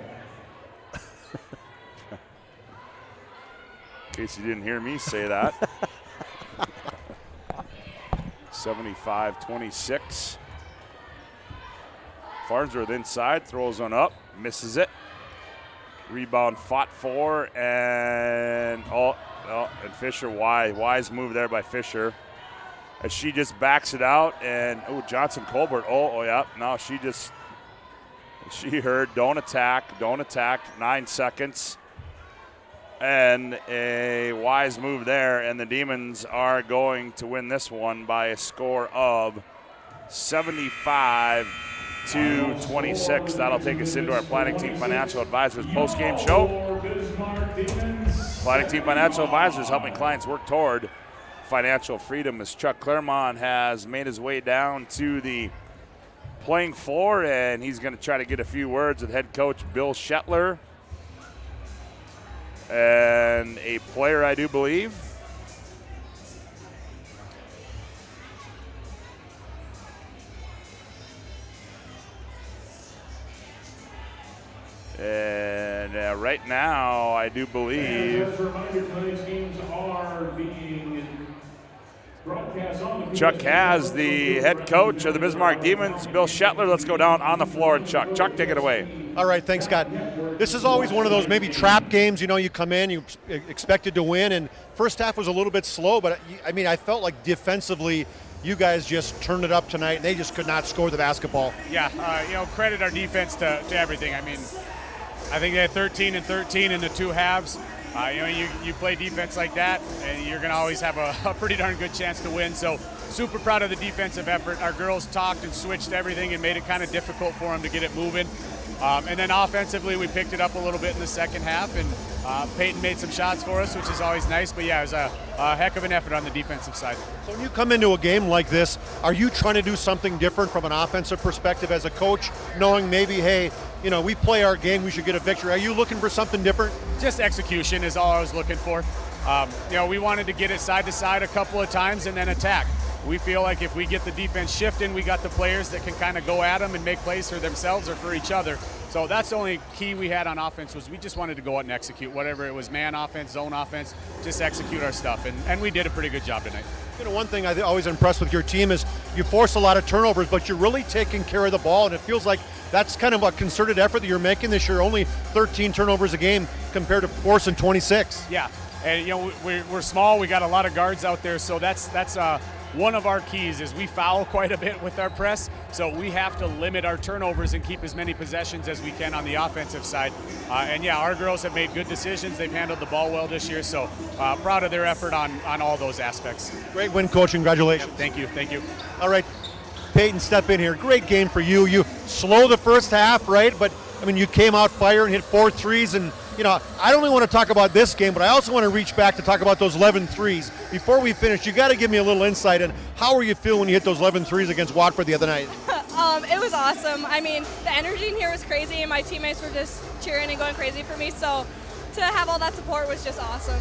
In case you didn't hear me say that. 75-26. Farnsworth inside, throws one up, misses it. Rebound fought for, and and Fisher, wise move there by Fisher. As she just backs it out, and Johnson Colbert, yeah, no, she heard, don't attack, 9 seconds. And a wise move there, and the Demons are going to win this one by a score of 75-26. That'll take us into our Planning Team Financial Advisors post-game show. Planning Team Financial Advisors helping clients work toward financial freedom, as Chuck Claremont has made his way down to the playing floor, and he's going to try to get a few words with head coach Bill Shetler. And a player, I do believe. And right now, I do believe Chuck has the head coach of the Bismarck Demons, Bill Shetler. Let's go down on the floor, and Chuck, take it away. All right, thanks, Scott. This is always one of those maybe trap games. You know, you come in, you expected to win, and first half was a little bit slow, but I felt like defensively you guys just turned it up tonight, and they just could not score the basketball. Yeah, credit our defense to everything. I think they had 13 and 13 in the two halves. You play defense like that, and you're going to always have a pretty darn good chance to win. So super proud of the defensive effort. Our girls talked and switched everything and made it kind of difficult for them to get it moving. And then offensively, we picked it up a little bit in the second half, and Peyton made some shots for us, which is always nice. But yeah, it was a heck of an effort on the defensive side. So when you come into a game like this, are you trying to do something different from an offensive perspective as a coach, knowing maybe, hey, we play our game, we should get a victory? Are you looking for something different? Just execution is all I was looking for. We wanted to get it side to side a couple of times and then attack. We feel like if we get the defense shifting, we got the players that can kind of go at them and make plays for themselves or for each other. So that's the only key we had on offense, was we just wanted to go out and execute. Whatever it was, man offense, zone offense, just execute our stuff. And we did a pretty good job tonight. One thing I'm always impressed with your team is you force a lot of turnovers, but you're really taking care of the ball, and it feels like that's kind of a concerted effort that you're making this year. Only 13 turnovers a game compared to forcing 26. Yeah, and we're small. We got a lot of guards out there, so that's one of our keys is we foul quite a bit with our press, so we have to limit our turnovers and keep as many possessions as we can on the offensive side. Our girls have made good decisions. They've handled the ball well this year, so proud of their effort on all those aspects. Great win, Coach. Congratulations. Thank you. All right, Peyton, step in here. Great game for you. You slow the first half, right? But, you came out fire and hit 4 threes, and I don't only want to talk about this game, but I also want to reach back to talk about those 11 threes. Before we finish, you got to give me a little insight on how were you feeling when you hit those 11 threes against Watford the other night? It was awesome. The energy in here was crazy, and my teammates were just cheering and going crazy for me. So to have all that support was just awesome.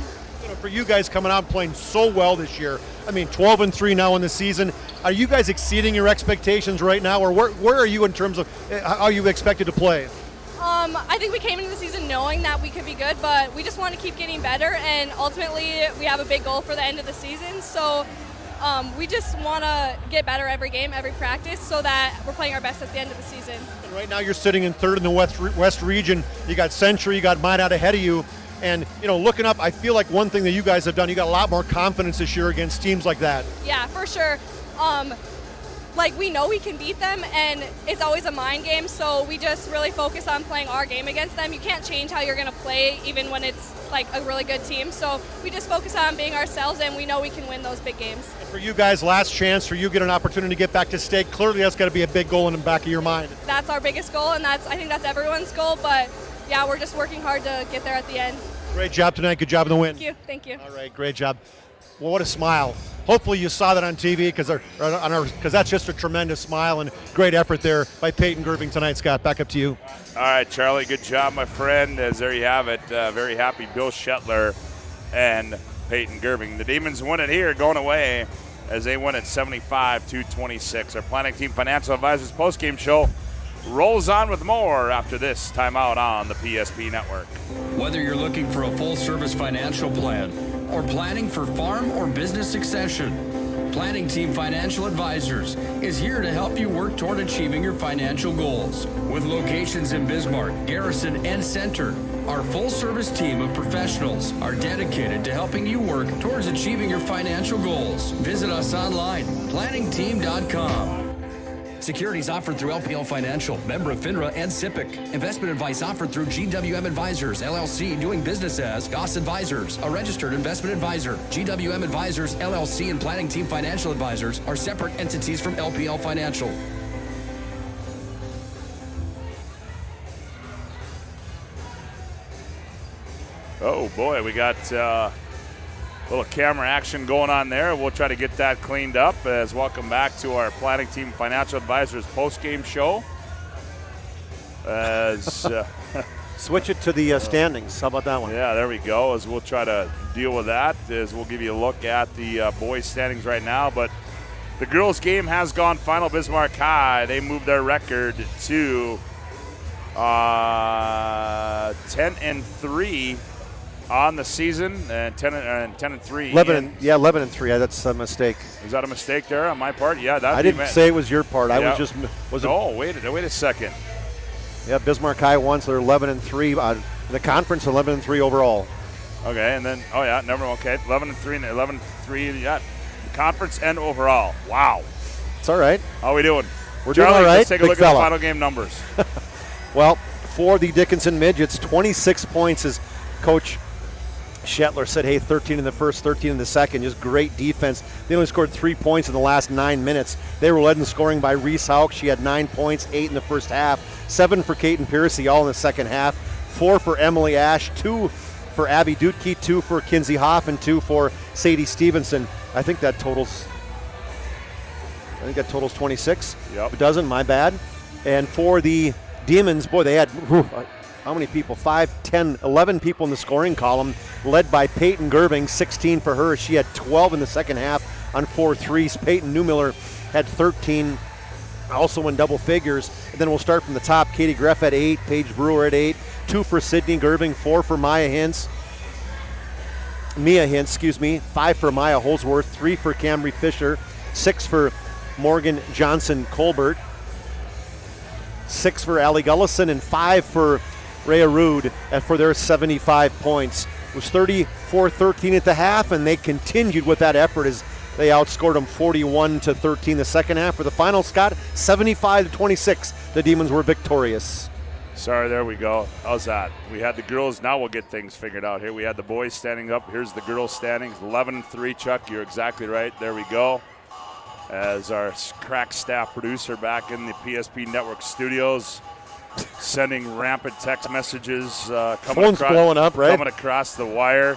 For you guys coming out and playing so well this year, 12 and 3 now in the season, are you guys exceeding your expectations right now, or where are you in terms of how you expected to play? I think we came into the season knowing that we could be good, but we just want to keep getting better, and ultimately we have a big goal for the end of the season. So we just want to get better every game, every practice, so that we're playing our best at the end of the season. And right now you're sitting in third in the West region. You got Century, you got Minot ahead of you. And, looking up, I feel like one thing that you guys have done, you got a lot more confidence this year against teams like that. Yeah, for sure. We know we can beat them, and it's always a mind game, so we just really focus on playing our game against them. You can't change how you're going to play, even when it's a really good team. So we just focus on being ourselves, and we know we can win those big games. And for you guys, last chance for you to get an opportunity to get back to state. Clearly that's got to be a big goal in the back of your mind. That's our biggest goal, and I think that's everyone's goal, but yeah, we're just working hard to get there at the end. Great job tonight. Good job in the win. Thank you. All right, great job. Well, what a smile. Hopefully you saw that on TV because that's just a tremendous smile and great effort there by Peyton Gerving tonight. Scott, back up to you. All right, Charlie, good job, my friend. As there you have it, very happy Bill Shetler and Peyton Gerving. The Demons win it here, going away as they win at 75-26. Our Planning Team Financial Advisors postgame show rolls on with more after this timeout on the PSP Network. Whether you're looking for a full-service financial plan or planning for farm or business succession, Planning Team Financial Advisors is here to help you work toward achieving your financial goals. With locations in Bismarck, Garrison, and Center, our full-service team of professionals are dedicated to helping you work towards achieving your financial goals. Visit us online, planningteam.com. Securities offered through LPL Financial, member of FINRA and SIPC. Investment advice offered through GWM Advisors, LLC, doing business as Goss Advisors, a registered investment advisor. GWM Advisors, LLC, and Planning Team Financial Advisors are separate entities from LPL Financial. Oh boy, we got a little camera action going on there. We'll try to get that cleaned up as welcome back to our Planning Team Financial Advisors post-game show. As switch it to the standings. How about that one? Yeah, there we go. As we'll try to deal with that, as we'll give you a look at the boys' standings right now. But the girls' game has gone final. Bismarck High, they moved their record to 10-3. On the season, and 10-3. 11 and 3. That's a mistake. Is that a mistake there on my part? Yeah, I didn't say it was your part. I was just wait a second. Yeah, Bismarck High won, so they're 11 and 3 in the conference. 11 and 3 overall. Okay, and then 11 and 3 and 11-3. Yeah, conference and overall. Wow. It's all right. How are we doing? We're Charlie, doing all right. Let's take a look at the final game numbers. Well, for the Dickinson Midgets, 26 points is Coach Shetler said, hey, 13 in the first, 13 in the second. Just great defense. They only scored 3 points in the last 9 minutes. They were led in scoring by Reese Hauk. She had 9 points, 8 in the first half. 7 for Kaiten Piercy, all in the second half. 4 for Emily Ash, 2 for Abby Dutke, 2 for Kinsey Hoff, and 2 for Sadie Stevenson. I think that totals 26. Yep. If it doesn't, my bad. And for the Demons, boy, they had how many people? 5, 10, 11 people in the scoring column, led by Peyton Gerving, 16 for her. She had 12 in the second half on 4 threes. Peyton Newmiller had 13, also in double figures. And then we'll start from the top. Katie Greff at 8, Paige Brewer at 8, 2 for Sydney Gerving, 4 for Mia Hintz, 5 for Maya Holsworth, 3 for Camry Fisher, 6 for Morgan Johnson Colbert, 6 for Allie Gullison, and 5 for Rhea Rude for their 75 points. It was 34-13 at the half, and they continued with that effort as they outscored them 41-13 the second half. For the final, Scott, 75-26. The Demons were victorious. Sorry, there we go. How's that? We had the girls. Now we'll get things figured out here. We had the boys standing up. Here's the girls standings. 11-3, Chuck. You're exactly right. There we go. As our crack staff producer back in the PSP Network studios, sending rampant text messages. Phone's blowing up, right? Coming across the wire.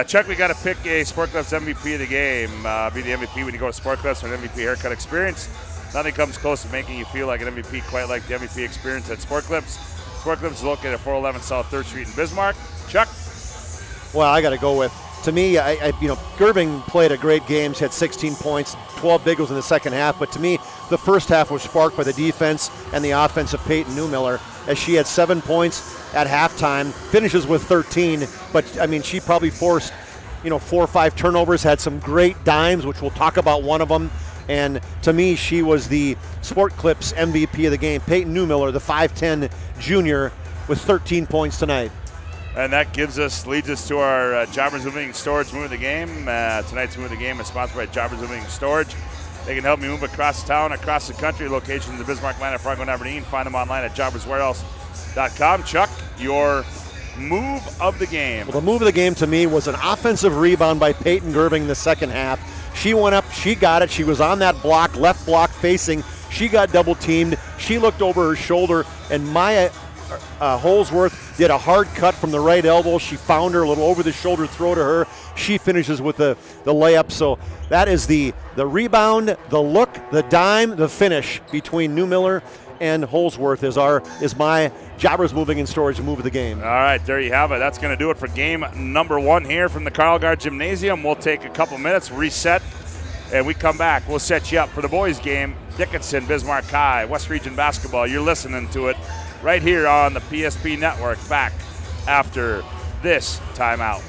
Chuck, we got to pick a Sport Clips MVP of the game. Be the MVP when you go to Sport Clips for an MVP haircut experience. Nothing comes close to making you feel like an MVP quite like the MVP experience at Sport Clips. Sport Clips is located at 411 South 3rd Street in Bismarck. Chuck? Well, I got to go with, to me, Gerving played a great game. She had 16 points, 12 big ones in the second half. But to me, the first half was sparked by the defense and the offense of Peyton Newmiller, as she had 7 points at halftime, finishes with 13. But, she probably forced, 4 or 5 turnovers, had some great dimes, which we'll talk about one of them. And to me, she was the Sport Clips MVP of the game. Peyton Newmiller, the 5'10 junior, with 13 points tonight. And that leads us to our Jobbers Moving Storage Move of the Game. Tonight's Move of the Game is sponsored by Jobbers Moving Storage. They can help you move across town, across the country. Locations in the Bismarck, Atlanta, Fargo, and Aberdeen. Find them online at jobberswarehouse.com. Chuck, your move of the game. Well, the move of the game to me was an offensive rebound by Peyton Gerving in the second half. She went up, she got it, she was on that block, left block facing. She got double teamed. She looked over her shoulder, and Maya Holsworth did a hard cut from the right elbow. She found her, a little over the shoulder throw to her. She finishes with the layup. So that is the rebound, the look, the dime, the finish between Newmiller and Holsworth is my Jobbers Moving and Storage move of the game. All right, there you have it. That's going to do it for game number 1 here from the Carl Gard Gymnasium. We'll take a couple minutes, reset, and we come back. We'll set you up for the boys' game. Dickinson, Bismarck High, West Region Basketball. You're listening to it right here on the PSP Network. Back after this timeout.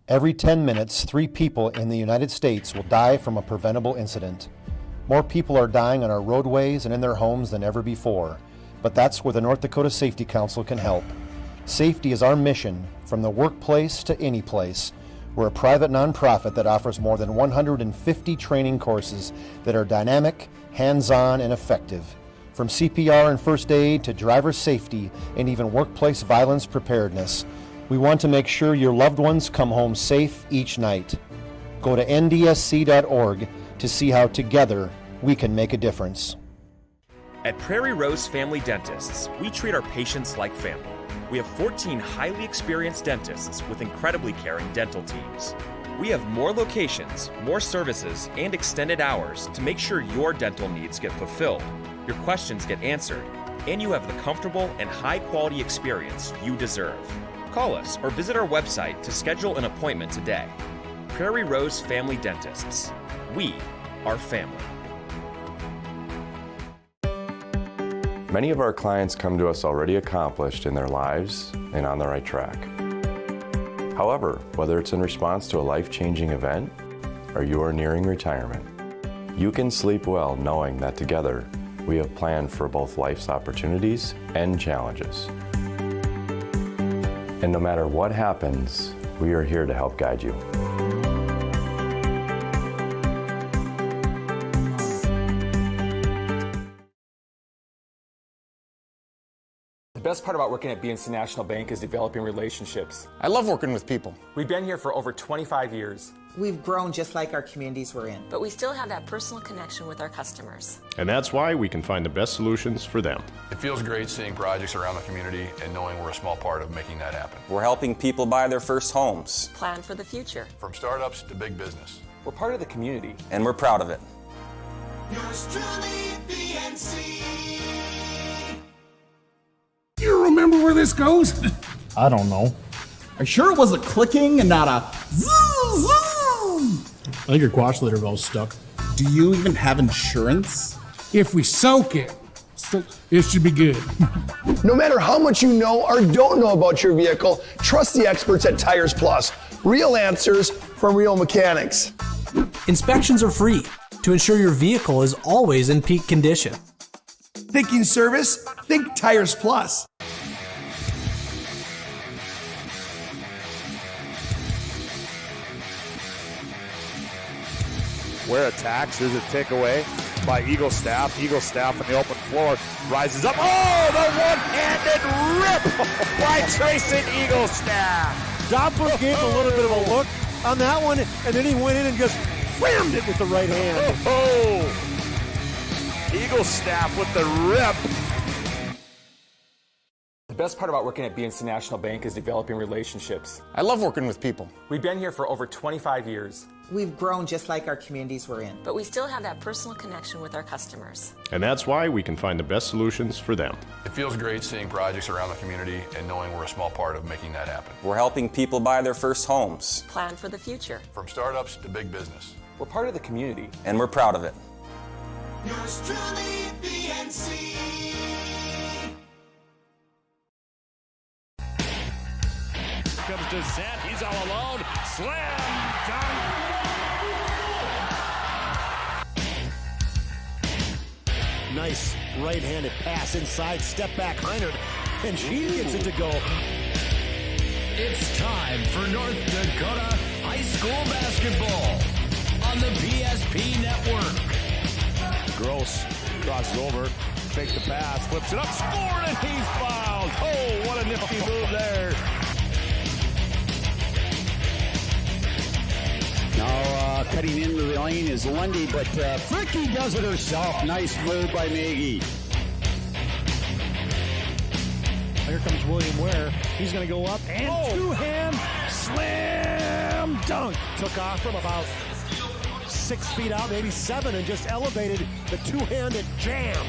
Every 10 minutes, 3 people in the United States will die from a preventable incident. More people are dying on our roadways and in their homes than ever before, but that's where the North Dakota Safety Council can help. Safety is our mission, from the workplace to any place. We're a private nonprofit that offers more than 150 training courses that are dynamic, hands-on, and effective. From CPR and first aid to driver safety and even workplace violence preparedness, we want to make sure your loved ones come home safe each night. Go to ndsc.org to see how together we can make a difference. At Prairie Rose Family Dentists, we treat our patients like family. We have 14 highly experienced dentists with incredibly caring dental teams. We have more locations, more services, and extended hours to make sure your dental needs get fulfilled, your questions get answered, and you have the comfortable and high-quality experience you deserve. Call us or visit our website to schedule an appointment today. Prairie Rose Family Dentists. We are family. Many of our clients come to us already accomplished in their lives and on the right track. However, whether it's in response to a life-changing event or you are nearing retirement, you can sleep well knowing that together we have planned for both life's opportunities and challenges. And no matter what happens, we are here to help guide you. The best part about working at BNC National Bank is developing relationships. I love working with people. We've been here for over 25 years. We've grown just like our communities we're in. But we still have that personal connection with our customers. And that's why we can find the best solutions for them. It feels great seeing projects around the community and knowing we're a small part of making that happen. We're helping people buy their first homes. Plan for the future. From startups to big business. We're part of the community. And we're proud of it. Yours truly, BNC. You remember where this goes? I don't know. Are you sure it was a clicking and not a zoom, zoom? I think your quash litter valve's stuck. Do you even have insurance? If we soak it, it should be good. No matter how much you know or don't know about your vehicle, trust the experts at Tires Plus. Real answers from real mechanics. Inspections are free to ensure your vehicle is always in peak condition. Thinking service? Think Tires Plus. Where attacks, there's a takeaway by Eagle Staff. Eagle Staff on the open floor rises up. Oh, the one-handed rip by Trayson Eagle Staff. Doppler gave a little bit of a look on that one, and then he went in and just whammed it with the right hand. Oh, Eagle Staff with the rip. The best part about working at BNC National Bank is developing relationships. I love working with people. We've been here for over 25 years. We've grown just like our communities we're in. But we still have that personal connection with our customers. And that's why we can find the best solutions for them. It feels great seeing projects around the community and knowing we're a small part of making that happen. We're helping people buy their first homes. Plan for the future. From startups to big business. We're part of the community. And we're proud of it. Yours truly, BNC. Comes to set, he's all alone, slam dunk. Nice right-handed pass inside, step back, Heinert, and she gets it to go. It's time for North Dakota high school basketball on the PSP Network. Gross crosses over, fake the pass, flips it up, scored, and he's fouled. Oh, what a nifty move there. Now cutting into the lane is Lundy, but Fricky does it herself. Nice move by Maggie. Here comes William Ware. He's going to go up and two-hand slam dunk. Took off from about 6 feet out, maybe 7, and just elevated the two-handed jam.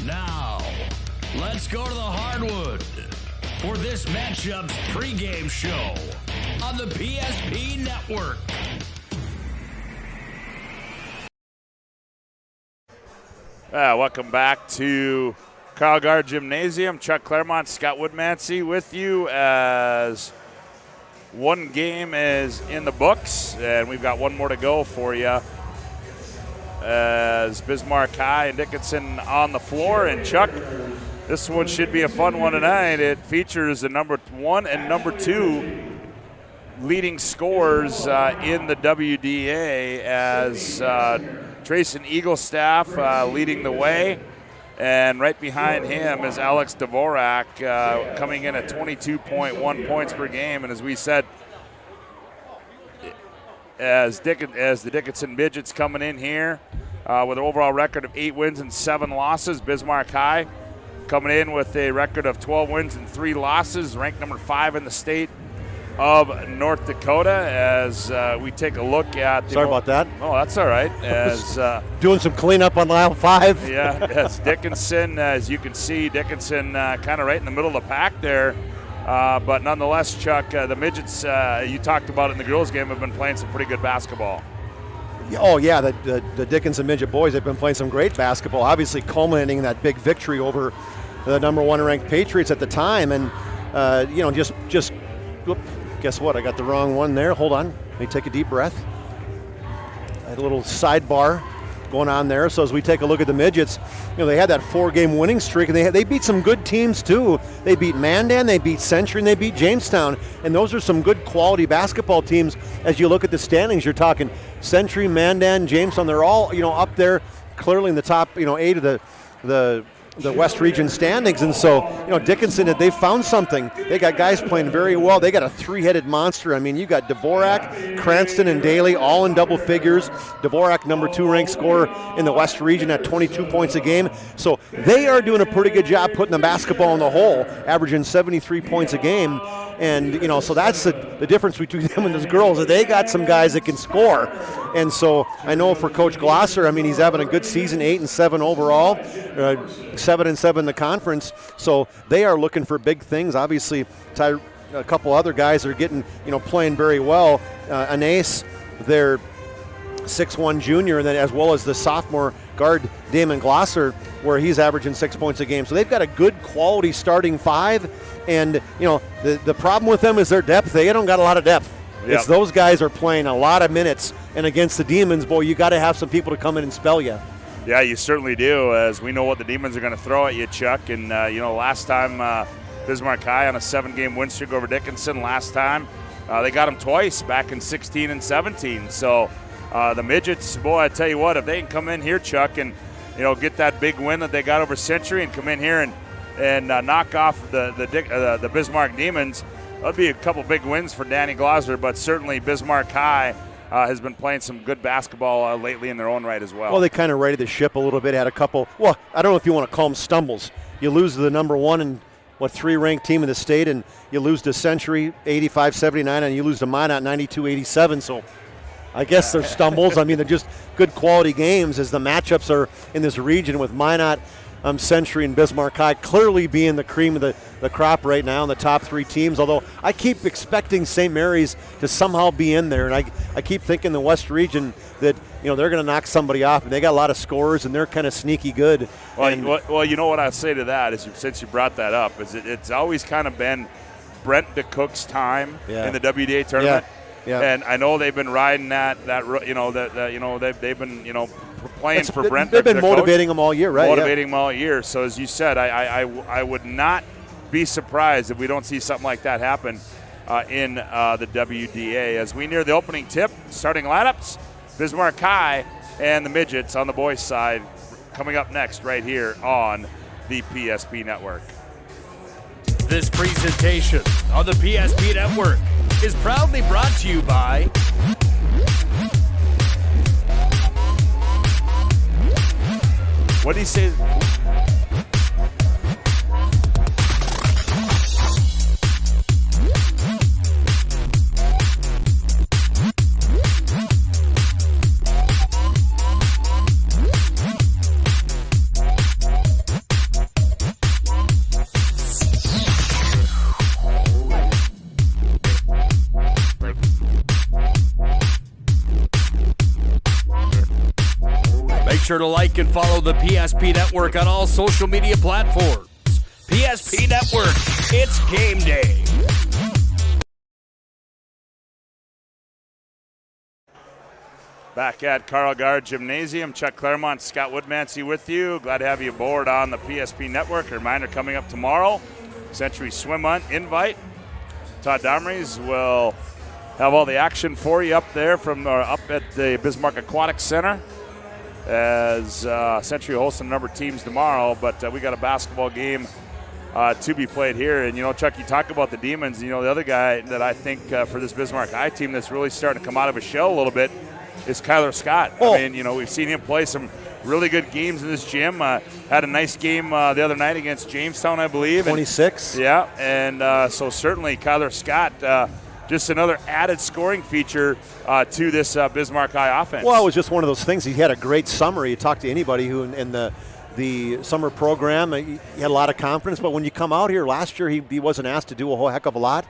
Now, let's go to the hardwood for this matchup's pregame show on the PSP Network. Welcome back to Carl Gard Gymnasium. Chuck Claremont, Scott Woodmansey with you as one game is in the books, and we've got one more to go for you as Bismarck High and Dickinson on the floor. And Chuck, this one should be a fun one tonight. It features the number 1 and number 2 leading scorers in the WDA as Trayson Eaglestaff leading the way, and right behind him is Alex Dvorak coming in at 22.1 points per game. And as we said, as the Dickinson Midgets coming in here with an overall record of 8 wins and 7 losses, Bismarck High coming in with a record of 12 wins and 3 losses, ranked number 5 in the state of North Dakota. As we take a look at Sorry about that. Oh, that's all right. As doing some cleanup on aisle 5. Yeah, as Dickinson, as you can see, Dickinson kind of right in the middle of the pack there. But nonetheless, Chuck, the Midgets, you talked about it in the girls' game, have been playing some pretty good basketball. Oh, yeah, the Dickinson Midget boys have been playing some great basketball, obviously culminating in that big victory over the number 1 ranked Patriots at the time. And, just guess what? I got the wrong one there. Hold on. Let me take a deep breath. I had a little sidebar going on there. So as we take a look at the Midgets, they had that 4-game winning streak, and they beat some good teams too. They beat Mandan, they beat Century, and they beat Jamestown. And those are some good quality basketball teams. As you look at the standings, you're talking Century, Mandan, Jamestown. They're all up there, clearly in the top 8 of the West Region standings. And so, Dickinson, they found something. They got guys playing very well. They got a 3-headed monster. I mean, you got Dvorak, Cranston, and Daly all in double figures. Dvorak, number 2 ranked scorer in the West Region at 22 points a game. So they are doing a pretty good job putting the basketball in the hole, averaging 73 points a game. And, so that's the difference between them and those girls, that they got some guys that can score. And so I know for Coach Glosser, he's having a good season, 8-7 overall, 7-7 in the conference. So they are looking for big things. Obviously, a couple other guys are getting, playing very well. Anais, their 6'1 junior, and then as well as the sophomore guard Damon Glosser, where he's averaging 6 points a game. So they've got a good quality starting 5. And, the problem with them is their depth. They don't got a lot of depth. Yep. It's those guys are playing a lot of minutes. And against the Demons, boy, you got to have some people to come in and spell you. Yeah, you certainly do, as we know what the Demons are going to throw at you, Chuck. And, last time Bismarck High on a 7-game win streak over Dickinson last time, they got them twice back in 16 and 17. So the Midgets, boy, I tell you what, if they can come in here, Chuck, and, get that big win that they got over Century and come in here and knock off the Bismarck Demons, that'll be a couple big wins for Danny Glosser. But certainly Bismarck High has been playing some good basketball lately in their own right as well. Well, they kind of righted the ship a little bit, had a couple, well, I don't know if you want to call them stumbles. You lose to the number 1 and 3 ranked team in the state, and you lose to Century 85-79, and you lose to Minot 92-87. So I guess they're stumbles. They're just good quality games, as the matchups are in this region with Minot, Century, and Bismarck High clearly being the cream of the crop right now in the top 3 teams, although I keep expecting St. Mary's to somehow be in there. And I keep thinking the West Region that, they're going to knock somebody off, and they got a lot of scorers, and they're kind of sneaky good. Well, you know what I'd say to that is, since you brought that up, is it's always kind of been Brent DeCook's time in the WDA tournament. Yeah. And I know they've been riding they've been, playing for Brent. They've been motivating them all year, right? Motivating them all year. So as you said, I would not be surprised if we don't see something like that happen in the WDA. As we near the opening tip, starting lineups Bismarck High and the Midgets on the boys' side coming up next right here on the PSP Network. This presentation on the PSP Network is proudly brought to you by what do you say? Make sure to like and follow the PSP Network on all social media platforms. PSP Network, it's game day. Back at Carl Gard Gymnasium, Chuck Claremont, Scott Woodmansey with you. Glad to have you aboard on the PSP Network. A reminder coming up tomorrow, Century Swim Hunt invite. Todd Domrys will have all the action for you up there up at the Bismarck Aquatic Center as Century hosts a number of teams tomorrow, but we got a basketball game to be played here. And, Chuck, you talk about the Demons. The other guy that I think for this Bismarck High team that's really starting to come out of his shell a little bit is Kyler Scott. Oh. I mean, we've seen him play some really good games in this gym. Had a nice game the other night against Jamestown, I believe. 26. Yeah, and so certainly Kyler Scott, just another added scoring feature to this Bismarck High offense. Well, it was just one of those things. He had a great summer. You talk to anybody who in the summer program, he had a lot of confidence. But when you come out here last year, he wasn't asked to do a whole heck of a lot.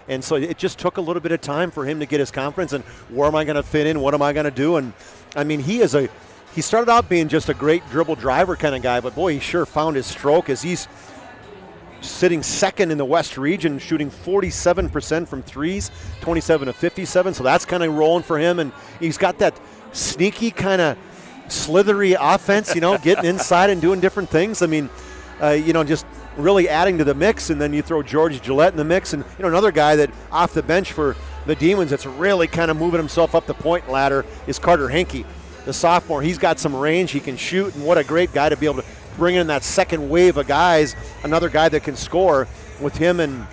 And so it just took a little bit of time for him to get his confidence and where am I going to fit in? What am I going to do? And, I mean, he started out being just a great dribble driver kind of guy, but, boy, he sure found his stroke as he's sitting second in the West region, shooting 47% from threes, 27 to 57. So that's kind of rolling for him. And he's got that sneaky kind of slithery offense, getting inside and doing different things. I mean, just really adding to the mix. And then you throw George Gillette in the mix. And, another guy that off the bench for the Demons that's really kind of moving himself up the point ladder is Carter Henke, the sophomore. He's got some range. He can shoot. And what a great guy to be able to bring in that second wave of guys, another guy that can score with him and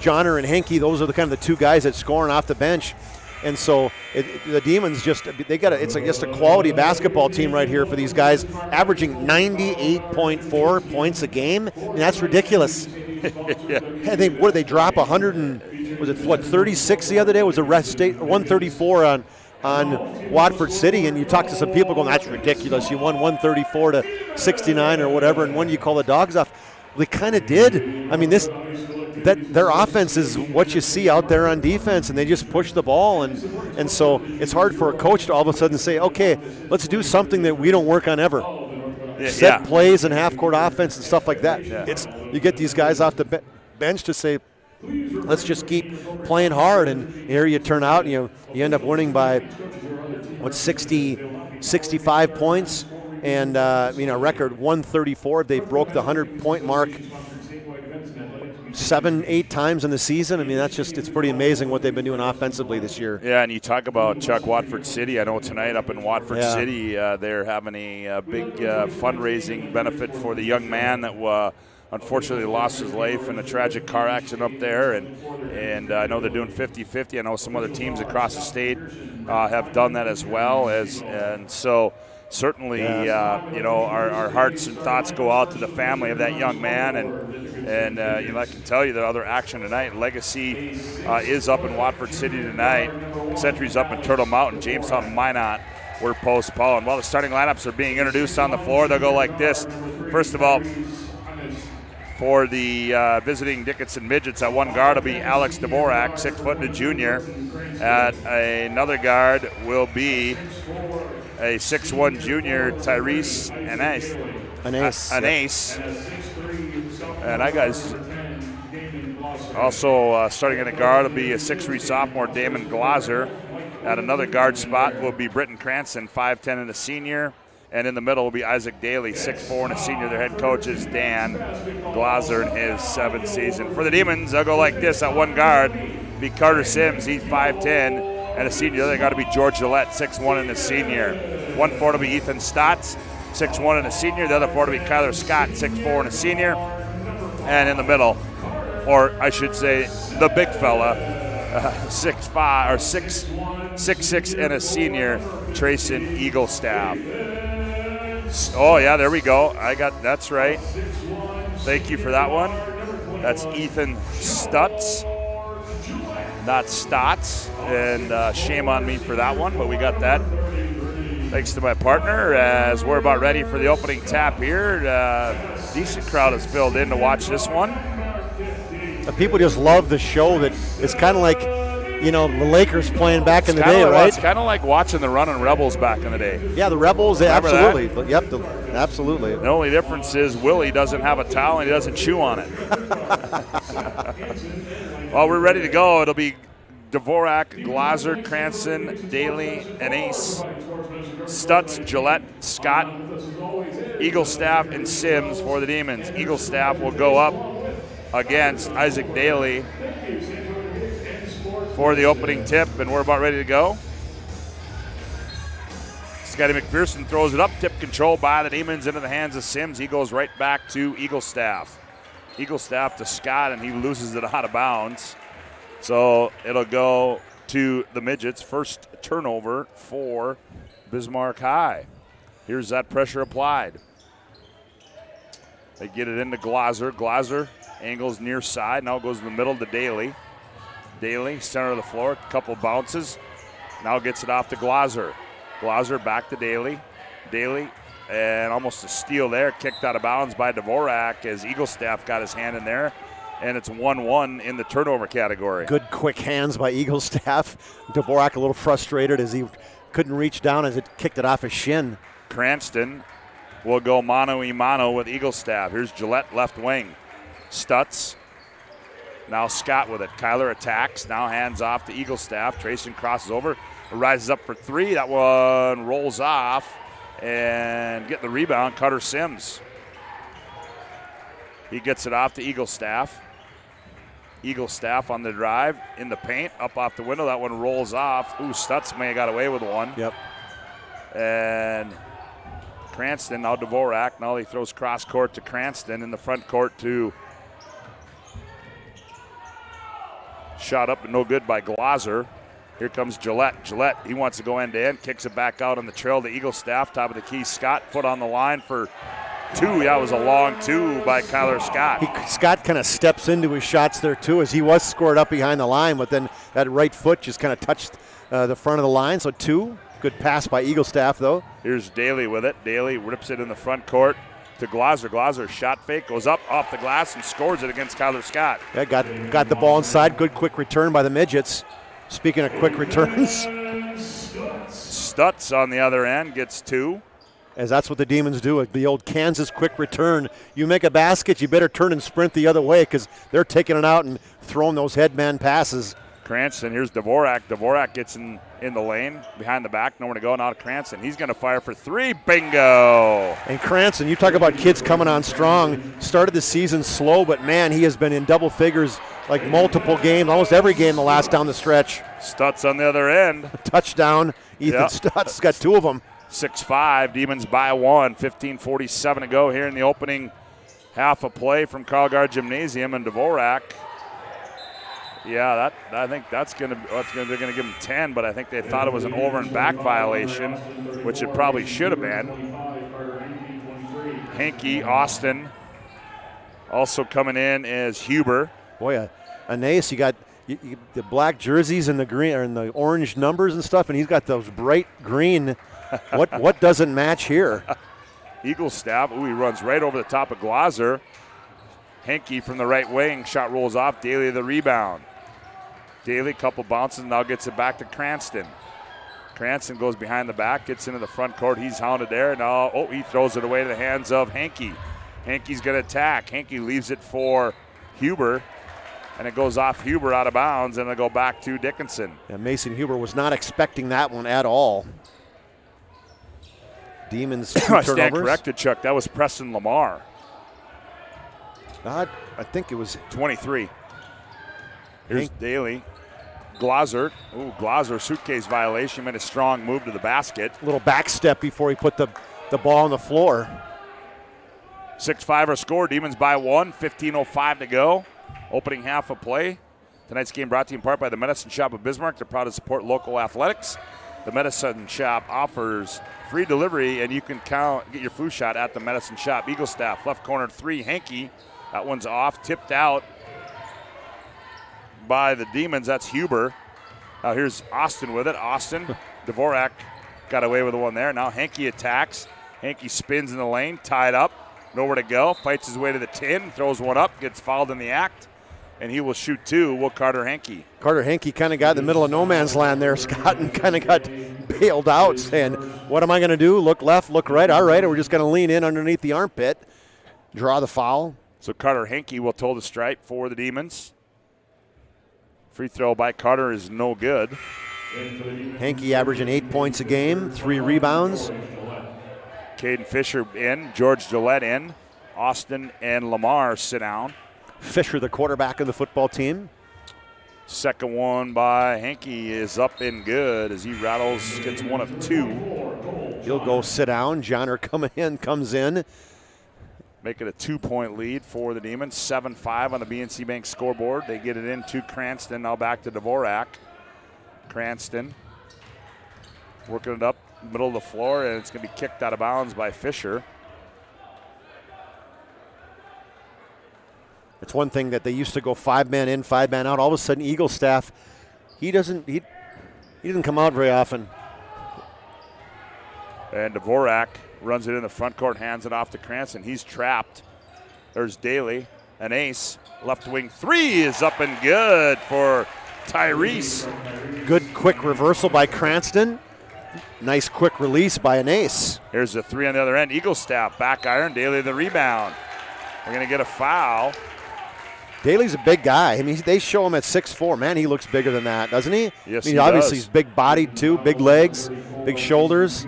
Johnner and Henke. Those are the kind of the two guys that scoring off the bench. And so the Demons just a quality basketball team right here for these guys, averaging 98.4 points a game. I mean, that's ridiculous. Yeah. They drop 36 the other day? It was a rest state 134 on Watford City, and you talk to some people going, that's ridiculous. You won 134 to 69 or whatever, and when you call the dogs off, they kind of did. I mean, their offense is what you see out there on defense, and they just push the ball, and so it's hard for a coach to all of a sudden say, okay, let's do something that we don't work on ever. Set plays and half-court offense and stuff like that. Yeah. You get these guys off the bench to say, let's just keep playing hard, and here you turn out, you end up winning by 65 points, and record 134. They broke the 100-point mark 7-8 times in the season. I mean, it's pretty amazing what they've been doing offensively this year. Yeah, and you talk about Chuck, Watford City. I know tonight up in Watford City, they're having a big fundraising benefit for the young man that unfortunately lost his life in a tragic car accident up there, and I know they're doing 50-50. I know some other teams across the state have done that as well, and so certainly our hearts and thoughts go out to the family of that young man, and I can tell you the other action tonight. Legacy is up in Watford City tonight. Century's up in Turtle Mountain. Jamestown and Minot were postponed. While the starting lineups are being introduced on the floor, they'll go like this. First of all, for the visiting Dickinson Midgets, at one guard will be Alex Dvorak, 6 foot and a junior. At another guard will be a 6'1" junior, Tyrese Anais. And I guys also starting in a guard will be a 6'3" sophomore, Damon Glazer. At another guard spot will be Britton Cranston, 5'10" and a senior. And in the middle will be Isaac Daly, 6'4" and a senior. Their head coach is Dan Glazer in his 7th season. For the Demons, they'll go like this. At one guard be Carter Sims. He's 5'10", and a senior. They got to be George Gillette, 6'1", and a senior. One forward will be Ethan Stotts, 6'1", and a senior. The other forward will be Kyler Scott, 6'4", and a senior. And in the middle, or I should say, the big fella, 6'5" or 6'6", and a senior, Trayson Eaglestaff. Oh yeah, there we go. That's right. Thank you for that one. That's Ethan Stutz, not Stotts, and shame on me for that one, but we got that. Thanks to my partner, as we're about ready for the opening tap here. Decent crowd has filled in to watch this one. People just love the show. That it's kind of like, the Lakers playing back in the day, right? It's kind of like watching the Runnin' Rebels back in the day. Yeah, the Rebels, absolutely. Yep, absolutely. The only difference is Willie doesn't have a towel and he doesn't chew on it. Well, we're ready to go. It'll be Dvorak, Glazer, Cranston, Daly, and Ace, Stutz, Gillette, Scott, Eaglestaff, and Sims for the Demons. Eaglestaff will go up against Isaac Daly for the opening tip, and we're about ready to go. Scotty McPherson throws it up, tip control by the Demons into the hands of Sims. He goes right back to Eaglestaff. Eaglestaff to Scott, and he loses it out of bounds. So it'll go to the Midgets. First turnover for Bismarck High. Here's that pressure applied. They get it into Glazer. Glazer angles near side. Now goes in the middle to Daly. Daly, center of the floor, couple bounces. Now gets it off to Glazer. Glazer back to Daly. Daly, and almost a steal there. Kicked out of bounds by Dvorak as Eaglestaff got his hand in there. And it's 1-1 in the turnover category. Good quick hands by Eaglestaff. Dvorak a little frustrated as he couldn't reach down as it kicked it off his shin. Cranston will go mano-a-mano with Eaglestaff. Here's Gillette left wing. Stutz. Now Scott with it. Kyler attacks. Now hands off to Eaglestaff. Trayson crosses over. Rises up for three. That one rolls off. And get the rebound. Cutter Sims. He gets it off to Eaglestaff. Eaglestaff on the drive. In the paint. Up off the window. That one rolls off. Ooh, Stutz may have got away with one. Yep. And Cranston, now Dvorak. Now he throws cross court to Cranston. In the front court to shot up and no good by Glazer. Here comes Gillette. Gillette, he wants to go end to end. Kicks it back out on the trail to Eaglestaff. Top of the key. Scott, foot on the line for two. That was a long two by Kyler Scott. Scott kind of steps into his shots there too, as he was scored up behind the line, but then that right foot just kind of touched the front of the line. So two. Good pass by Eaglestaff though. Here's Daly with it. Daly rips it in the front court to Glazer. Glazer shot fake, goes up off the glass and scores it against Kyler Scott. Yeah, got the ball inside. Good quick return by the Midgets. Speaking of quick returns. Stutz on the other end gets two. As that's what the Demons do, the old Kansas quick return. You make a basket, you better turn and sprint the other way because they're taking it out and throwing those headman passes. Cranston, here's Dvorak. Dvorak gets in the lane, behind the back, nowhere to go. Now to Cranston. He's going to fire for three. Bingo! And Cranston, you talk about kids coming on strong. Started the season slow, but man, he has been in double figures like multiple games, almost every game the last down the stretch. Stutz on the other end. Touchdown. Ethan Stutz got two of them. 6-5, Demons by one. 15:47 to go here in the opening half of play from Carl Gard Gymnasium. And Dvorak, I think they're going to give him 10, but I think they thought it was an over and back violation, which it probably should have been. Hankey, Austin, also coming in as Huber. Boy, Anais, you got the black jerseys and the green and the orange numbers and stuff, and he's got those bright green. What doesn't match here? Eaglestaff, he runs right over the top of Glazer. Hankey from the right wing, shot rolls off. Daly the rebound. Daly, couple bounces, now gets it back to Cranston. Cranston goes behind the back, gets into the front court. He's hounded there. Now, he throws it away to the hands of Hankey. Hankey's going to attack. Hankey leaves it for Huber, and it goes off Huber out of bounds, and it'll go back to Dickinson. Yeah, Mason Huber was not expecting that one at all. Demons, two I turnovers. stand corrected, Chuck. That was Preston Lamar. I think it was 23. Here's Daly. Glaser. Ooh, Glaser, suitcase violation, made a strong move to the basket. Little back step before he put the ball on the floor. 6-5 our score. Demons by 1, 15:05 to go. Opening half of play. Tonight's game brought to you in part by the Medicine Shop of Bismarck. They're proud to support local athletics. The Medicine Shop offers free delivery, and you can get your flu shot at the Medicine Shop. Eagle Staff, left corner 3, Hankey. That one's off, tipped out by the Demons. That's Huber. Now here's Austin with it. Austin, Dvorak got away with the one there. Now Hankey attacks. Hankey spins in the lane, tied up, nowhere to go. Fights his way to the 10, throws one up, gets fouled in the act, and he will shoot 2. Will Carter Hankey. Carter Hankey kind of got in the middle of no man's land there, Scott, and kind of got bailed out, saying, what am I going to do? Look left, look right. All right, we're just going to lean in underneath the armpit, draw the foul. So Carter Hankey will toe the stripe for the Demons. Free throw by Carter is no good. Hankey averaging 8 points a game, 3 rebounds. Caden Fisher in, George Gillette in. Austin and Lamar sit down. Fisher, the quarterback of the football team. Second one by Hankey is up and good as he rattles, gets 1 of 2. He'll go sit down. Johnner comes in. Make it a 2-point lead for the Demons. 7-5 on the BNC Bank scoreboard. They get it into Cranston. Now back to Dvorak. Cranston working it up middle of the floor, and it's going to be kicked out of bounds by Fisher. It's one thing that they used to go 5-man in, 5-man out. All of a sudden, Eagle Staff, he doesn't come out very often. And Dvorak runs it in the front court, hands it off to Cranston. He's trapped. There's Daly, an ace. Left wing 3 is up and good for Tyrese. Good quick reversal by Cranston. Nice quick release by an ace. Here's the 3 on the other end. Eagle Staff, back iron, Daly the rebound. They're going to get a foul. Daly's a big guy. I mean, they show him at 6'4". Man, he looks bigger than that, doesn't he? Yes, I mean, he obviously does. He's big-bodied too, big legs, big shoulders.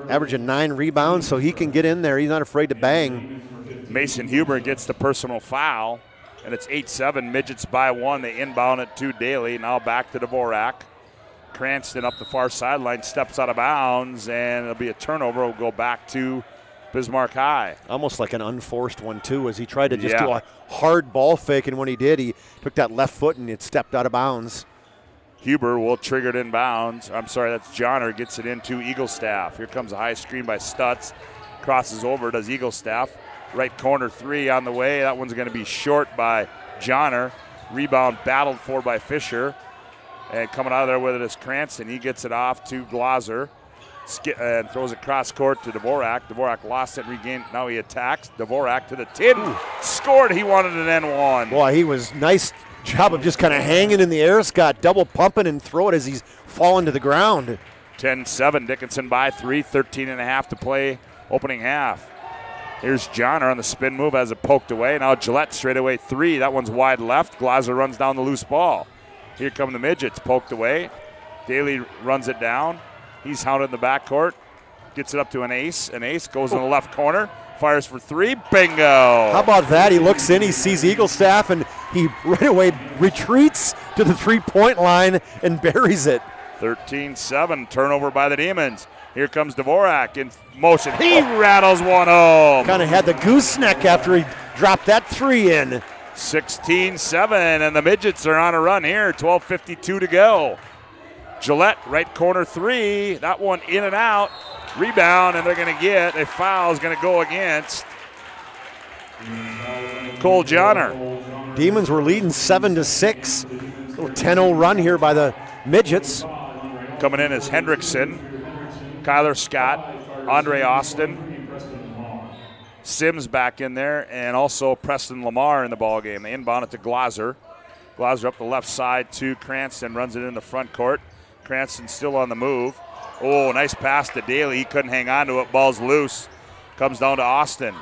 Averaging 9 rebounds, so he can get in there. He's not afraid to bang. Mason Huber gets the personal foul, and it's 8-7. Midgets by 1. They inbound it to Daly. Now back to Dvorak. Cranston up the far sideline, steps out of bounds, and it'll be a turnover. It'll go back to Bismarck High. Almost like an unforced one, too, as he tried to just do a hard ball fake, and when he did, he took that left foot and it stepped out of bounds. Huber will trigger it in bounds. I'm sorry, that's Johnner, gets it into Eagle Staff. Here comes a high screen by Stutz. Crosses over, does Eagle Staff. Right corner 3 on the way. That one's going to be short by Johnner. Rebound battled for by Fisher. And coming out of there with it is Cranston. He gets it off to Glaser and throws it cross court to Dvorak. Dvorak lost it, regained. Now he attacks. Dvorak to the 10. Scored. He wanted an N1. Boy, he was nice job of just kind of hanging in the air, Scott. Double pumping and throw it as he's falling to the ground. 10-7. Dickinson by 3. 13.5 to play opening half. Here's Johnner on the spin move as it poked away. Now Gillette straight away 3. That one's wide left. Glaser runs down the loose ball. Here come the Midgets, poked away. Daly runs it down. He's hounded in the backcourt. Gets it up to an ace. An ace goes in the left corner. Fires for 3. Bingo. How about that? He looks in, he sees Eagle Staff, and he right away retreats to the 3-point line and buries it. 13-7. Turnover by the Demons. Here comes Dvorak in motion. He rattles one home. Kind of had the gooseneck after he dropped that 3 in. 16-7, and the Midgets are on a run here. 12:52 to go. Gillette, right corner 3. That one in and out. Rebound, and they're going to get a foul is going to go against Cole Johnner. Demons were leading 7-6. Little 10-0 run here by the Midgets. Coming in is Hendrickson, Kyler Scott, Andre Austin, Sims back in there, and also Preston Lamar in the ball game. They inbound it to Glaser. Glaser up the left side to Cranston, runs it in the front court. Cranston still on the move. Oh, nice pass to Daly. He couldn't hang on to it. Ball's loose. Comes down to Austin.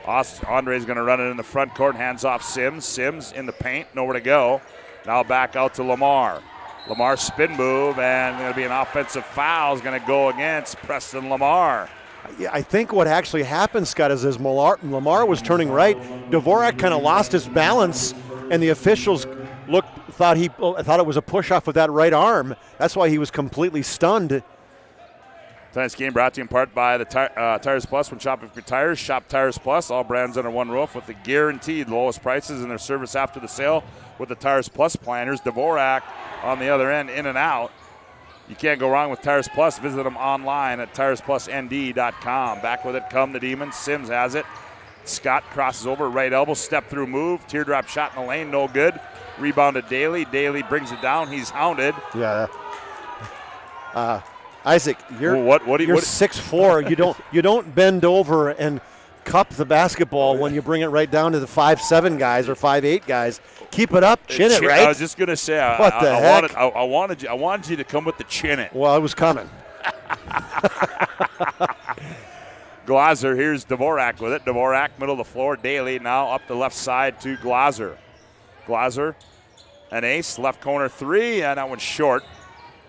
Andre's going to run it in the front court. Hands off Sims. Sims in the paint. Nowhere to go. Now back out to Lamar. Lamar spin move, and going to be an offensive foul is going to go against Preston Lamar. I think what actually happened, Scott, is as Lamar was turning right, Dvorak kind of lost his balance, and the officials thought it was a push off with that right arm. That's why he was completely stunned. Tonight's game brought to you in part by the Tires Plus. When shopping for tires, shop Tires Plus. All brands under one roof with the guaranteed lowest prices and their service after the sale with the Tires Plus planners. Dvorak on the other end, in and out. You can't go wrong with Tires Plus. Visit them online at TiresPlusND.com. Back with it come the Demons. Sims has it. Scott crosses over, right elbow, step through move. Teardrop shot in the lane, no good. Rebounded Daly. Daly brings it down. He's hounded. Yeah. Isaac, you're 6'4". You don't bend over and cup the basketball when you bring it right down to the 5'7" guys or 5'8" guys. Keep it up, chin it, right? I was just gonna say, What the heck? I wanted you to come with the chin it. Well, I was coming. Glazer, here's Dvorak with it. Dvorak, middle of the floor. Daly now up the left side to Glazer. Glazer, an ace, left corner three, and that one's short.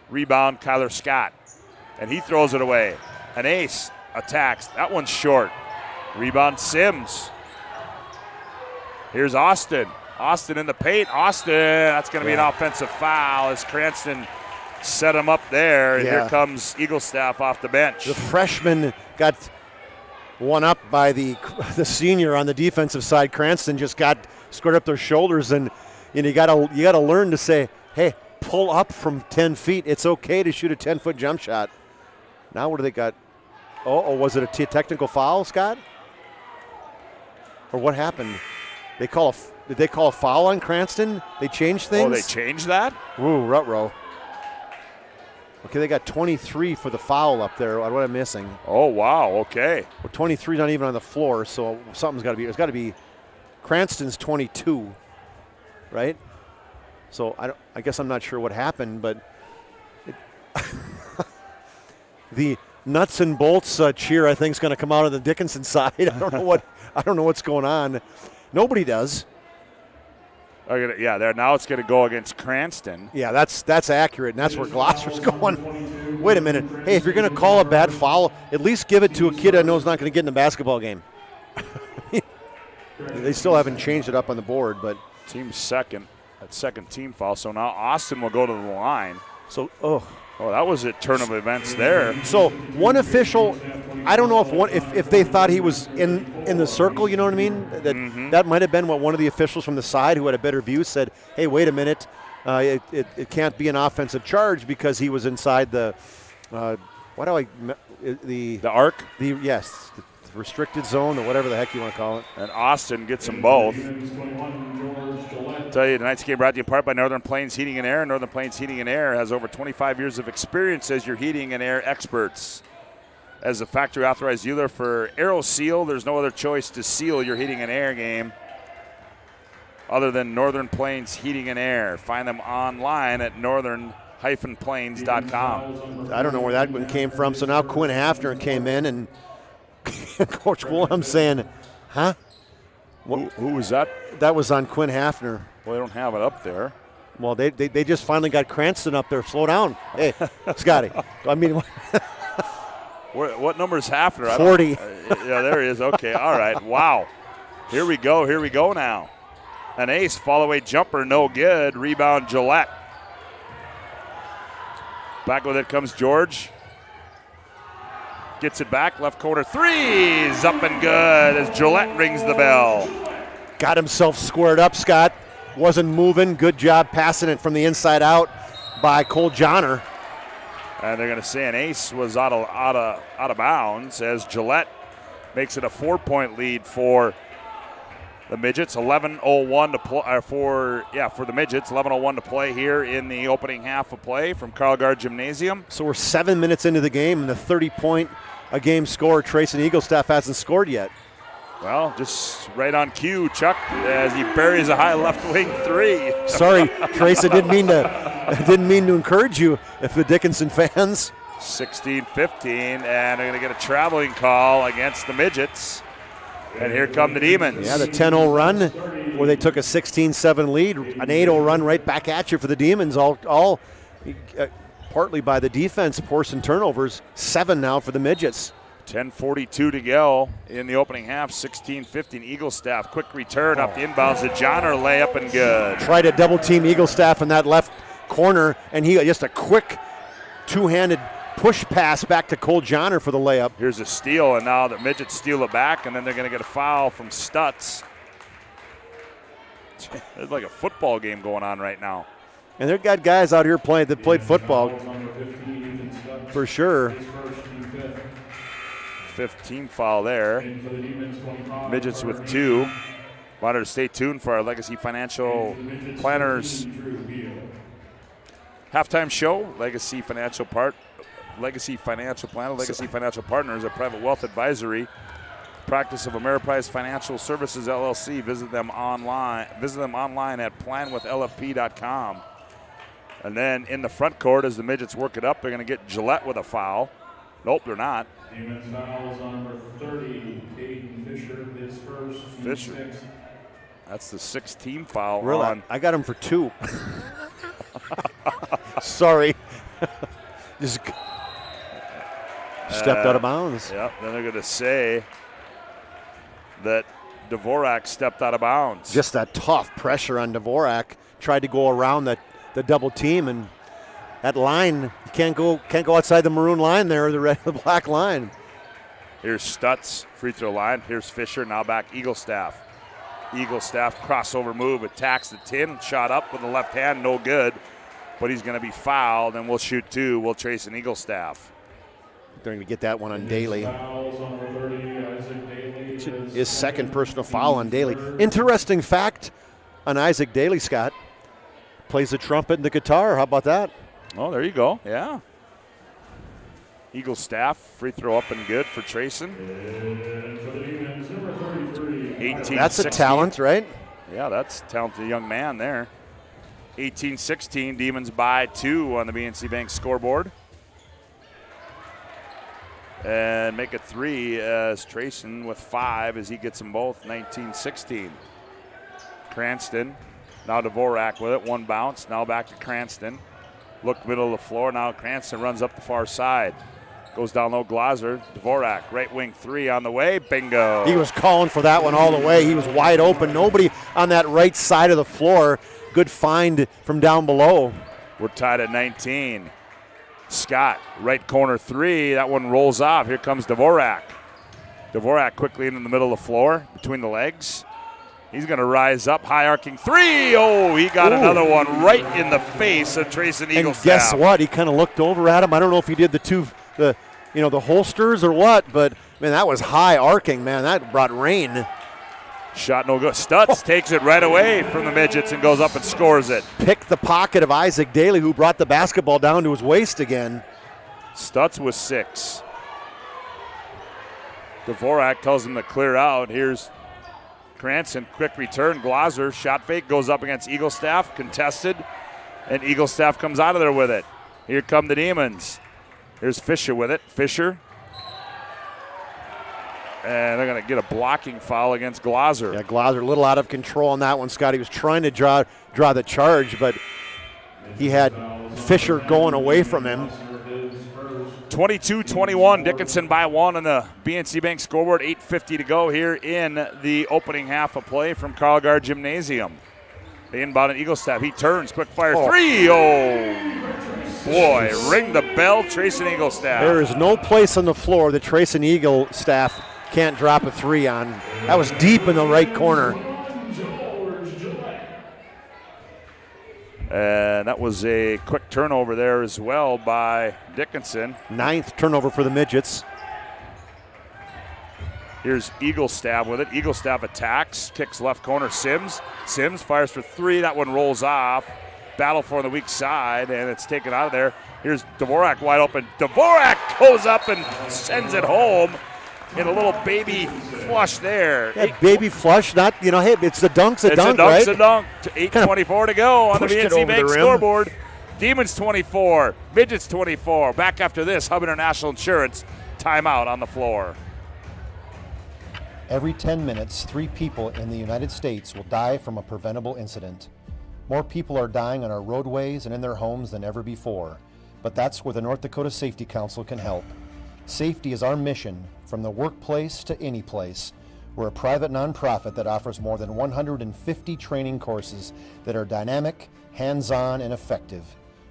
Rebound, Kyler Scott. And he throws it away. An ace, attacks. That one's short. Rebound, Sims. Here's Austin. Austin in the paint. Austin, that's going to be an offensive foul as Cranston set him up there. And here comes Eaglestaff off the bench. The freshman got one up by the senior on the defensive side. Cranston just got squared up their shoulders, and you got to learn to say, hey, pull up from 10 feet. It's okay to shoot a 10-foot jump shot. Now what do they got? Oh, was it a technical foul, Scott? Or what happened? Did they call a foul on Cranston? They changed things? Oh, they changed that? Ooh, ruh-roh. Okay, they got 23 for the foul up there. What am I missing? Oh, wow, okay. Well, 23 not even on the floor, so something's got to be. It's got to be Cranston's 22, right? So I guess I'm not sure what happened, but the nuts and bolts cheer I think is going to come out of the Dickinson side. I don't know what's going on. Nobody does. Yeah, there now it's going to go against Cranston. Yeah, that's accurate, and that's where Gloucester's going. Wait a minute. Hey, if you're going to call a bad foul, at least give it to a kid I know is not going to get in the basketball game. They still haven't changed it up on the board, but team's second team foul. So now Austin will go to the line. So that was a turn of events there. So one official, I don't know if they thought he was in the circle, you know what I mean? That might have been what one of the officials from the side who had a better view said, hey, wait a minute, it can't be an offensive charge because he was inside the arc? The restricted zone or whatever the heck you want to call it. And Austin gets them both. I'll tell you, tonight's game brought to you in part by Northern Plains Heating and Air. Northern Plains Heating and Air has over 25 years of experience as your heating and air experts. As a factory authorized dealer for AeroSeal, there's no other choice to seal your heating and air game other than Northern Plains Heating and Air. Find them online at northern-plains.com. I don't know where that one came from. So now Quinn Hafner came in, and Coach Williams saying, huh? Who was that? That was on Quinn Hafner. Well, they don't have it up there. Well, they just finally got Cranston up there. Slow down. Hey, Scotty. I mean, what number is Hafner? 40. Yeah, there he is. Okay, all right. Wow. Here we go now. An ace, fall-away jumper, no good. Rebound, Gillette. Back with it comes George. Gets it back, left corner threes, up and good as Gillette rings the bell. Got himself squared up, Scott. Wasn't moving. Good job passing it from the inside out by Cole Johnner. And they're going to say an ace was out of bounds as Gillette makes it a 4-point lead for the Midgets. 11:01 to play for the Midgets. 11:01 to play here in the opening half of play from Carlgard Gymnasium. So we're 7 minutes into the game, and the 30-point a game scorer, Trayson Eaglestaff, hasn't scored yet. Well, just right on cue, Chuck, as he buries a high left wing three. Sorry, Trayson, didn't mean to encourage you. If the Dickinson fans. 16-15, and they're going to get a traveling call against the Midgets. And here come the Demons. Yeah, the 10-0 run where they took a 16-7 lead, an 8-0 run right back at you for the Demons, all partly by the defense, forcing turnovers. 7 now for the Midgets. 10:42 to go in the opening half. 16-15 Eagle Staff. Quick return up the inbounds to Johnner. Layup and good. Tried to double team Eagle Staff in that left corner, and he just a quick two-handed push pass back to Cole Johnner for the layup. Here's a steal, and now the Midgets steal it back, and then they're going to get a foul from Stutz. It's like a football game going on right now. And they've got guys out here playing that played football for sure. 15 foul there. Midgets with 2. Want to stay tuned for our Legacy Financial Planners halftime show. Legacy Financial Planner, Legacy Financial Partners, a private wealth advisory practice of Ameriprise Financial Services LLC. Visit them online at planwithlfp.com. And then in the front court, as the Midgets work it up, they're going to get Gillette with a foul. Nope, they're not. Demons fouls on number 30, Caden Fisher, his first. Fisher. That's the 6th team foul. Really? On. I got him for 2. Sorry. Just stepped out of bounds. Yep, then they're going to say that Dvorak stepped out of bounds. Just that tough pressure on Dvorak. Tried to go around the double team, and that line, you can't go outside the maroon line there, or the black line. Here's Stutz, free throw line. Here's Fisher, now back Eagle Staff. Eagle Staff crossover move, attacks the tin, shot up with the left hand, no good. But he's going to be fouled, and we'll shoot 2. We'll trace an Eagle Staff. They're going to get that one on Daly. His second personal foul on Daly. Interesting fact on Isaac Daly, Scott. Plays the trumpet and the guitar. How about that? Oh, there you go. Yeah. Eagle Staff, free throw up and good for Trayson. 18-16. That's a talent, right? Yeah, that's a talented young man there. 18-16, Demons by 2 on the BNC Bank scoreboard. And make it 3 as Trayson with 5 as he gets them both. 19-16. Cranston, now Dvorak with it. One bounce, now back to Cranston. Look middle of the floor, now Cranston runs up the far side. Goes down low, Glazer. Dvorak, right wing 3 on the way. Bingo. He was calling for that one all the way. He was wide open. Nobody on that right side of the floor. Good find from down below. We're tied at 19. Scott, right corner 3. That one rolls off. Here comes Dvorak. Dvorak quickly into the middle of the floor, between the legs. He's going to rise up, high arcing 3. Oh, he got another one right in the face of Trayson Eagle Staff. Guess what? He kind of looked over at him. I don't know if he did the holsters or what, but man, that was high arcing, man. That brought rain. Shot no good. Stutz takes it right away from the Midgets and goes up and scores it. Picked the pocket of Isaac Daly, who brought the basketball down to his waist again. Stutz with 6. Dvorak tells him to clear out. Here's Cranston, quick return. Glazer, shot fake, goes up against Eagle Staff, contested, and Eagle Staff comes out of there with it. Here come the Demons. Here's Fisher with it. Fisher. And they're going to get a blocking foul against Glazer. Yeah, Glazer a little out of control on that one, Scott. He was trying to draw the charge, but he had Fisher going away from him. 22-21, Dickinson by 1 on the BNC Bank scoreboard. 8:50 to go here in the opening half of play from Carl Gard Gymnasium. The inbound Eagle Staff. He turns, quick fire 3. Oh, boy, ring the bell, Trayson Eagle Staff. There is no place on the floor that Trayson Eagle Staff can't drop a 3 on. That was deep in the right corner. And that was a quick turnover there as well by Dickinson. 9th turnover for the Midgets. Here's Eagle Staff with it. Eagle Staff attacks, kicks left corner. Sims fires for 3. That one rolls off. Battle for the weak side, and it's taken out of there. Here's Dvorak wide open. Dvorak goes up and sends it home in a little baby flush there. Yeah, baby flush, not, hey, it's the dunk's a dunk, right? It's a dunk. 8:24 to go on the BNC Bank scoreboard. Demons 24, Midgets 24. Back after this, Hub International Insurance timeout on the floor. Every 10 minutes, 3 people in the United States will die from a preventable incident. More people are dying on our roadways and in their homes than ever before, but that's where the North Dakota Safety Council can help. Safety is our mission, from the workplace to any place. We're a private nonprofit that offers more than 150 training courses that are dynamic, hands-on, and effective.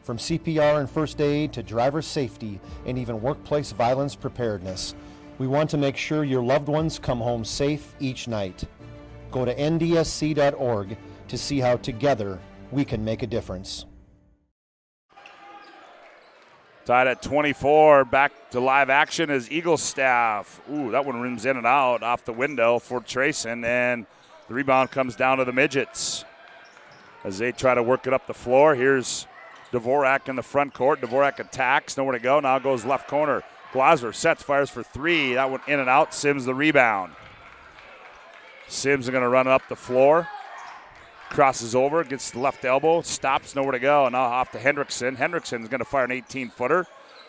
From CPR and first aid to driver safety and even workplace violence preparedness, we want to make sure your loved ones come home safe each night. Go to ndsc.org to see how together we can make a difference. Tied at 24, back to live action is Eaglestaff. Ooh, that one rims in and out off the window for Trayson, and the rebound comes down to the Midgets as they try to work it up the floor. Here's Dvorak in the front court. Dvorak attacks, nowhere to go. Now goes left corner. Glaser sets, fires for three. That one in and out. Sims the rebound. Sims is going to run up the floor. Crosses over, gets the left elbow, stops, nowhere to go. Now off to Hendrickson. Hendrickson's going to fire an 18-footer.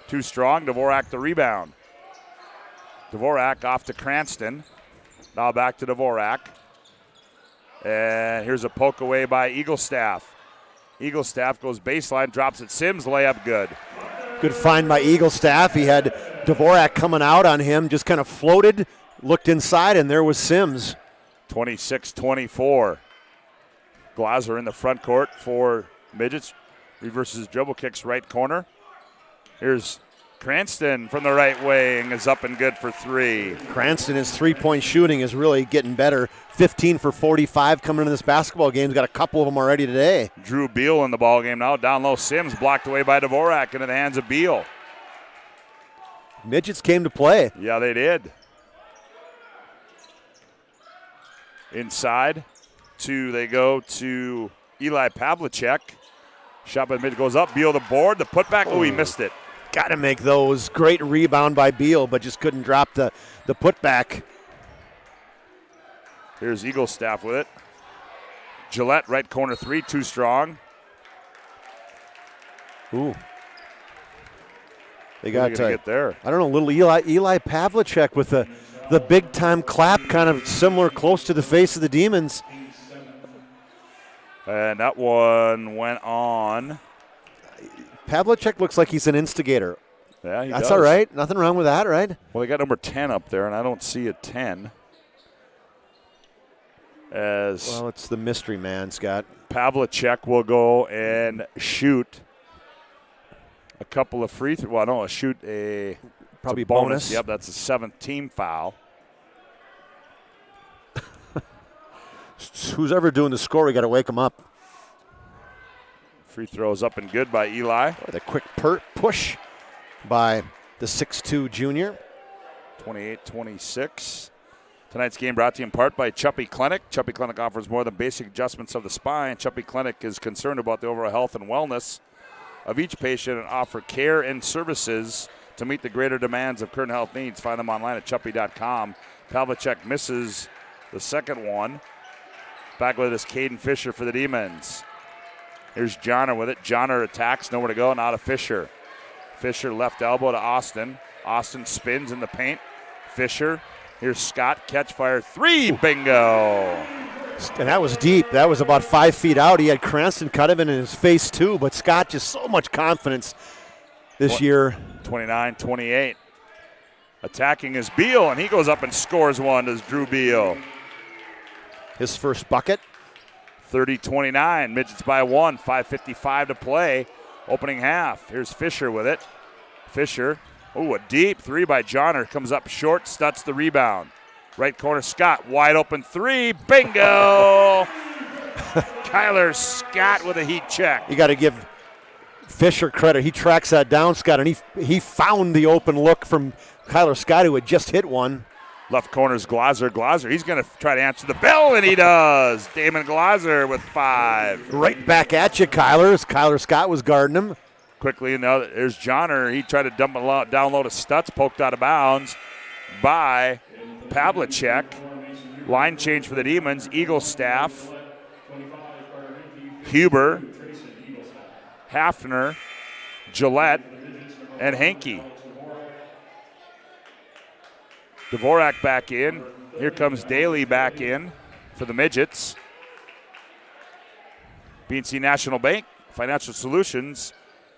Too strong. Dvorak the rebound. Dvorak off to Cranston. Now back to Dvorak. And here's a poke away by Eaglestaff. Eaglestaff goes baseline, drops it. Sims, layup good. Good find by Eaglestaff. He had Dvorak coming out on him, just kind of floated, looked inside, and there was Sims. 26-24. Glaser in the front court for Midgets. Reverses dribble, kicks right corner. Here's Cranston from the right wing, is up and good for three. Cranston, his three-point shooting is really getting better. 15 for 45 coming into this basketball game. He's got a couple of them already today. Drew Beal in the ball game now. Down low, Sims blocked away by Dvorak into the hands of Beal. Midgets came to play. Yeah, they did. Inside. They go to Eli Pavlicek. Shot by the mid goes up. Beal the board. The putback. Oh, he missed it. Got to make those. Great rebound by Beal, but just couldn't drop the putback. Here's Eaglestaff with it. Gillette, right corner three. Too strong. Ooh. They got to get there. I don't know, little Eli Pavlicek with the big-time clap, kind of similar, close to the face of the Demons. And that one went on. Pavlicek looks like he's an instigator. Yeah, he That's does. all right. Nothing wrong with that, right? Well, they got number 10 up there, and I don't see a 10. Well, it's the mystery man, Scott. Pavlicek will go and shoot a couple of free throws. Well, no, shoot probably a bonus. bonus. Yep, that's a 7th team foul. Who's ever doing the score, we got to wake him up. Free throws up and good by Eli. The quick push by the 6'2 junior. 28-26. Tonight's game brought to you in part by Chuppy Clinic. Chuppy Clinic offers more than basic adjustments of the spine. Chuppy Clinic is concerned about the overall health and wellness of each patient and offer care and services to meet the greater demands of current health needs. Find them online at chuppy.com. Pavlicek misses the second one. Back with us, Caden Fisher for the Demons. Here's Johnner with it. Johnner attacks, nowhere to go, now to Fisher. Fisher left elbow to Austin. Austin spins in the paint. Fisher. Here's Scott, catch fire, three, bingo. And that was deep. That was about 5 feet out. He had Cranston cut him in his face too, but Scott just so much confidence this year. 29-28. Attacking is Beal, and he goes up and scores one as Drew Beal. His first bucket. 30-29, Midgets by one, 5:55 to play. Opening half. Here's Fisher with it. Fisher, a deep three by Johnner. Comes up short, Stutz the rebound. Right corner, Scott, wide open three, bingo! Kyler Scott with a heat check. You got to give Fisher credit. He tracks that down, Scott, and he found the open look from Kyler Scott, who had just hit one. Left corner's Glaser. He's going to try to answer the bell, and he does. Damon Glaser with 5. Right back at you, Kyler, as Kyler Scott was guarding him. Quickly, now there's Johnner. He tried to dump it down low to Stutz, poked out of bounds by Pavlicek. Line change for the Demons. Eaglestaff, Huber, Hafner, Gillette, and Henke. Dvorak back in. Here comes Daly back in for the Midgets. BNC National Bank, financial solutions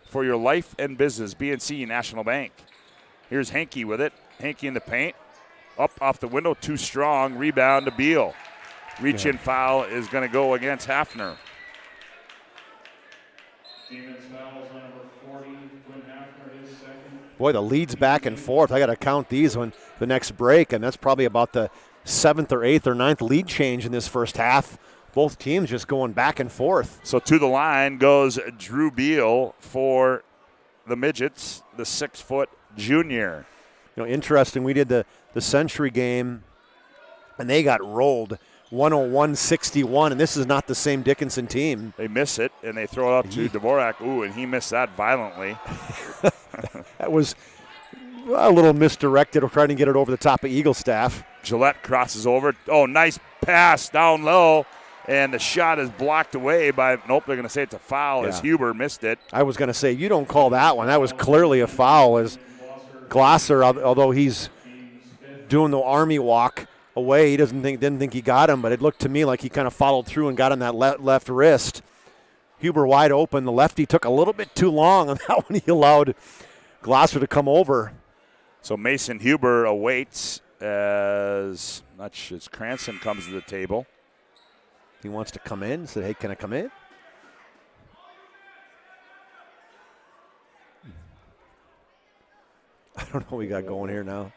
for your life and business. BNC National Bank. Here's Henke with it. Henke in the paint. Up off the window, too strong. Rebound to Beal. Reach-in foul is going to go against Hafner. Demons fouls on number 40, Quinn Hafner, his second. Boy, the leads back and forth. I got to count these when the next break, and that's probably about the 7th or 8th or 9th lead change in this first half. Both teams just going back and forth. So to the line goes Drew Beal for the Midgets, the 6-foot junior. You know, interesting, we did the Century game, and they got rolled 101-61, and this is not the same Dickinson team. They miss it, and they throw it up to Dvorak. Ooh, and he missed that violently. That was a little misdirected, trying to get it over the top of Eaglestaff. Gillette crosses over. Oh, nice pass down low, and the shot is blocked away by, nope, they're going to say it's a foul as Huber missed it. I was going to say, you don't call that one. That was clearly a foul as Glosser, although he's doing the army walk away, he didn't think he got him, but it looked to me like he kind of followed through and got on that left wrist. Huber wide open. The lefty took a little bit too long on that one. He allowed Glosser to come over. So Mason Huber awaits as Cranston comes to the table. He wants to come in. Said, hey, can I come in? I don't know what we got going here now.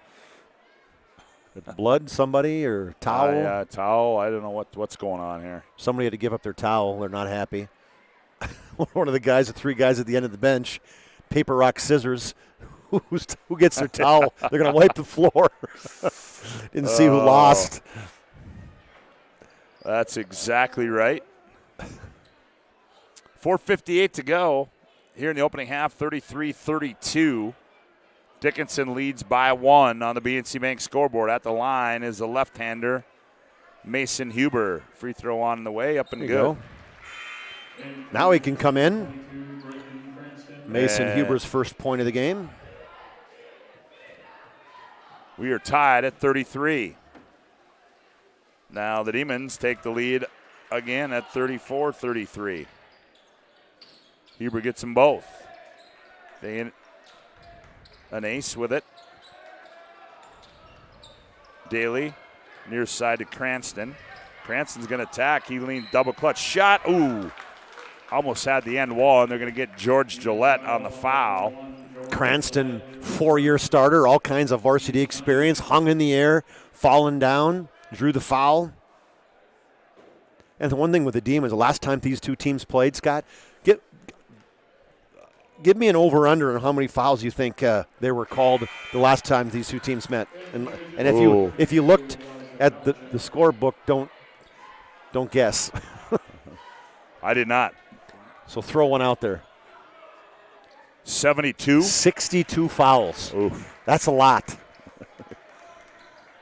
Blood, somebody, or towel? Yeah, towel. I don't know what's going on here. Somebody had to give up their towel. They're not happy. One of the guys, the 3 guys at the end of the bench, paper, rock, scissors. Who gets their towel? They're going to wipe the floor. Didn't see who lost. That's exactly right. 4:58 to go here in the opening half, 33-32. Dickinson leads by 1 on the BNC Bank scoreboard. At the line is the left-hander, Mason Huber. Free throw on the way, up and good. Go. Now he can come in. Mason Huber's first point of the game. We are tied at 33. Now the Demons take the lead again at 34-33. Huber gets them both. An ace with it. Daly near side to Cranston. Cranston's going to attack. He leaned double clutch shot. Ooh. Almost had the end wall, and they're going to get George Gillette on the foul. Cranston, 4-year starter, all kinds of varsity experience, hung in the air, fallen down, drew the foul. And the one thing with the Demons, the last time these two teams played, Scott, give me an over-under on how many fouls you think they were called the last time these two teams met. And if you looked at the scorebook, don't guess. I did not. So throw one out there. 72? 62 fouls. Oof. That's a lot.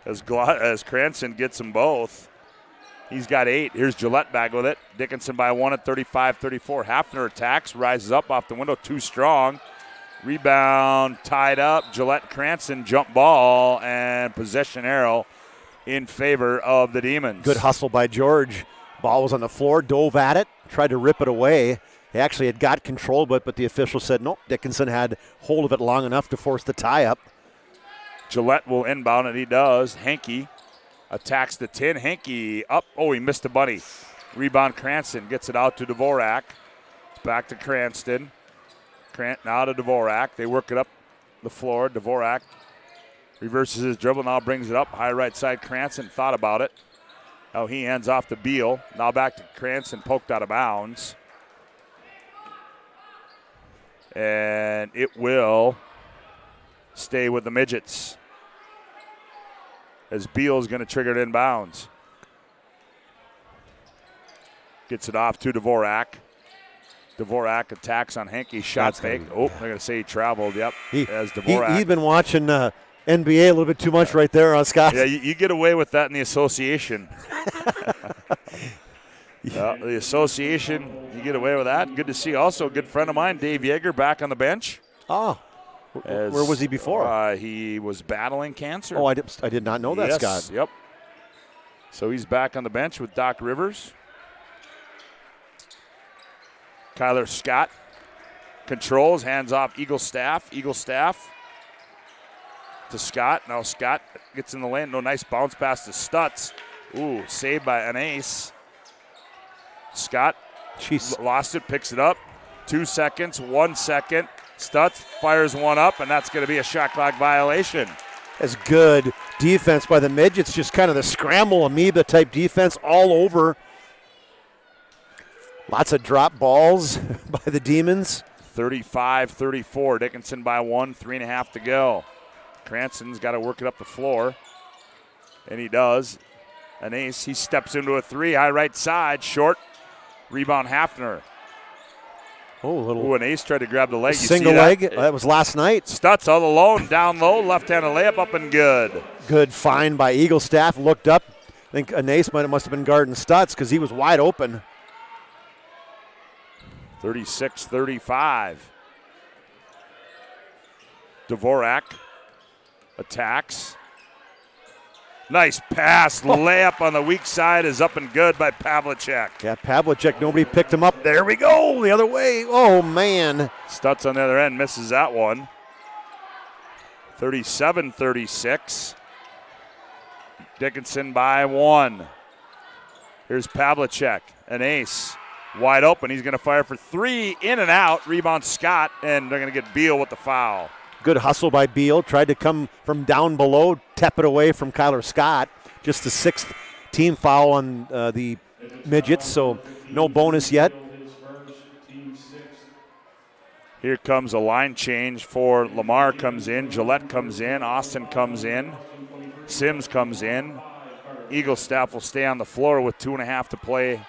As Cranston gets them both, he's got 8. Here's Gillette back with it. Dickinson by 1 at 35-34. Hafner attacks, rises up off the window, too strong. Rebound tied up. Gillette Cranston jump ball and possession arrow in favor of the Demons. Good hustle by George. Ball was on the floor, dove at it, tried to rip it away. He actually had got control of it, but the official said nope. Dickinson had hold of it long enough to force the tie-up. Gillette will inbound, and he does. Henke attacks the 10. Henke up. Oh, he missed a bunny. Rebound Cranston gets it out to Dvorak. Back to Cranston. Now to Dvorak. They work it up the floor. Dvorak reverses his dribble, now brings it up. High right side. Cranston thought about it. Now he hands off to Beal. Now back to Cranston, poked out of bounds. And it will stay with the Midgets, as Beal's going to trigger it inbounds. Gets it off to Dvorak. Dvorak attacks on Henke. Shot fake. Oh, they're going to say he traveled. Yep. As Dvorak. He's been watching NBA a little bit too much right there, Scott. Yeah, you get away with that in the association. The association, you get away with that. Good to see. Also, a good friend of mine, Dave Yeager, back on the bench. Oh. Where was he before? He was battling cancer. Oh, I did not know that, yes, Scott. Yep. So he's back on the bench with Doc Rivers. Kyler Scott controls, hands off Eagle Staff. to Scott. Now Scott gets in the lane. No, nice bounce pass to Stutz. Ooh, saved by an ace. Scott lost it, picks it up. 2 seconds, 1 second. Stutz fires one up, and that's going to be a shot clock violation. That's good defense by the Midgets, just kind of the scramble amoeba type defense all over. Lots of drop balls by the Demons. 35-34, Dickinson by 1, 3.5 to go. Cranston's got to work it up the floor, and he does. An ace, he steps into a three, high right side, short. Rebound Hafner. Ooh, an ace tried to grab the leg. Single leg, that was last night. Stutz all alone, down low, left-handed layup up and good. Good find by Eagle staff, looked up. I think an ace must have been guarding Stutz because he was wide open. 36-35. Dvorak attacks. Nice pass, layup on the weak side is up and good by Pavlicek. Yeah, Pavlicek, nobody picked him up. There we go, the other way. Oh, man. Stutz on the other end misses that one. 37-36. Dickinson by 1. Here's Pavlicek, an ace. Wide open, he's going to fire for 3, in and out. Rebound Scott, and they're going to get Beal with the foul. Good hustle by Beal. Tried to come from down below, tap it away from Kyler Scott. Just the 6th team foul on the Midgets, so no bonus yet. Here comes a line change for Lamar comes in, Gillette comes in, Austin comes in, Sims comes in. Eagle staff will stay on the floor with 2.5 to play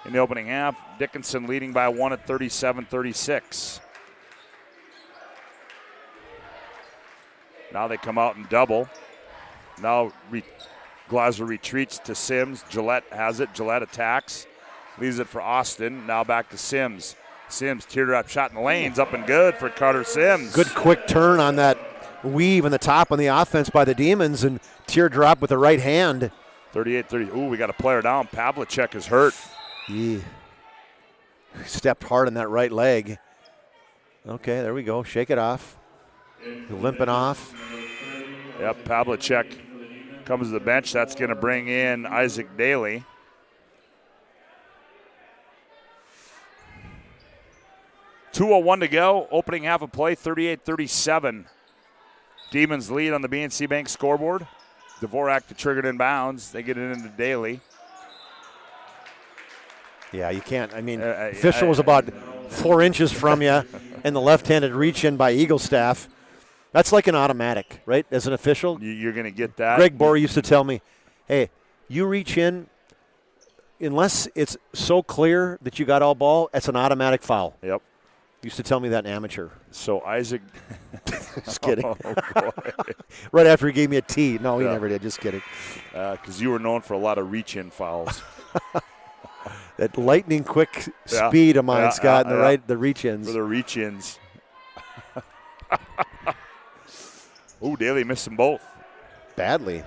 in the opening half. Dickinson leading by 1 at 37-36. Now they come out and double. Now Glasser retreats to Sims. Gillette has it. Gillette attacks. Leaves it for Austin. Now back to Sims. Sims teardrop shot in the lanes. Up and good for Carter Sims. Good quick turn on that weave in the top on the offense by the Demons and teardrop with the right hand. 38-30. Ooh, we got a player down. Pavlicek is hurt. Yeah. Stepped hard on that right leg. Okay, there we go. Shake it off. Limping off. Yep, Pavlicek comes to the bench. That's going to bring in Isaac Daly. .201 to go. Opening half of play, 38-37. Demons lead on the BNC Bank scoreboard. Dvorak to trigger it in bounds. They get it into Daly. Yeah, you can't. I mean, Fisher was about 4 inches from you, and the left-handed reach in by Eagle staff. That's like an automatic, right, as an official? You're going to get that. Greg Bohr used to tell me, hey, you reach in, unless it's so clear that you got all ball, it's an automatic foul. Yep. Used to tell me that in amateur. So Isaac. Just kidding. Oh, boy. Right after he gave me a tee. No, he never did. Just kidding. Because you were known for a lot of reach-in fouls. That lightning quick speed of mine, Scott, and the reach-ins. For the reach-ins. Ooh, Daly missed them both. Badly.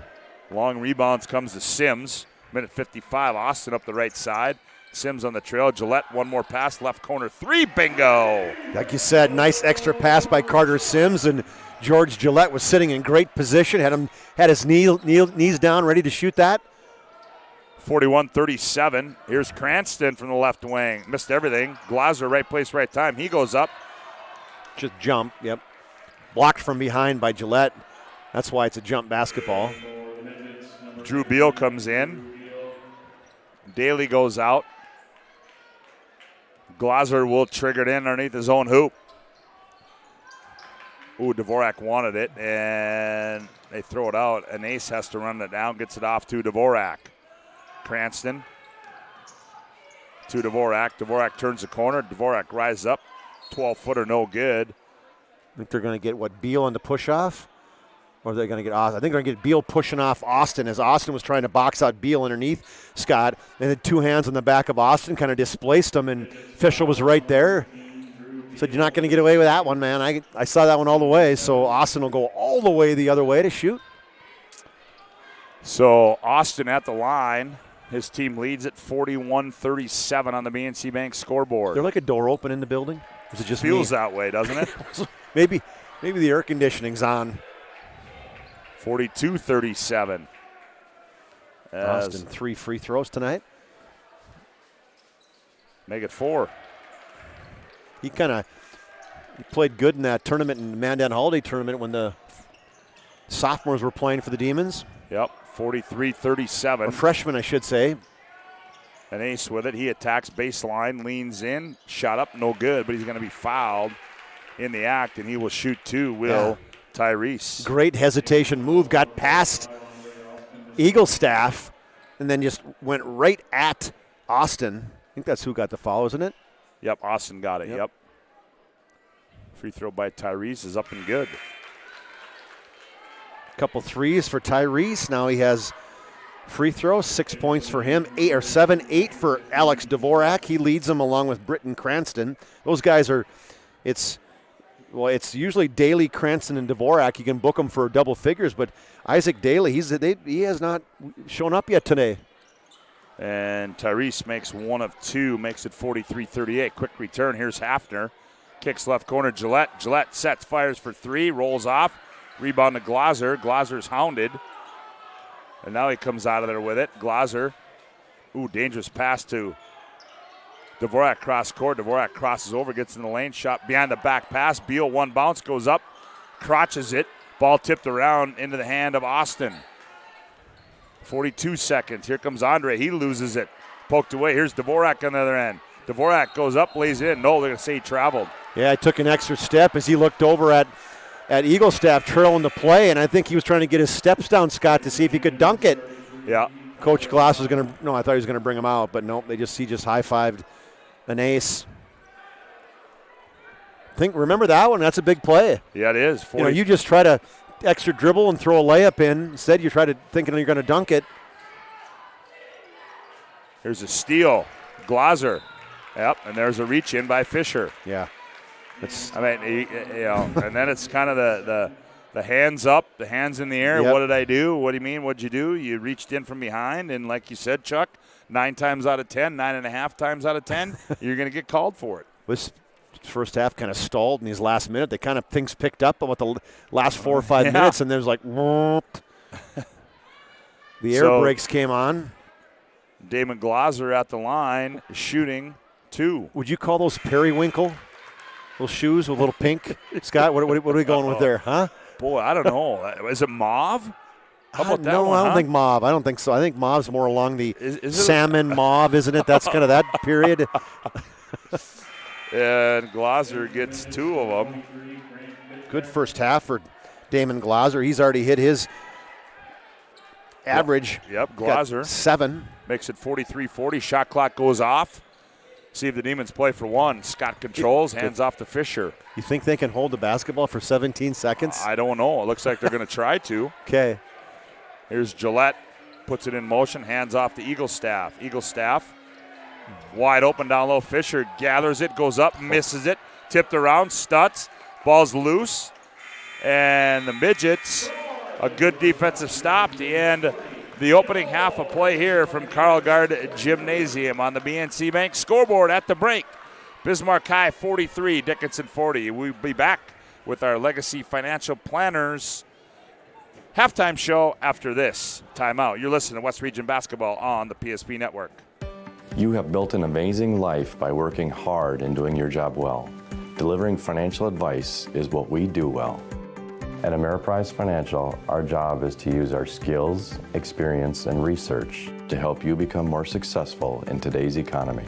Long rebounds comes to Sims. Minute 55, Austin up the right side. Sims on the trail. Gillette, one more pass, left corner, 3, bingo. Like you said, nice extra pass by Carter Sims, and George Gillette was sitting in great position, had his knees down, ready to shoot that. 41-37. Here's Cranston from the left wing. Missed everything. Glasser, right place, right time. He goes up. Just jump, yep. Blocked from behind by Gillette. That's why it's a jump basketball. Drew Beal comes in. Daly goes out. Glasser will trigger it in underneath his own hoop. Ooh, Dvorak wanted it, and they throw it out. An ace has to run it down, gets it off to Dvorak. Cranston to Dvorak. Dvorak turns the corner. Dvorak rises up. 12-footer, no good. I think they're going to get, Beal on the push-off? Or are they going to get Austin? I think they're going to get Beal pushing off Austin as Austin was trying to box out Beal underneath Scott. And then 2 hands on the back of Austin kind of displaced him, and Fischel was right there. Said, you're not going to get away with that one, man. I saw that one all the way, so Austin will go all the way the other way to shoot. So Austin at the line. His team leads at 41-37 on the BNC Bank scoreboard. They're like a door open in the building. Or is it just feels that way, doesn't it? maybe the air conditioning's on. 42-37. Austin 3 free throws tonight. Make it 4. He played good in that tournament, in the Mandan Holiday tournament, when the sophomores were playing for the Demons. Yep, 43-37. Or freshmen, I should say. An ace with it. He attacks baseline, leans in, shot up, no good, but he's going to be fouled in the act, and he will shoot 2, Tyrese. Great hesitation move, got past Eaglestaff, and then just went right at Austin. I think that's who got the foul, isn't it? Yep, Austin got it, yep. Free throw by Tyrese is up and good. Couple threes for Tyrese. Now he has free throws, 6 points for him, 8 for Alex Dvorak. He leads them along with Britton Cranston. Those guys are, it's usually Daly, Cranston, and Dvorak. You can book them for double figures, but Isaac Daly, he has not shown up yet today. And Tyrese makes 1 of 2, makes it 43-38. Quick return. Here's Hafner. Kicks left corner, Gillette. Gillette sets, fires for 3, rolls off. Rebound to Glazer. Glazer's hounded. And now he comes out of there with it. Glazer. Ooh, dangerous pass to Dvorak, cross court. Dvorak crosses over, gets in the lane. Shot behind the back pass. Beal, 1 bounce, goes up, crotches it. Ball tipped around into the hand of Austin. 42 seconds. Here comes Andre. He loses it. Poked away. Here's Dvorak on the other end. Dvorak goes up, lays in. No, they're going to say he traveled. Yeah, I took an extra step as he looked over at Eaglestaff trailing the play, and I think he was trying to get his steps down, Scott, to see if he could dunk it. Yeah. Coach Glass was going to, no, I thought he was going to bring him out, but nope, he just high-fived an ace. Remember that one? That's a big play. Yeah, it is. You just try to extra dribble and throw a layup in. Instead, you try to thinking you're going to dunk it. Here's a steal. Glazer. Yep, and there's a reach in by Fisher. Yeah. And then it's kind of the hands up, the hands in the air. Yep. What did I do? What do you mean? What'd you do? You reached in from behind, and like you said, Chuck, 9 times out of 10, 9.5 times out of 10, you're going to get called for it. This first half kind of stalled in these last minute. They kind of things picked up about the last 4 or 5 minutes, and there's like, whoop. The air brakes came on. Damon Glazer at the line, shooting 2. Would you call those periwinkle? Little shoes with a little pink. Scott, what are we going with there, huh? Boy, I don't know. Is it mauve? How about that no, one, I don't huh? think mauve. I don't think so. I think mauve's more along the salmon mauve, isn't it? That's kind of that period. And Glazer gets 2 of them. Good first half for Damon Glazer. He's already hit his average. Yep, Glazer. 7. Makes it 43-40. Shot clock goes off. See if the Demons play for 1. Scott controls, hands off to Fisher. You think they can hold the basketball for 17 seconds? I don't know. It looks like they're going to try to. Okay. Here's Gillette. Puts it in motion. Hands off to Eaglestaff. Eaglestaff. Wide open down low. Fisher gathers it, goes up, misses it. Tipped around. Stutz. Ball's loose. And the Midgets, a good defensive stop to end the opening half of play here from Carl Gard Gymnasium on the BNC Bank scoreboard at the break. Bismarck High 43, Dickinson 40. We'll be back with our Legacy Financial Planners halftime show after this timeout. You're listening to West Region Basketball on the PSP Network. You have built an amazing life by working hard and doing your job well. Delivering financial advice is what we do well. At Ameriprise Financial, our job is to use our skills, experience, and research to help you become more successful in today's economy.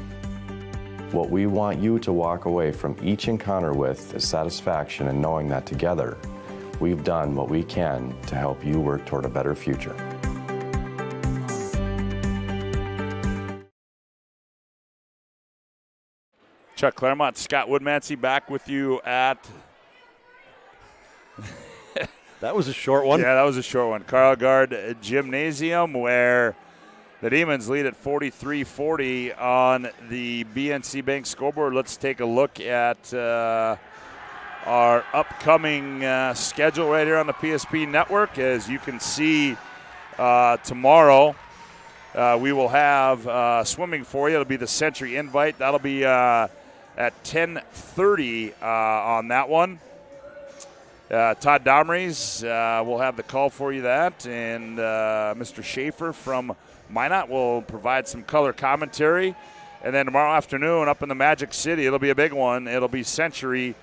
What we want you to walk away from each encounter with is satisfaction in knowing that together, we've done what we can to help you work toward a better future. Chuck Claremont, Scott Woodmansey back with you at... That was a short one. Yeah, that was a short one. Carl Gard Gymnasium, where the Demons lead at 43-40 on the BNC Bank scoreboard. Let's take a look at our upcoming schedule right here on the PSP Network. As you can see, tomorrow we will have swimming for you. It'll be the Century Invite. That'll be at 10:30 on that one. Todd Domrey's will have the call for you that, and Mr. Schaefer from Minot will provide some color commentary. And then tomorrow afternoon up in the Magic City, it'll be a big one. It'll be Century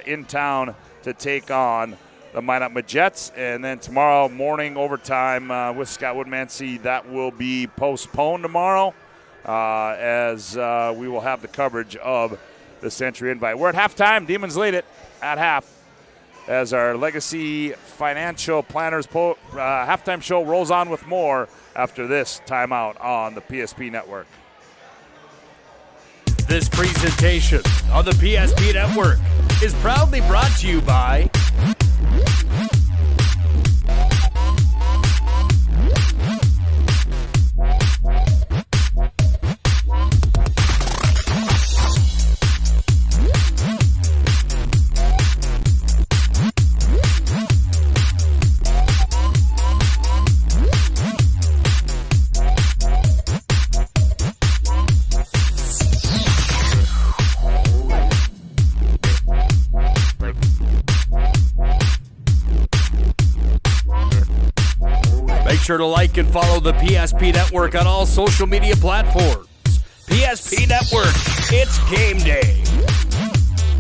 in town to take on the Minot Midgets. And then tomorrow morning overtime with Scott Woodmansey, that will be postponed tomorrow as we will have the coverage of the Century Invite. We're at halftime. Demons lead it at half as our Legacy Financial Planners halftime show rolls on with more after this timeout on the PSP Network. This presentation on the PSP Network is proudly brought to you by sure to like and follow the PSP Network on all social media platforms. PSP Network, it's game day.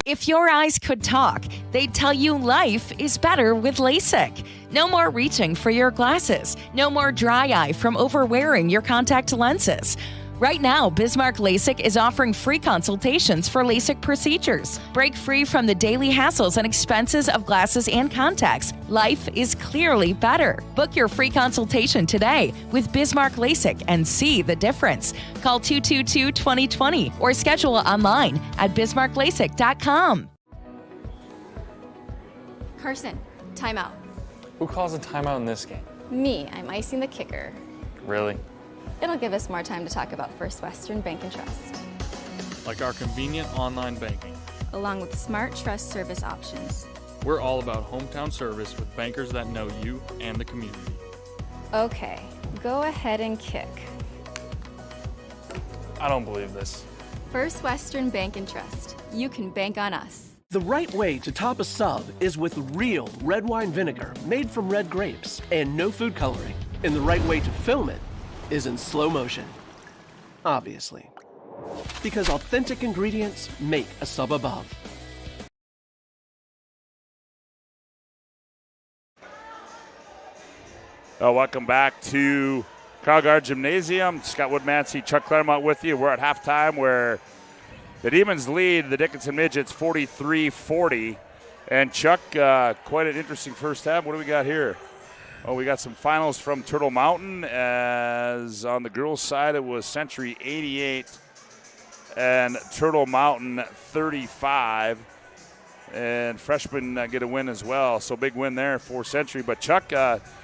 If your eyes could talk, they'd tell you life is better with LASIK. No more reaching for your glasses. No more dry eye from overwearing your contact lenses. Right now, Bismarck LASIK is offering free consultations for LASIK procedures. Break free from the daily hassles and expenses of glasses and contacts. Life is clearly better. Book your free consultation today with Bismarck LASIK and see the difference. Call 222-2020 or schedule online at bismarcklasik.com. Carson, timeout. Who calls a timeout in this game? Me, I'm icing the kicker. Really? It'll give us more time to talk about First Western Bank and Trust. Like our convenient online banking. Along with smart trust service options. We're all about hometown service with bankers that know you and the community. Okay, go ahead and kick. I don't believe this. First Western Bank and Trust. You can bank on us. The right way to top a sub is with real red wine vinegar made from red grapes and no food coloring. And the right way to film it is in slow motion, obviously, because authentic ingredients make a sub above. Welcome back to CrowGuard Gymnasium. Scott Woodmansey, Chuck Claremont with you. We're at halftime where the Demons lead the Dickinson Midgets 43-40. And Chuck, quite an interesting first half. What do we got here? Oh, we got some finals from Turtle Mountain, as on the girls' side it was Century 88 and Turtle Mountain 35. And freshmen get a win as well, so big win there for Century. But Chuck,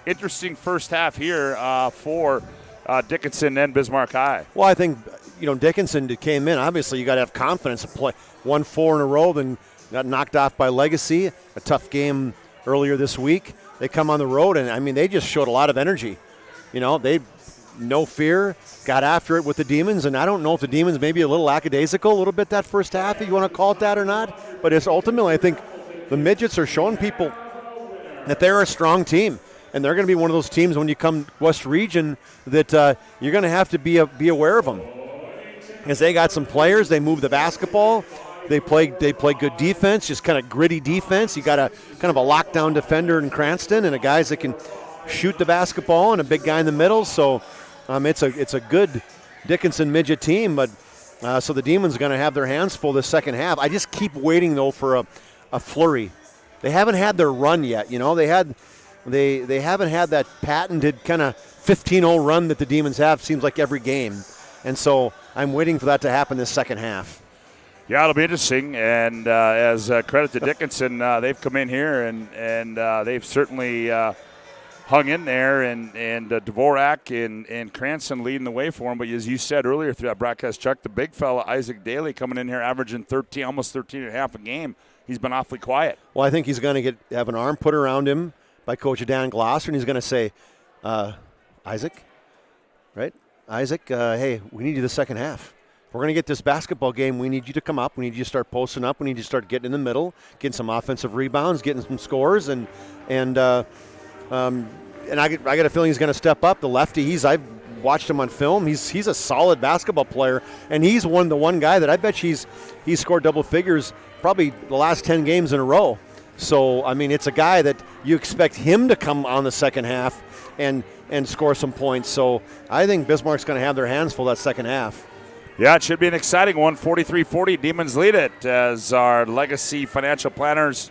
interesting first half here for Dickinson and Bismarck High. Well, I think, Dickinson came in. Obviously, you got to have confidence to play. Won 4 in a row, then got knocked off by Legacy. A tough game earlier this week. They come on the road, and, they just showed a lot of energy. They, no fear, got after it with the Demons, and I don't know if the Demons maybe a little lackadaisical a little bit that first half, if you want to call it that or not, but it's ultimately, I think, the Midgets are showing people that they're a strong team, and they're going to be one of those teams when you come West Region that you're going to have to be aware of them. Because they got some players, they move the basketball, They play good defense, just kind of gritty defense. You got a kind of a lockdown defender in Cranston and a guys that can shoot the basketball and a big guy in the middle. So it's a good Dickinson Midget team, but so the Demons are going to have their hands full this second half. I just keep waiting though for a flurry. They haven't had their run yet. They haven't had that patented kind of 15-0 run that the Demons have. Seems like every game, and so I'm waiting for that to happen this second half. Yeah, it'll be interesting, and as credit to Dickinson, they've come in here and they've certainly hung in there, and Dvorak and Cranston leading the way for them. But as you said earlier through that broadcast, Chuck, the big fella, Isaac Daly, coming in here averaging almost 13 and a half a game. He's been awfully quiet. Well, I think he's going to have an arm put around him by Coach Dan Glosser, and he's going to say, Isaac, right? Isaac, hey, we need you the second half. we're going to get this basketball game. We need you to come up. We need you to start posting up. We need you to start getting in the middle, getting some offensive rebounds, getting some scores, and I got a feeling he's going to step up. The lefty, I've watched him on film. He's a solid basketball player, and he's the one guy that I bet he's scored double figures probably the last 10 games in a row. So, I mean, it's a guy that you expect him to come on the second half and score some points. So I think Bismarck's going to have their hands full that second half. Yeah, it should be an exciting one. 43-40, Demons lead it as our Legacy Financial Planners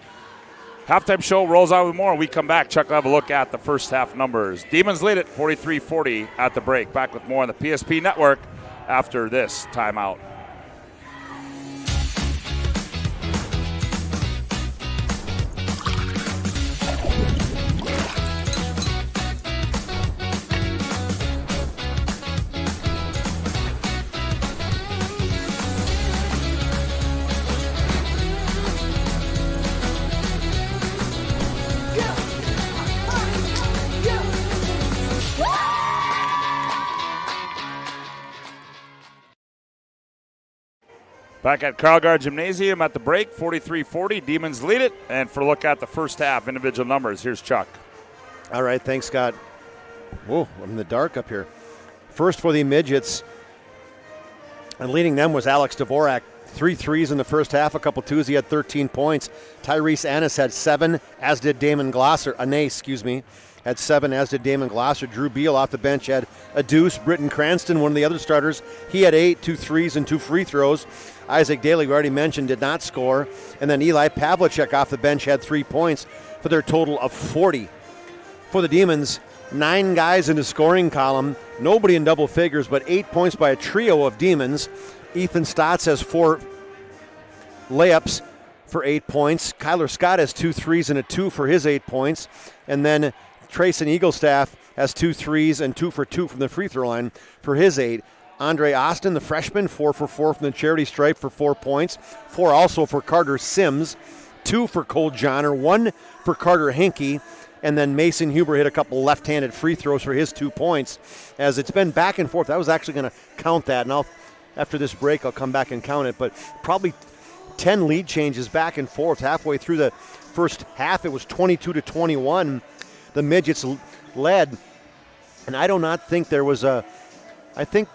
halftime show rolls on with more. We come back. Chuck will have a look at the first half numbers. Demons lead it 43-40 at the break. Back with more on the PSP Network after this timeout. Back at Carl Gard Gymnasium at the break, 43-40. Demons lead it. And for a look at the first half, individual numbers, here's Chuck. All right, thanks, Scott. Whoa, I'm in the dark up here. First for the Midgets, and leading them was Alex Dvorak. 3 threes in the first half, a couple twos. He had 13 points. Tyrese Annis had 7, as did Damon Glosser. Had 7, as did Damon Glosser. Drew Beal off the bench had a deuce. Britton Cranston, one of the other starters, he had 8, 2 threes and 2 free throws. Isaac Daly, we already mentioned, did not score. And then Eli Pavlicek off the bench had 3 points for their total of 40. For the Demons, 9 guys in the scoring column, nobody in double figures, but 8 points by a trio of Demons. Ethan Stotts has 4 layups for 8 points. Kyler Scott has 2 threes and a 2 for his 8 points. And then Trayson Eaglestaff has 2 threes and 2 for 2 from the free throw line for his 8. Andre Austin, the freshman, 4 for 4 from the charity stripe for 4 points. 4 also for Carter Sims. 2 for Cole Johnner. 1 for Carter Hinkey. And then Mason Huber hit a couple left-handed free throws for his 2 points. As it's been back and forth, I was actually going to count that. And after this break, I'll come back and count it. But probably 10 lead changes back and forth. Halfway through the first half, it was 22-21. The Midgets led. And I do not think there was I think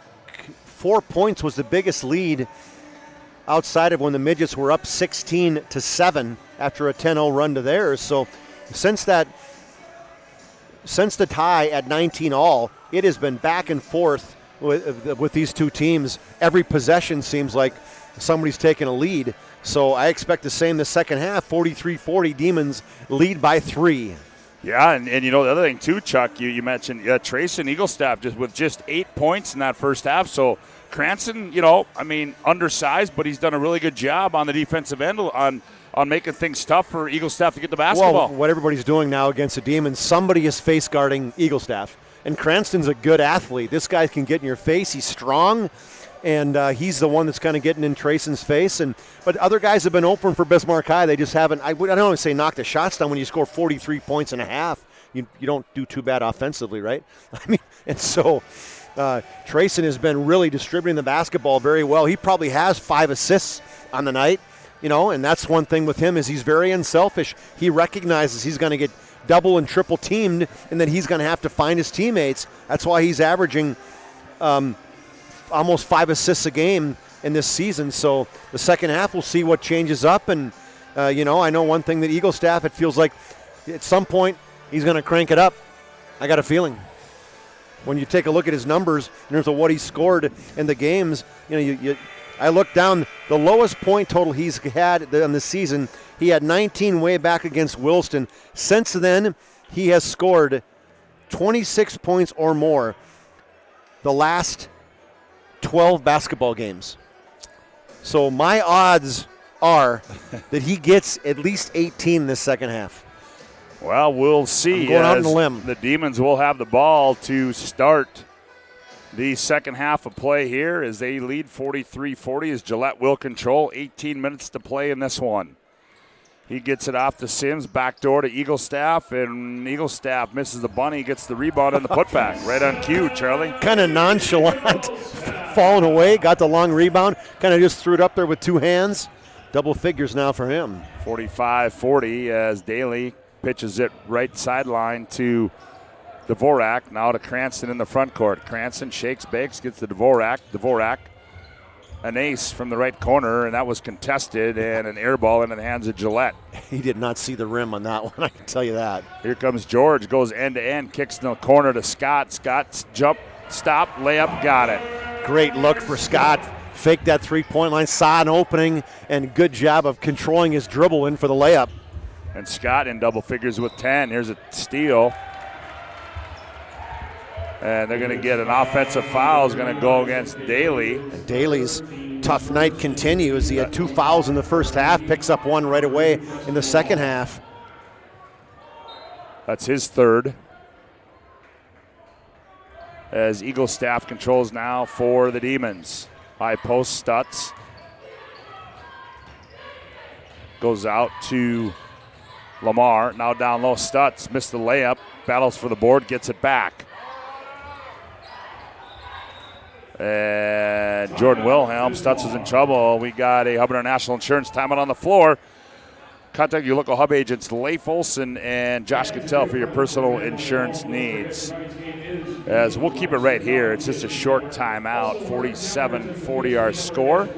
4 points was the biggest lead outside of when the Midgets were up 16-7 after a 10-0 run to theirs. So since the tie at 19 all, it has been back and forth with these two teams. Every possession seems like somebody's taking a lead. So I expect the same the second half. 43-40, Demons lead by 3. Yeah, and you know, the other thing too, Chuck, you mentioned Trayson Eaglestaff just 8 points in that first half. So Cranston, undersized, but he's done a really good job on the defensive end on making things tough for Eaglestaff to get the basketball. Well, what everybody's doing now against the Demons, somebody is face guarding Eaglestaff. And Cranston's a good athlete. This guy can get in your face. He's strong, and he's the one that's kind of getting in Trayson's face. But other guys have been open for Bismarck High. They just haven't, I don't want to say knock the shots down when you score 43 points and a half. You don't do too bad offensively, right? And so Trayson has been really distributing the basketball very well. He probably has 5 assists on the night, and that's one thing with him is he's very unselfish. He recognizes he's going to get double and triple teamed and that he's going to have to find his teammates. That's why he's averaging almost 5 assists a game in this season. So the second half, we'll see what changes up. And, I know one thing that Eaglestaff, it feels like at some point he's going to crank it up. I got a feeling. When you take a look at his numbers in terms of what he scored in the games, I looked down, the lowest point total he's had in the season, he had 19 way back against Williston. Since then, he has scored 26 points or more the last 12 basketball games. So my odds are that he gets at least 18 in this second half. Well, we'll see. I'm going out on a limb. The Demons will have the ball to start the second half of play here as they lead 43-40 as Gillette will control. 18 minutes to play in this one. He gets it off to Sims, backdoor to Eaglestaff, and Eaglestaff misses the bunny, gets the rebound and the putback. Right on cue, Charlie. Kind of nonchalant, falling away, got the long rebound, kind of just threw it up there with two hands. Double figures now for him. 45-40 as Daly pitches it right sideline to Dvorak. Now to Cranston in the front court. Cranston shakes, bakes, gets to Dvorak. Dvorak, an ace from the right corner, and that was contested, and an air ball into the hands of Gillette. He did not see the rim on that one, I can tell you that. Here comes George, goes end-to-end, kicks in the corner to Scott. Scott's jump, stop, layup, got it. Great look for Scott. Faked that three-point line, saw an opening, and good job of controlling his dribble in for the layup. And Scott in double figures with 10. Here's a steal. And they're going to get an offensive foul. Is going to go against Daly. And Daly's tough night continues. He had 2 fouls in the first half, picks up one right away in the second half. That's his third. As Eaglestaff controls now for the Demons. High post, Stutz. Goes out to Lamar. Now down low, Stutz missed the layup. Battles for the board, gets it back. And Jordan Wilhelm, Stutz is in trouble. We got a Hubbard National Insurance timeout on the floor. Contact your local Hub agents, Leif Olson and Josh Cattell, for your personal insurance needs. As we'll keep it right here. It's just a short timeout. 47-40 our score.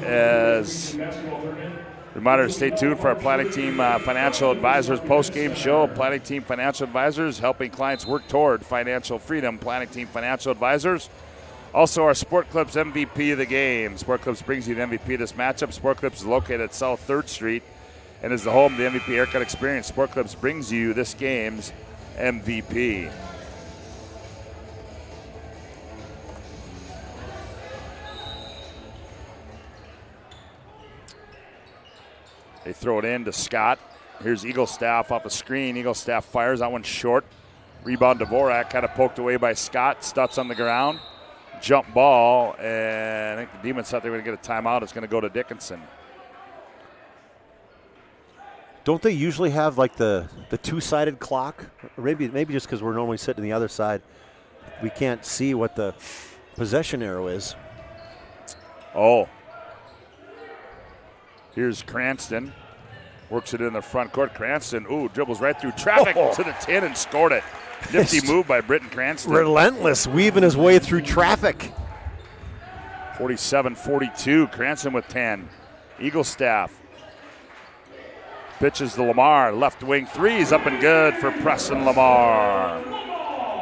As reminder to stay tuned for our Planning Team Financial Advisors post-game show. Planning Team Financial Advisors, helping clients work toward financial freedom. Planning Team Financial Advisors. Also, our Sport Clips MVP of the game. Sport Clips brings you the MVP of this matchup. Sport Clips is located at South 3rd Street and is the home of the MVP haircut experience. Sport Clips brings you this game's MVP. They throw it in to Scott. Here's Eaglestaff off a screen. Eaglestaff fires. That one short. Rebound Dvorak, kind of poked away by Scott. Stutz on the ground. Jump ball, and I think the Demons thought they were going to get a timeout. It's going to go to Dickinson. Don't they usually have like the two-sided clock? Or maybe just because we're normally sitting the other side, we can't see what the possession arrow is. Oh. Here's Cranston. Works it in the front court. Cranston, dribbles right through traffic to the 10 and scored it. Nifty move by Britton Cranston. Relentless, weaving his way through traffic. 47-42, Cranston with 10. Eaglestaff pitches to Lamar. Left wing threes up and good for Preston Lamar.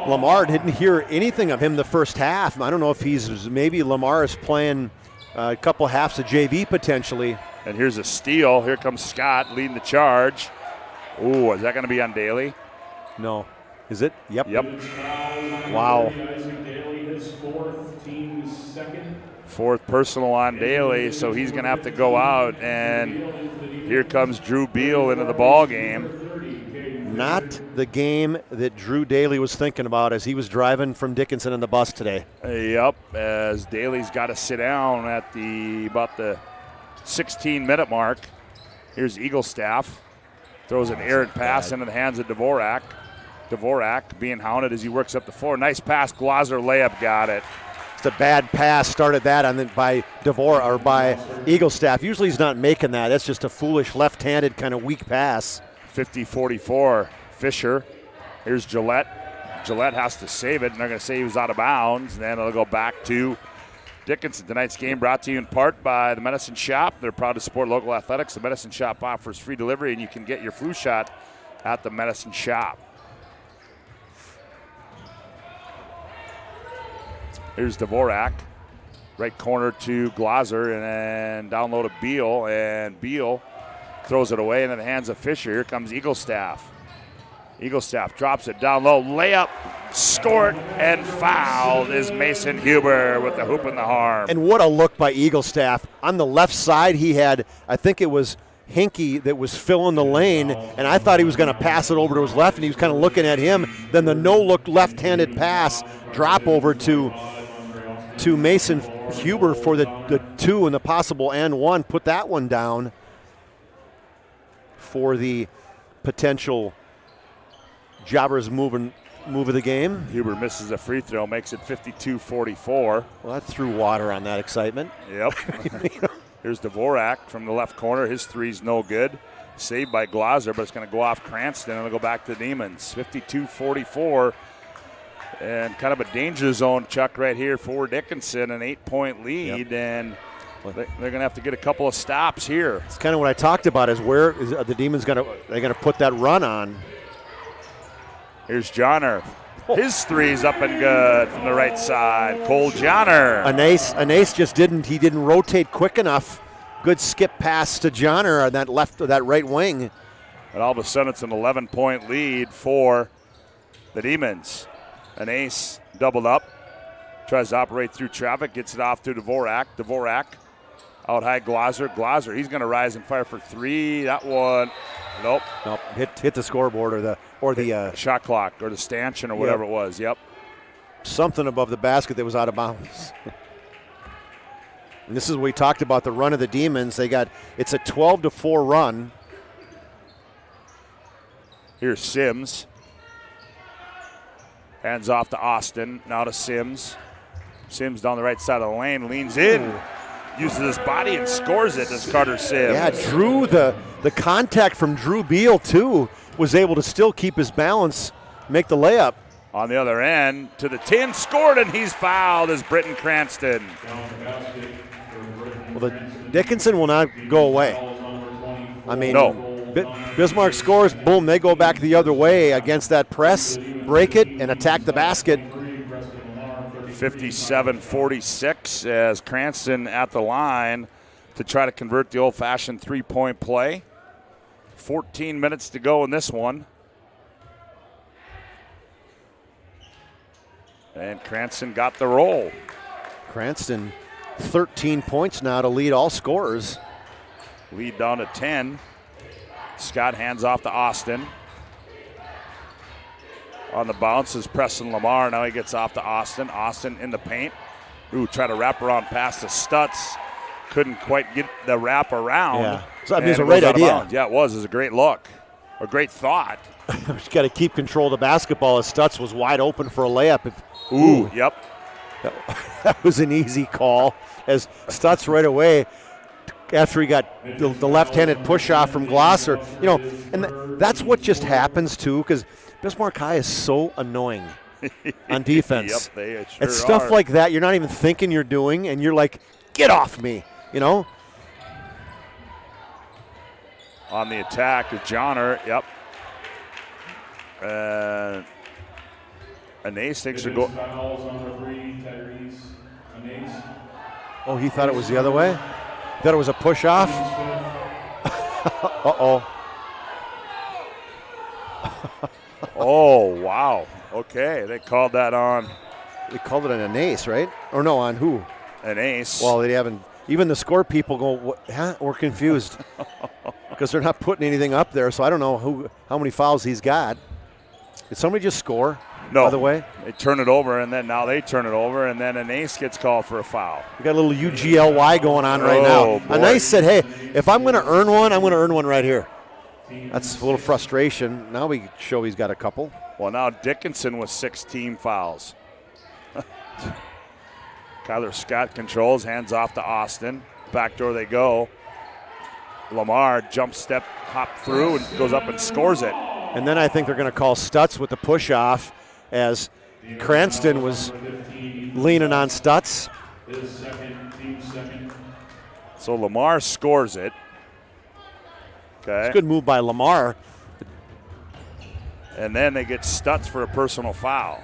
Lamar didn't hear anything of him the first half. I don't know if maybe Lamar is playing a couple halves of JV potentially. And here's a steal. Here comes Scott leading the charge. Ooh, is that going to be on Daly? No. Is it? Yep. Wow. His fourth, team's second. Fourth personal on Daly, so he's going to have to go out. And here comes Drew Beal into the ball game. Not the game that Drew Daly was thinking about as he was driving from Dickinson in the bus today. Yep, as Daly's got to sit down at about the 16-minute mark. Here's Eaglestaff. Throws an errant pass into the hands of Dvorak. Dvorak being hounded as he works up the floor. Nice pass, Glazer layup, got it. It's a bad pass, started that by Dvorak or by Eaglestaff. Usually he's not making that. That's just a foolish left-handed kind of weak pass. 50-44, Fisher. Here's Gillette. Gillette has to save it, and they're going to say he was out of bounds, and then it'll go back to Dickinson. Tonight's game brought to you in part by the Medicine Shop. They're proud to support local athletics. The Medicine Shop offers free delivery, and you can get your flu shot at the Medicine Shop. Here's Dvorak. Right corner to Glazer, and then down low to Beal, and Beal throws it away into the hands of Fisher. Here comes Eaglestaff. Eaglestaff drops it down low. Layup, scored, and fouled is Mason Huber with the hoop in the arm. And what a look by Eaglestaff. On the left side, he had, I think it was Hinkie that was filling the lane, and I thought he was going to pass it over to his left, and he was kind of looking at him. Then the no-look left-handed pass, drop over to to Mason Huber for the 2 and the possible and 1. Put that one down for the potential Jobbers move of the game. Huber misses a free throw, makes it 52-44. Well, that threw water on that excitement. Yep. Here's Dvorak from the left corner. His three's no good. Saved by Glaser, but it's going to go off Cranston, and it'll go back to the Demons. 52-44. And kind of a danger zone, Chuck, right here for Dickinson, an 8-point lead, and they're going to have to get a couple of stops here. It's kind of what I talked about, is where is the Demons they're going to put that run on. Here's Johnner. His three's up and good from the right side. Cole Johnner. Anase just didn't rotate quick enough. Good skip pass to Johnner on that right wing. And all of a sudden it's an 11-point lead for the Demons. Anase doubled up. Tries to operate through traffic. Gets it off to Dvorak. Dvorak out high Glaser. Glaser, he's going to rise and fire for 3. That one, nope. Hit the scoreboard or the shot clock or the stanchion or whatever it was. Yep. Something above the basket that was out of bounds. And this is what we talked about, the run of the Demons. It's a 12-4 run. Here's Sims. Hands off to Austin. Now to Sims. Sims down the right side of the lane, leans in, uses his body and scores it as Carter Sims. Yeah, Drew, the contact from Drew Beal, too, was able to still keep his balance, make the layup. On the other end, to the 10, scored, and he's fouled as Britton Cranston. Well, the Dickinson will not go away. I mean, Bismarck scores, boom, they go back the other way against that press, break it, and attack the basket. 57-46 as Cranston at the line to try to convert the old-fashioned three-point play. 14 minutes to go in this one. And Cranston got the roll. Cranston, 13 points now to lead all scorers. Lead down to 10. Scott hands off to Austin. On the bounce is Preston Lamar. Now he gets off to Austin. Austin in the paint. Ooh, try to wrap around pass to Stutz. Couldn't quite get the wrap around. Yeah, so, I mean, it's a great idea. Yeah, it was. It was a great look. A great thought. Just got to keep control of the basketball as Stutz was wide open for a layup. Ooh, yep. That was an easy call as Stutz right away, after he got the left-handed push-off from Glosser. You know, and that's what just happens, too, because Bismarck High is so annoying on defense. Yep, they sure it's stuff are. like that you're not even thinking you're doing, and you're like, get off me, you know? On the attack is Johnner. Yep. Anase thinks to go. Oh, he thought it was the other way? Thought it was a push-off? Uh-oh. Oh, wow. Okay, they called that on. They called it an ace, right? Or no, on who? An ace. Well, they haven't. Even the score people go, what, huh? We're confused because they're not putting anything up there. So I don't know how many fouls he's got. Did somebody just score? No. By the way, they turn it over, and then now they turn it over, and then an ace gets called for a foul. We got a little UGLY going on right Oh, now. boy. An ace said, "Hey, if I'm going to earn one, I'm going to earn one right here." That's a little frustration. Now we show he's got a couple. Well, now Dickinson with 16 fouls. Kyler Scott controls, hands off to Austin. Backdoor they go. Lamar jump step, hop through, and goes up and scores it. And then I think they're going to call Stutz with the push-off as Cranston was leaning on Stutz. So Lamar scores it. Okay. It's a good move by Lamar. And then they get Stutz for a personal foul.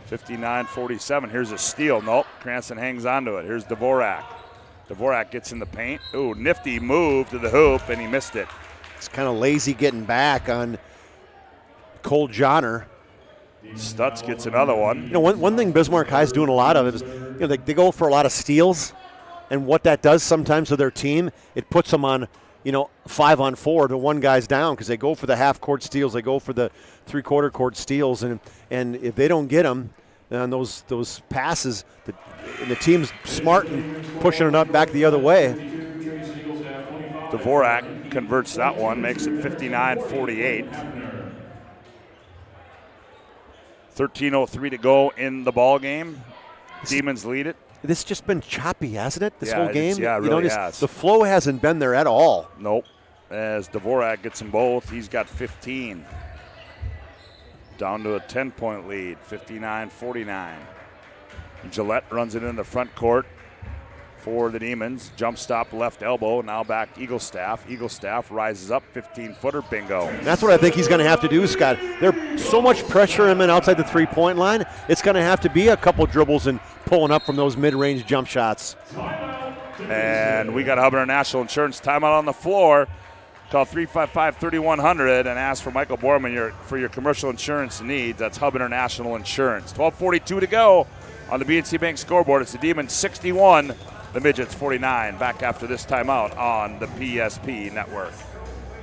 59-47. Here's a steal. Nope. Cranston hangs onto it. Here's Dvorak. Dvorak gets in the paint. Ooh, nifty move to the hoop, and he missed it. It's kind of lazy getting back on Cole Johnner. Stutz gets another one. You know, one thing Bismarck High's doing a lot of is, you know, they go for a lot of steals, and what that does sometimes to their team, it puts them on, you know, 5-on-4 to one guy's down because they go for the half-court steals, they go for the three-quarter court steals, and if they don't get them, on those passes. The team's smart and pushing it up back the other way. Dvorak converts that one, makes it 59-48. 13:03 to go in the ball game. Demons lead it. This just been choppy, hasn't it? This Yeah, whole game. it really has. The flow hasn't been there at all. Nope. As Dvorak gets them both, he's got 15. Down to a 10-point lead, 59-49. Gillette runs it in the front court for the Demons. Jump stop, left elbow, now back Eaglestaff. Eaglestaff rises up, 15-footer, bingo. That's what I think he's going to have to do, Scott. There's so much pressure him in outside the three-point line. It's going to have to be a couple dribbles and pulling up from those mid-range jump shots. And we got Hub International Insurance timeout on the floor. Call 355-3100 and ask for Michael Borman for your commercial insurance needs. That's Hub International Insurance. 12:42 to go on the BNC Bank scoreboard. It's the Demons 61, the Midgets 49. Back after this timeout on the PSP Network.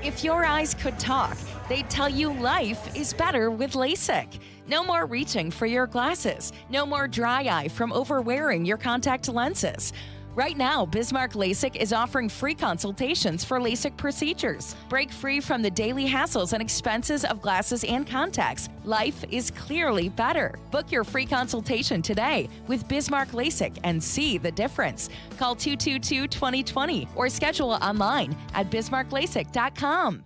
If your eyes could talk, they'd tell you life is better with LASIK. No more reaching for your glasses. No more dry eye from overwearing your contact lenses. Right now, Bismarck LASIK is offering free consultations for LASIK procedures. Break free from the daily hassles and expenses of glasses and contacts. Life is clearly better. Book your free consultation today with Bismarck LASIK and see the difference. Call 222-2020 or schedule online at bismarcklasik.com.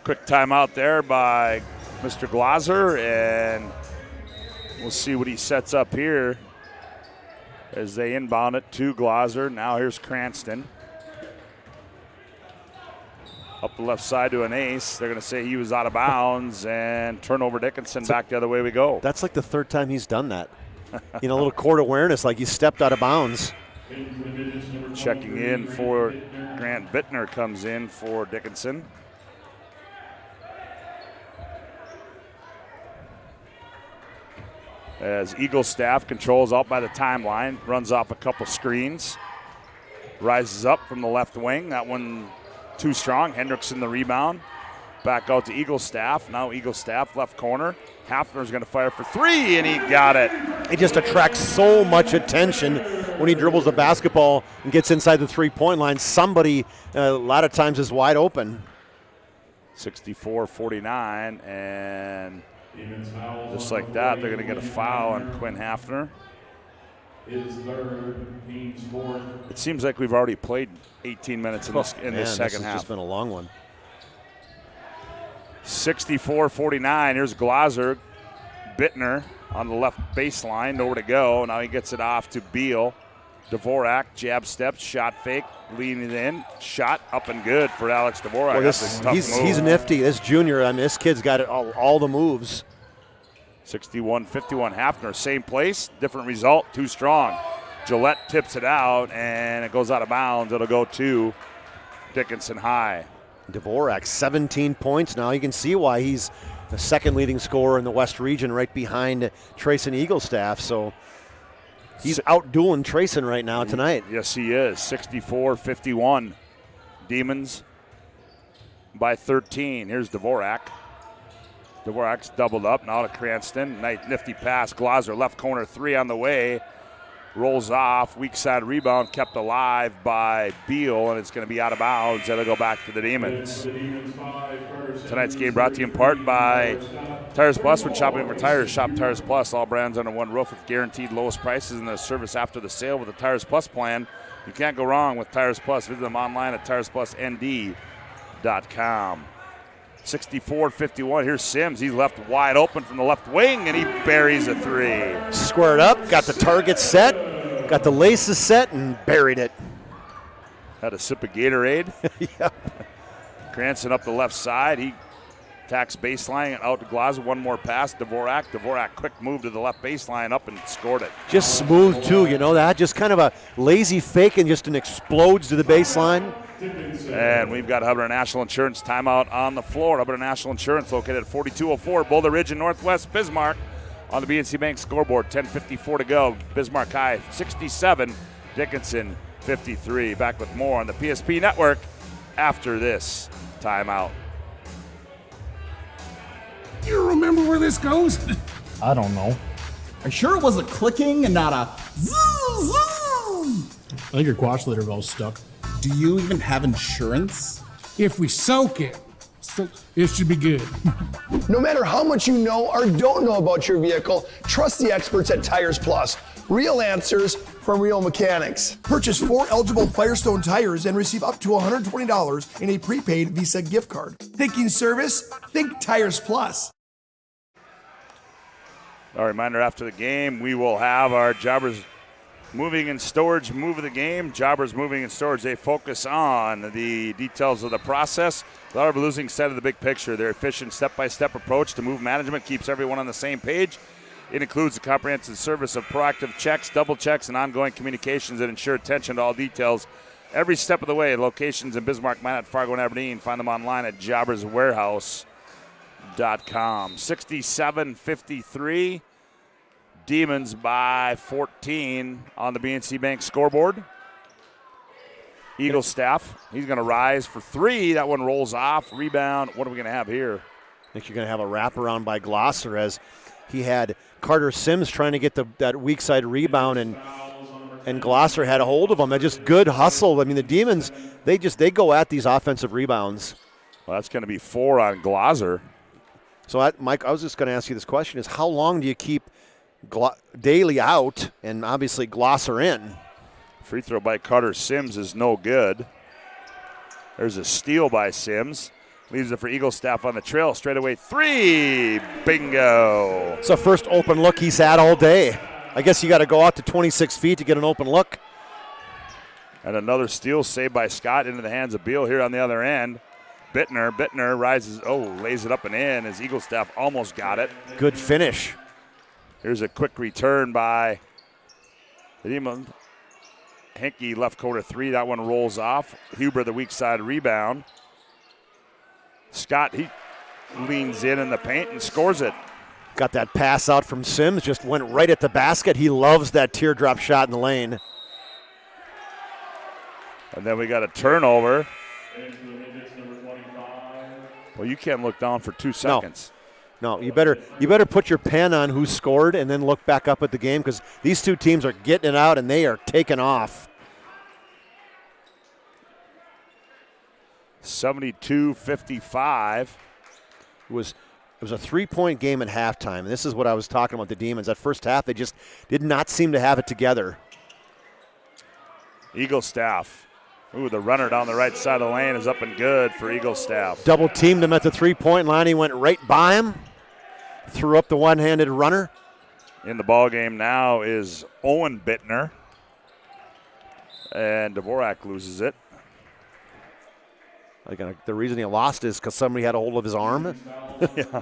Quick timeout there by Mr. Glaser, and we'll see what he sets up here as they inbound it to Glaser. Now here's Cranston. Up the left side to an ace. They're going to say he was out of bounds, and turnover Dickinson. Back the other way we go. That's like the third time he's done that. A little court awareness, like he stepped out of bounds. Checking in for Grant Bittner comes in for Dickinson. As Eaglestaff controls out by the timeline, runs off a couple screens, rises up from the left wing. That one too strong. Hendrickson the rebound. Back out to Eaglestaff. Now Eaglestaff left corner. Hafner's going to fire for three, and he got it. He just attracts so much attention when he dribbles the basketball and gets inside the three-point line. Somebody, a lot of times, is wide open. 64-49, and just like that, they're going to get a foul on Quinn Hafner. His third, team's fourth. It seems like we've already played 18 minutes in this second half. It's just been a long one. 64-49. Here's Glaser. Bittner on the left baseline. Nowhere to go. Now he gets it off to Beal. Dvorak, jab step, shot fake, leaning in, shot up and good for Alex Dvorak. Well, he's nifty. This junior, I mean, this kid's got it all the moves. 61-51 Hafner, same place, different result, too strong. Gillette tips it out, and it goes out of bounds. It'll go to Dickinson High. Dvorak, 17 points now. You can see why he's the second leading scorer in the West region, right behind Trayson Eaglestaff. So he's out-dueling Trayson right now tonight. Yes, he is. 64-51. Demons by 13. Here's Dvorak. Dvorak's doubled up. Now to Cranston. Nice nifty pass. Glaser left corner three on the way. Rolls off. Weak side rebound kept alive by Beal, and it's going to be out of bounds. It'll go back to the Demons. Tonight's game brought to you in part by Tires Plus. When shopping for tires, shop Tires Plus. All brands under one roof with guaranteed lowest prices and the service after the sale with the Tires Plus plan. You can't go wrong with Tires Plus. Visit them online at TiresPlusND.com. 64-51. Here's Sims. He's left wide open from the left wing, and he buries a three. Squared up, got the target set, got the laces set, and buried it. Had a sip of Gatorade. Yep. Cranston up the left side. He attacks baseline and out to Glaser. One more pass. Dvorak. Dvorak, quick move to the left baseline, up and scored it. Just smooth, too, you know that? Just kind of a lazy fake and just an explodes to the baseline. And we've got Hubbard National Insurance timeout on the floor. Hubbard National Insurance located at 4204 Boulder Ridge in Northwest Bismarck on the BNC Bank scoreboard. 10:54 to go. Bismarck High 67, Dickinson 53. Back with more on the PSP Network after this timeout. You remember where this goes? I don't know. Are you sure it was a clicking and not a zzz, zzz? I think your quash leader valve's stuck. Do you even have insurance? If we soak it, it should be good. No matter how much you know or don't know about your vehicle, trust the experts at Tires Plus. Real answers from real mechanics. Purchase 4 eligible Firestone tires and receive up to $120 in a prepaid Visa gift card. Thinking service? Think Tires Plus. A reminder, after the game, we will have our Jobbers Moving and Storage move of the game. Jobbers Moving and Storage, they focus on the details of the process without ever losing sight of the big picture. Their efficient step-by-step approach to move management keeps everyone on the same page. It includes a comprehensive service of proactive checks, double checks, and ongoing communications that ensure attention to all details every step of the way. Locations in Bismarck, Minot, Fargo, and Aberdeen. Find them online at jobberswarehouse.com. 67-53. Demons by 14 on the BNC Bank scoreboard. Eagle staff, he's going to rise for 3. That one rolls off. Rebound. What are we going to have here? I think you're going to have a wraparound by Glosser as he had Carter Sims trying to get that weak side rebound, and Glosser had a hold of him. That just good hustle. I mean, the Demons, they go at these offensive rebounds. Well, that's going to be 4 on Glosser. So, Mike, I was just going to ask you this question: is how long do you keep Daly out and obviously Glosser in? Free throw by Carter Sims is no good. There's a steal by Sims. Leaves it for Eagle staff on the trail. Straight away 3. Bingo. It's the first open look he's had all day. I guess you got to go out to 26 feet to get an open look. And another steal saved by Scott into the hands of Beal here on the other end. Bittner rises, lays it up and in as Eagle staff almost got it. Good finish. Here's a quick return by the Demon. Henke left corner 3. That one rolls off. Huber, the weak side rebound. Scott, he leans in the paint and scores it. Got that pass out from Sims, just went right at the basket. He loves that teardrop shot in the lane. And then we got a turnover. Well, you can't look down for 2 seconds. No, you better put your pen on who scored and then look back up at the game, because these two teams are getting it out and they are taking off. 72-55. It was a 3-point game at halftime, and this is what I was talking about the Demons. That first half, they just did not seem to have it together. Eagle staff. Ooh, the runner down the right side of the lane is up and good for Eagle staff. Double teamed him at the 3-point line. He went right by him, threw up the one-handed runner. In the ball game now is Owen Bittner, and Dvorak loses it. The reason he lost is because somebody had a hold of his arm. Yeah.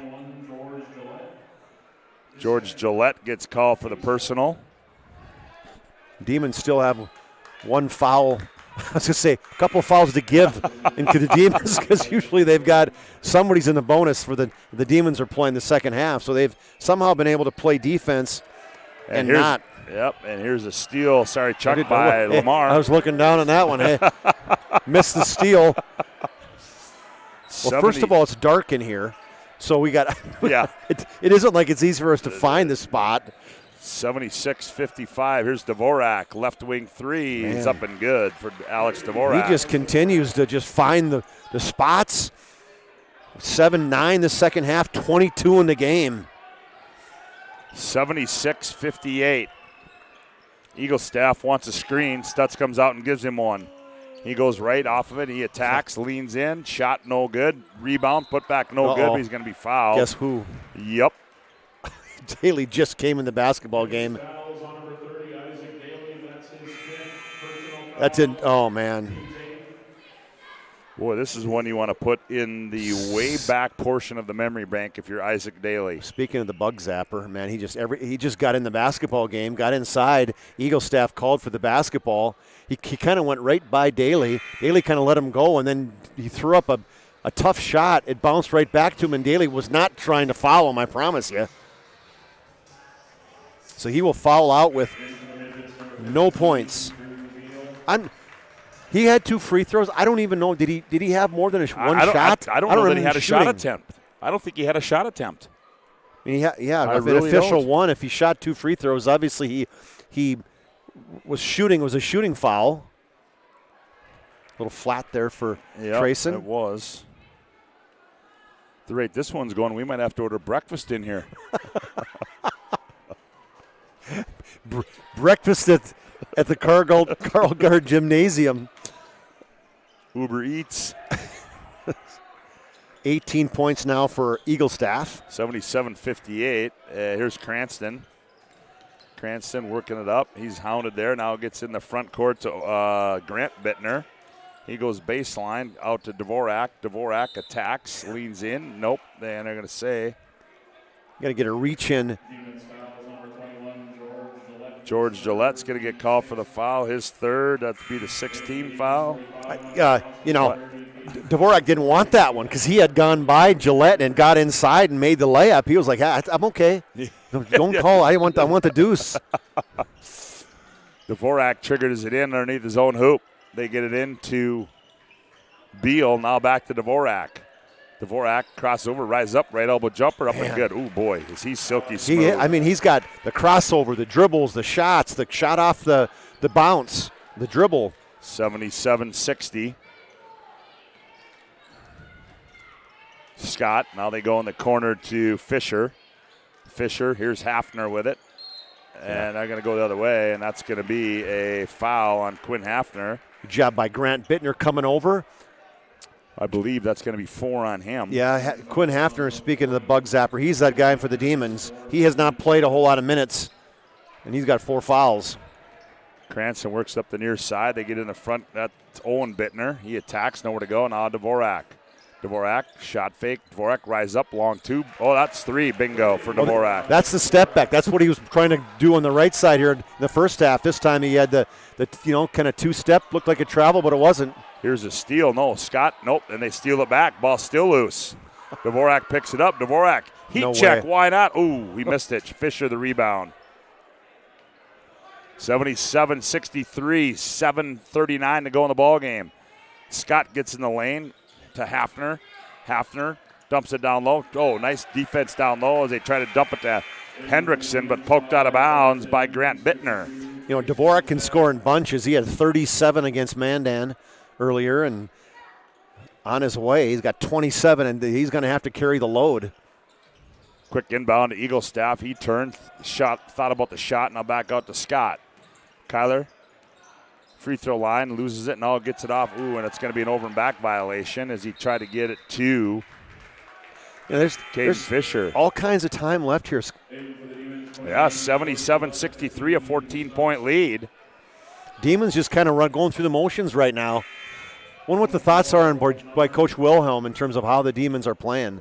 George Gillette gets called for the personal. Demons still have one foul. I was going to say a couple of fouls to give into the Demons, because usually they've got somebody's in the bonus for the Demons are playing the second half. So they've somehow been able to play defense and not. Yep, and here's a steal. Sorry, Chuck, by Lamar. I was looking down on that one. Hey, missed the steal. Well, first of all, it's dark in here, so we got. Yeah. It isn't like it's easy for us to find the spot. 76-55. Here's Dvorak, left wing 3. Man. It's up and good for Alex Dvorak. He just continues to just find the spots. 7-9 the second half, 22 in the game. 76-58. Eagle staff wants a screen. Stutz comes out and gives him one. He goes right off of it. He attacks, leans in. Shot no good. Rebound, put back no good, but he's going to be fouled. Guess who? Yep. Daly just came in the basketball game. That's it. Oh, man. Boy, this is one you want to put in the way back portion of the memory bank if you're Isaac Daly. Speaking of the bug zapper, man, he just got in the basketball game, got inside. Eagle staff called for the basketball. He kind of went right by Daly. Daly kind of let him go, and then he threw up a tough shot. It bounced right back to him, and Daly was not trying to foul him, I promise you. So he will foul out with no points. He had 2 free throws. I don't even know. Did he have more than one shot? I don't know that he had a shot attempt. I don't think he had a shot attempt. I mean, I if really an official don't. won, if he shot 2 free throws, obviously he was shooting. It was a shooting foul. A little flat there for Trayson. It was. At the rate this one's going, we might have to order breakfast in here. Breakfast at the Carl Guard Gymnasium. Uber Eats. 18 points now for Eagle Staff. 77-58. Here's Cranston. Cranston working it up. He's hounded there. Now gets in the front court to Grant Bittner. He goes baseline out to Dvorak. Dvorak attacks, leans in. Nope. Then they're going to say. Got to get a reach in. George Gillette's going to get called for the foul. His third. That'd be the 16th foul. Dvorak didn't want that one because he had gone by Gillette and got inside and made the layup. He was like, I'm okay. Don't call. I want the deuce. Dvorak triggers it in underneath his own hoop. They get it into Beal. Now back to Dvorak. Dvorak crossover, rise up, right elbow jumper, up and good. Ooh, boy, is he silky smooth. He's got the crossover, the dribbles, the shots, the shot off the bounce, the dribble. 77-60. Scott, now they go in the corner to Fisher. Fisher, here's Hafner with it. And they're going to go the other way, and that's going to be a foul on Quinn Hafner. Good job by Grant Bittner coming over. I believe that's going to be 4 on him. Yeah, Quinn Hafner, speaking of the bug zapper, he's that guy for the Demons. He has not played a whole lot of minutes, and he's got 4 fouls. Cranston works up the near side. They get in the front. That's Owen Bittner. He attacks, nowhere to go. Now Dvorak. Dvorak, shot fake. Dvorak rise up, long two. Oh, that's 3. Bingo for Dvorak. That's the step back. That's what he was trying to do on the right side here in the first half. This time he had the kind of 2-step, looked like a travel, but it wasn't. Here's a steal. No, Scott, nope. And they steal it back. Ball still loose. Dvorak picks it up. Dvorak, heat check. Why not? Ooh, he missed it. Fisher the rebound. 77-63, 7:39 to go in the ball game. Scott gets in the lane to Hafner. Hafner dumps it down low. Oh, nice defense down low as they try to dump it to Hendrickson, but poked out of bounds by Grant Bittner. Dvorak can score in bunches. He had 37 against Mandan earlier, and on his way, he's got 27, and he's going to have to carry the load. Quick inbound to Eagle Staff. He turned, thought about the shot, now back out to Scott. Kyler, free throw line, loses it, now gets it off. Ooh, and it's going to be an over and back violation as he tried to get it to there's Fisher. All kinds of time left here. Yeah, 77-63, a 14-point lead. Demons just kind of going through the motions right now. Wonder what the thoughts are by Coach Wilhelm in terms of how the Demons are playing.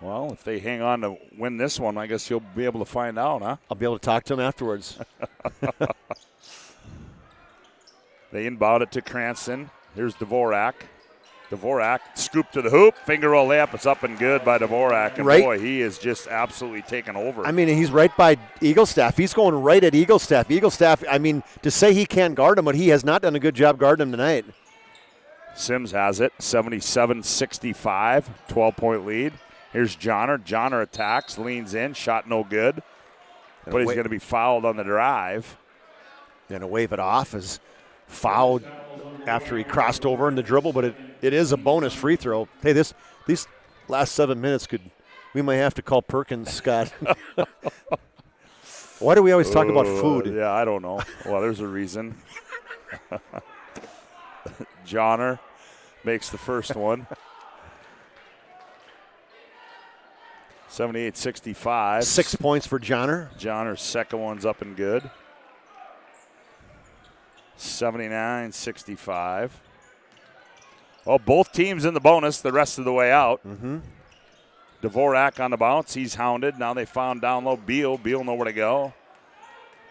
Well, if they hang on to win this one, I guess you'll be able to find out, huh? I'll be able to talk to him afterwards. They inbound it to Cranston. Here's Dvorak. Dvorak, scoop to the hoop, finger roll layup. It's up and good by Dvorak. And boy, he is just absolutely taken over. I mean, he's right by Eagle Staff. He's going right at Eagle Staff. Eagle Staff, I mean, to say he can't guard him, but he has not done a good job guarding him tonight. Sims has it, 77-65, 12-point lead. Here's Johnner. Johnner attacks, leans in, shot no good. But he's going to be fouled on the drive. Going to wave it off as fouled after he crossed over in the dribble, but it is a bonus free throw. Hey, these last 7 minutes we might have to call Perkins, Scott. Why do we always talk about food? Yeah, I don't know. Well, there's a reason. Johnner makes the first one. 78-65. 6 points for Johnner. Johnner's second one's up and good. 79-65. Well, both teams in the bonus the rest of the way out. Mm-hmm. Dvorak on the bounce. He's hounded. Now they found down low Beal. Beal nowhere to go.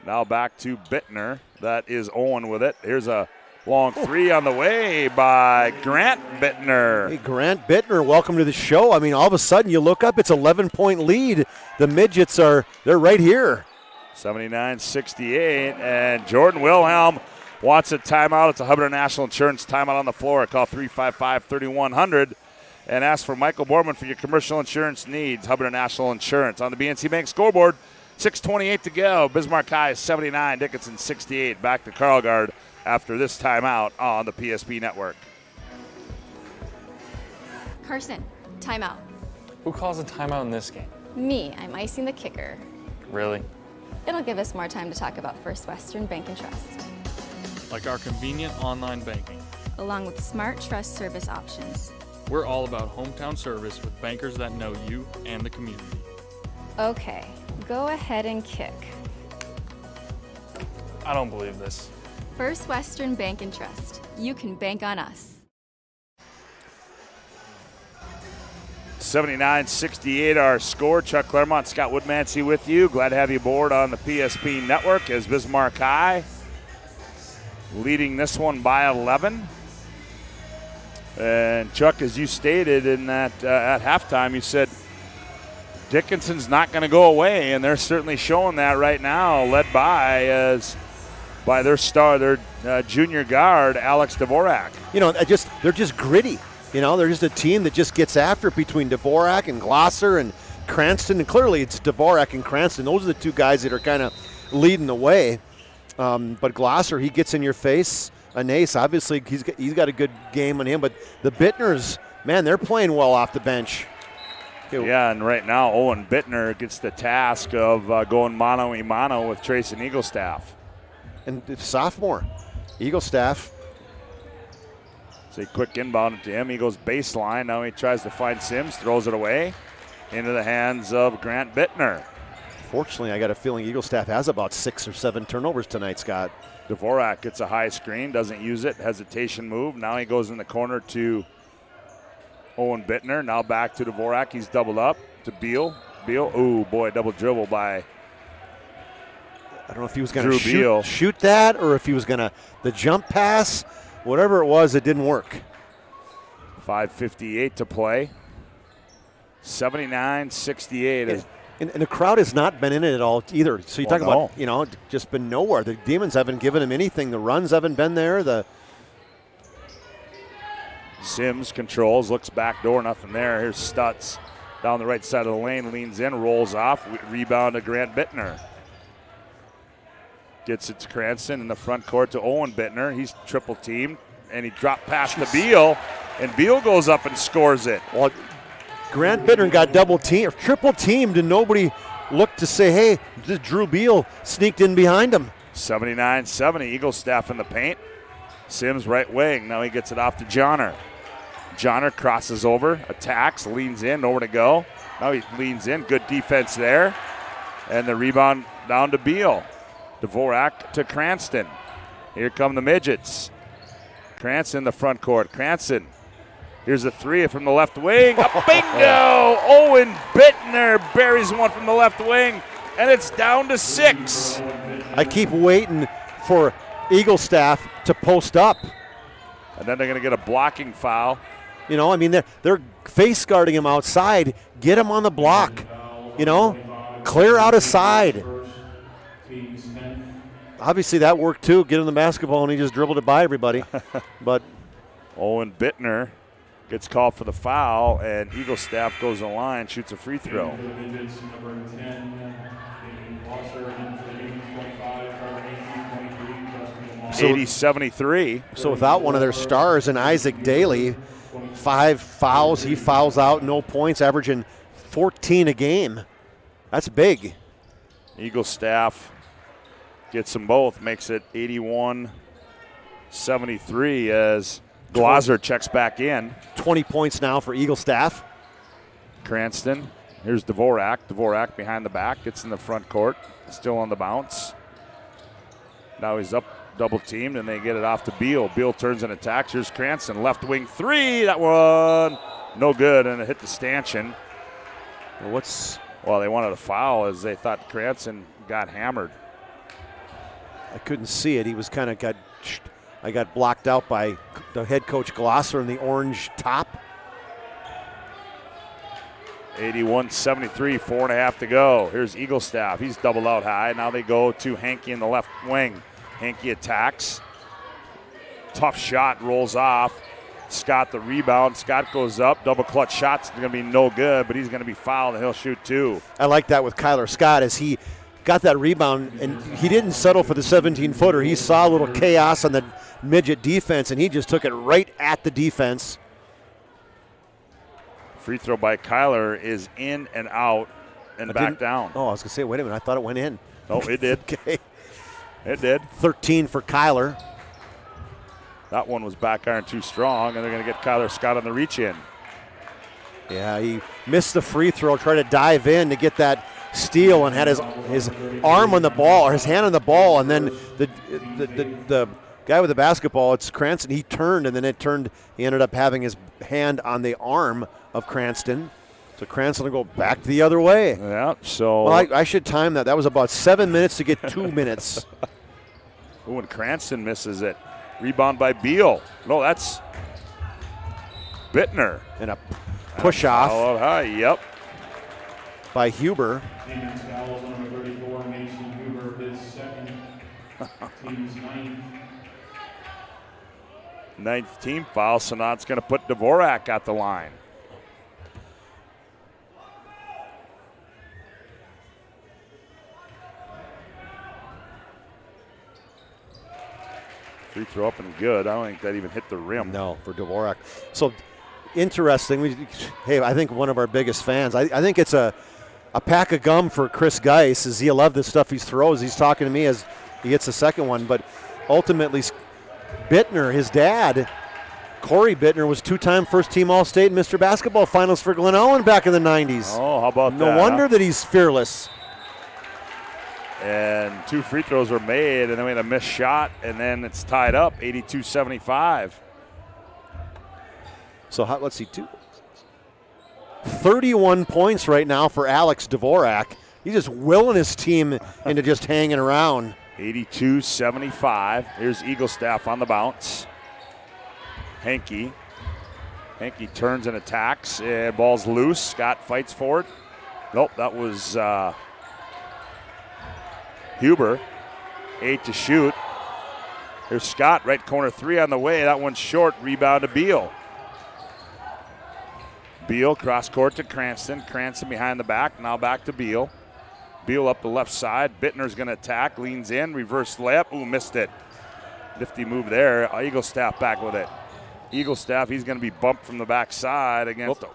Now back to Bittner. That is Owen with it. Here's a long 3 on the way by Grant Bittner. Hey, Grant Bittner, welcome to the show. I mean, all of a sudden you look up, it's 11-point lead. The Midgets they're right here. 79-68, and Jordan Wilhelm wants a timeout. It's a Hubbard National Insurance timeout on the floor. Call 355-3100. and ask for Michael Borman for your commercial insurance needs. Hubbard International Insurance on the BNC Bank scoreboard. 6:28 to go. Bismarck High 79, Dickinson 68. Back to Carlgard after this timeout on the PSP Network. Carson, timeout. Who calls a timeout in this game? Me, I'm icing the kicker. Really? It'll give us more time to talk about First Western Bank and Trust, Like our convenient online banking. along with smart trust service options. We're all about hometown service with bankers that know you and the community. Okay, go ahead and kick. I don't believe this. First Western Bank and Trust. You can bank on us. 79-68 our score. Chuck Claremont, Scott Woodmansey with you. Glad to have you aboard on the PSP Network as Bismarck High leading this one by 11. And Chuck, as you stated in that at halftime, you said Dickinson's not going to go away, and they're certainly showing that right now, led by their star, their junior guard, Alex Dvorak. You know, they're just gritty. You know, they're just a team that just gets after it between Dvorak and Glosser and Cranston. And clearly it's Dvorak and Cranston. Those are the two guys that are kind of leading the way. But Glosser, he gets in your face. An ace, obviously, he's got a good game on him. But the Bittners, man, they're playing well off the bench. Yeah, and right now Owen Bittner gets the task of going mano-a-mano with Trayson Eaglestaff. And the sophomore, Eaglestaff. So a quick inbound to him. He goes baseline. Now he tries to find Sims, throws it away into the hands of Grant Bittner. Fortunately, I got a feeling Eaglestaff has about 6 or 7 turnovers tonight, Scott. Dvorak gets a high screen, doesn't use it. Hesitation move. Now he goes in the corner to Owen Bittner. Now back to Dvorak. He's doubled up to Beal. Beal, ooh, boy, double dribble by I don't know if he was going to shoot that or if he was going to the jump pass. Whatever it was, it didn't work. 5:58 to play. 79-68. And the crowd has not been in it at all either. So you talk about, just been nowhere. The Demons haven't given him anything. The runs haven't been there. Sims controls, looks back door, nothing there. Here's Stutz down the right side of the lane, leans in, rolls off. Rebound to Grant Bittner. Gets it to Cranston in the front court to Owen Bittner. He's triple teamed, and he dropped past to Beal, and Beal goes up and scores it. Well, Grant Bittner got triple teamed, and nobody looked to say, hey, Drew Beal sneaked in behind him. 79-70, Eaglestaff in the paint. Sims right wing. Now he gets it off to Johnner. Johnner crosses over, attacks, leans in, nowhere to go. Now he leans in, good defense there. And the rebound down to Beal. Dvorak to Cranston. Here come the Midgets. Cranston in the front court. Cranston. Here's a three from the left wing. A bingo! Owen Bittner buries one from the left wing, and it's down to 6. I keep waiting for Eaglestaff to post up. And then they're going to get a blocking foul. You know, I mean, they're face guarding him outside. Get him on the block. Clear out a side. Obviously that worked too. Get him the basketball and he just dribbled it by everybody. But Owen Bittner gets called for the foul, and Eaglestaff goes on the line, shoots a free throw. 80-73. So without one of their stars in Isaac Daly, 5 fouls. He fouls out, no points, averaging 14 a game. That's big. Eaglestaff gets them both, makes it 81-73 as Glosser checks back in. 20 points now for Eaglestaff. Cranston. Here's Dvorak. Dvorak behind the back, gets in the front court, still on the bounce. Now he's up double teamed, and they get it off to Beal. Beal turns and attacks. Here's Cranston, left wing three. That one no good, and it hit the stanchion. Well, they wanted a foul as they thought Cranston got hammered. I couldn't see it. He was kind of I got blocked out by the head coach Glosser in the orange top. 81-73, 4.5 to go. Here's Eaglestaff. He's doubled out high. Now they go to Hankey in the left wing. Hankey attacks. Tough shot, rolls off. Scott the rebound. Scott goes up. Double clutch shots going to be no good, but he's going to be fouled, and he'll shoot 2. I like that with Kyler Scott as he got that rebound, and he didn't settle for the 17-footer. He saw a little chaos on the Midget defense, and he just took it right at the defense. Free throw by Kyler is in and out and back down. Oh, I was going to say, wait a minute. I thought it went in. Oh, it did. Okay. It did. 13 for Kyler. That one was back iron too strong, and they're going to get Kyler Scott on the reach in. Yeah, he missed the free throw, tried to dive in to get that steal and had his arm on the ball, or his hand on the ball, and then the guy with the basketball, it's Cranston, he turned, and then he ended up having his hand on the arm of Cranston. So Cranston will go back the other way. Yeah, so. Well, I should time that. That was about 7 minutes to get 2 minutes. Oh, and Cranston misses it. Rebound by Beal. No, that's Bittner. And a push off. Foul out high, yep. By Huber. Demons fouls number 34, Mason Huber, his second. Team's ninth team foul, so now it's going to put Dvorak at the line. Free throw up and good. I don't think that even hit the rim. No, for Dvorak. So interesting. I think one of our biggest fans. I think it's a pack of gum for Chris Geis. As he loved the stuff he throws. He's talking to me as he gets the second one. But ultimately, Bittner, his dad, Corey Bittner, was 2-time first-team All-State Mr. Basketball Finals for Glen Ellen back in the 90s. Oh, how about that? No wonder that he's fearless. And 2 free throws were made, and then we had a missed shot, and then it's tied up, 82-75. So let's see, 31 points right now for Alex Dvorak. He's just willing his team into just hanging around. 82-75. Here's Eaglestaff on the bounce. Henke turns and attacks, and ball's loose. Scott fights for it. Nope, that was Huber. 8 to shoot. Here's Scott, right corner 3 on the way. That one's short. Rebound to Beal. Beal cross court to Cranston. Cranston behind the back. Now back to Beal. Beal up the left side. Bittner's going to attack. Leans in. Reverse layup. Ooh, missed it. Nifty move there. Eaglestaff back with it. Eaglestaff, he's going to be bumped from the backside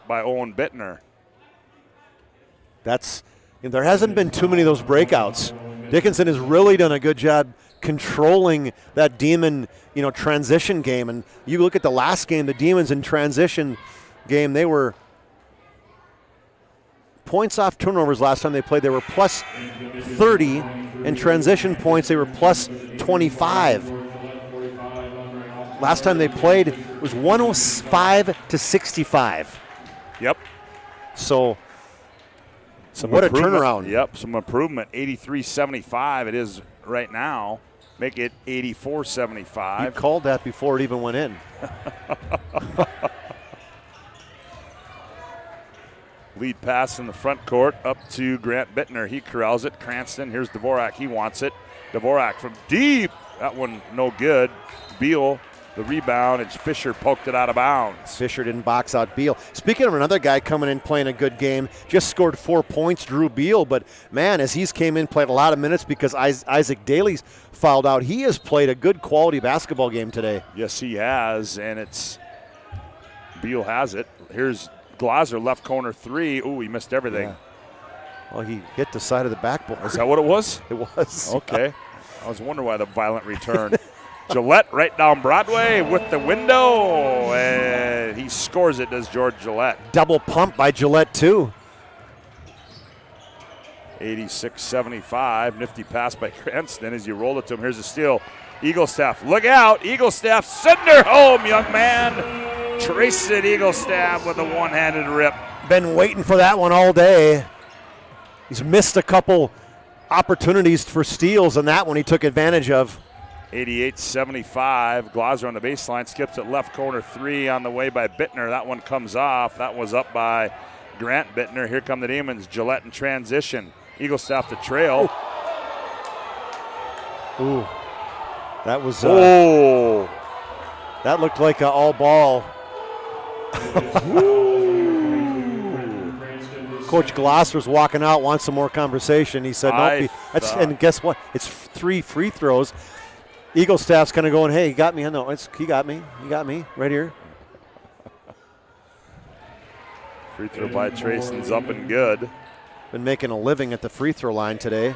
by Owen Bittner. There hasn't been too many of those breakouts. Dickinson has really done a good job controlling that Demon, transition game. And you look at the last game, the Demons in transition game, they were points off turnovers last time they played. They were plus 30, and transition points, they were plus 25. Last time they played, it was 105-65. Yep. So, what a turnaround. Yep, some improvement. 83-75 it is right now. Make it 84-75. You called that before it even went in. Lead pass in the front court up to Grant Bittner. He corrals it. Cranston, here's Dvorak. He wants it. Dvorak from deep. That one no good. Beal, the rebound, and Fisher poked it out of bounds. Fisher didn't box out Beal. Speaking of another guy coming in playing a good game, just scored 4 points, Drew Beal. But, man, as he's came in, played a lot of minutes because Isaac Daly's fouled out. He has played a good quality basketball game today. Yes, he has, and it's Beal has it. Here's Glaser, left corner 3. Ooh, he missed everything. Yeah. Well, he hit the side of the backboard. Is that what it was? It was. Okay. I was wondering why the violent return. Gillette right down Broadway with the window, and he scores it, does George Gillette. Double pump by Gillette, too. 86-75. Nifty pass by Cranston as you roll it to him. Here's a steal. Eaglestaff, look out. Eaglestaff, send her home, young man. Trace it, Eaglestaff with a one-handed rip. Been waiting for that one all day. He's missed a couple opportunities for steals, and that one he took advantage of. 88-75. Glaser on the baseline, skips it left corner 3 on the way by Bittner. That one comes off. That was up by Grant Bittner. Here come the Demons. Gillette in transition. Eaglestaff to trail. Ooh. That was that looked like an all ball. Coach Glosser's walking out, wants some more conversation. He said, nope. And guess what? It's 3 free throws. Eagle staff's kind of going, hey, he got me. I know. He got me. He got me right here. Free throw by Trayson's up and good. Been making a living at the free throw line today.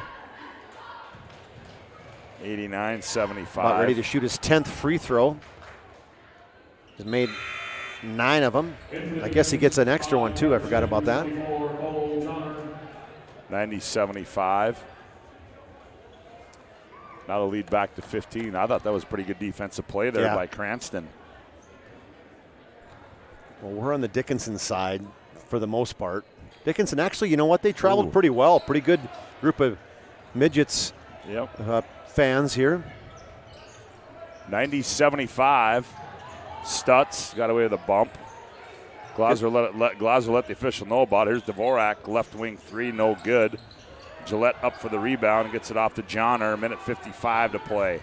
89-75. About ready to shoot his 10th free throw. He's made 9 of them. I guess he gets an extra one, too. I forgot about that. 90-75. Now the lead back to 15. I thought that was pretty good defensive play there by Cranston. Well, we're on the Dickinson side for the most part. Dickinson, actually, you know what? They traveled pretty well. Pretty good group of Midgets fans here. 90-75. Stutz got away with a bump. Glosser let the official know about it. Here's Dvorak, left wing 3, no good. Gillette up for the rebound and gets it off to Johnner. 1:55 to play.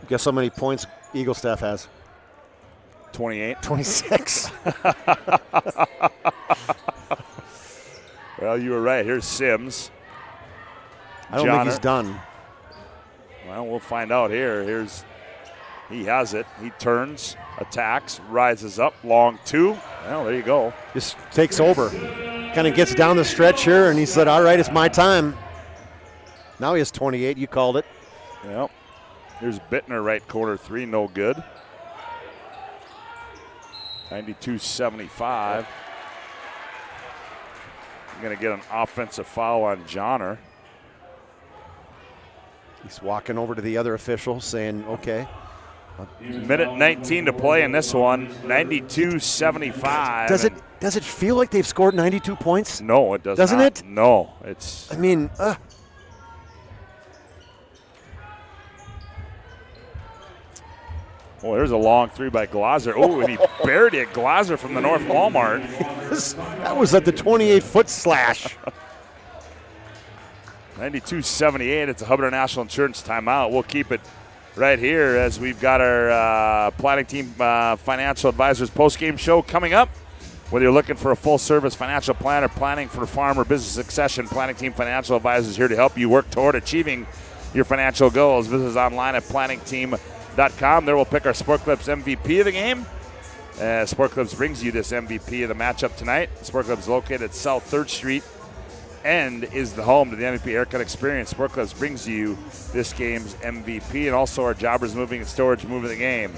Guess how many points Eagle staff has? 28. 26. Well, you were right. Here's Sims. I don't think he's done. Well, we'll find out here. He has it. He turns, attacks, rises up, long 2. Well, there you go. Just takes over. Kind of gets down the stretch here, and he said, all right, it's my time. Now he has 28. You called it. Yep. Here's Bittner, right corner 3, no good. 92-75. Going to get an offensive foul on Johnner. He's walking over to the other official saying, okay. Minute 19 to play in this one. 92-75. Does it feel like they've scored 92 points? No, it does Doesn't not. it? No, it's. I mean, Oh, there's a long 3 by Glosser. Oh, and he buried it. Glosser from the North Walmart. That was at the 28-foot slash. 92-78. It's a Hubbard National Insurance timeout. We'll keep it right here as we've got our planning team financial advisors post-game show coming up. Whether you're looking for a full-service financial plan or planning for farm or business succession, Planning Team Financial Advisors is here to help you work toward achieving your financial goals. Visit us online at planningteam.com. There we'll pick our Sport Clips MVP of the game. Sport Clips brings you this MVP of the matchup tonight. Sport Clips is located at South 3rd Street and is the home to the MVP Haircut Experience. Sport Clips brings you this game's MVP and also our Jobbers Moving and Storage Move of the Game.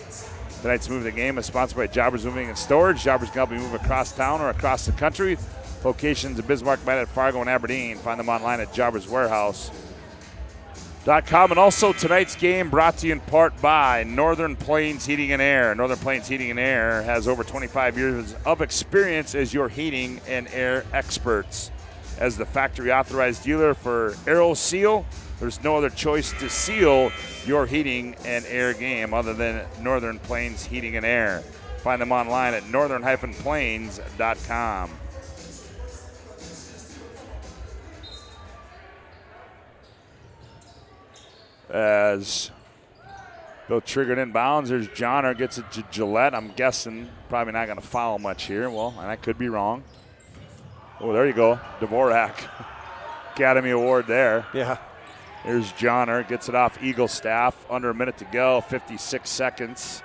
Tonight's Move of the Game is sponsored by Jobbers Moving and Storage. Jobbers can help you move across town or across the country. Locations in Bismarck, Bennett, Fargo, and Aberdeen. Find them online at jobberswarehouse.com. And also tonight's game brought to you in part by Northern Plains Heating and Air. Northern Plains Heating and Air has over 25 years of experience as your heating and air experts. As the factory authorized dealer for AeroSeal, there's no other choice to seal your heating and air game other than Northern Plains Heating and Air. Find them online at northern-plains.com. As Bill triggered inbounds, there's Johnner, gets it to Gillette. I'm guessing probably not going to foul much here. Well, and I could be wrong. Oh, there you go. Dvorak. Academy Award there. Yeah. Here's Johnner, gets it off Eagle staff. Under a minute to go, 56 seconds.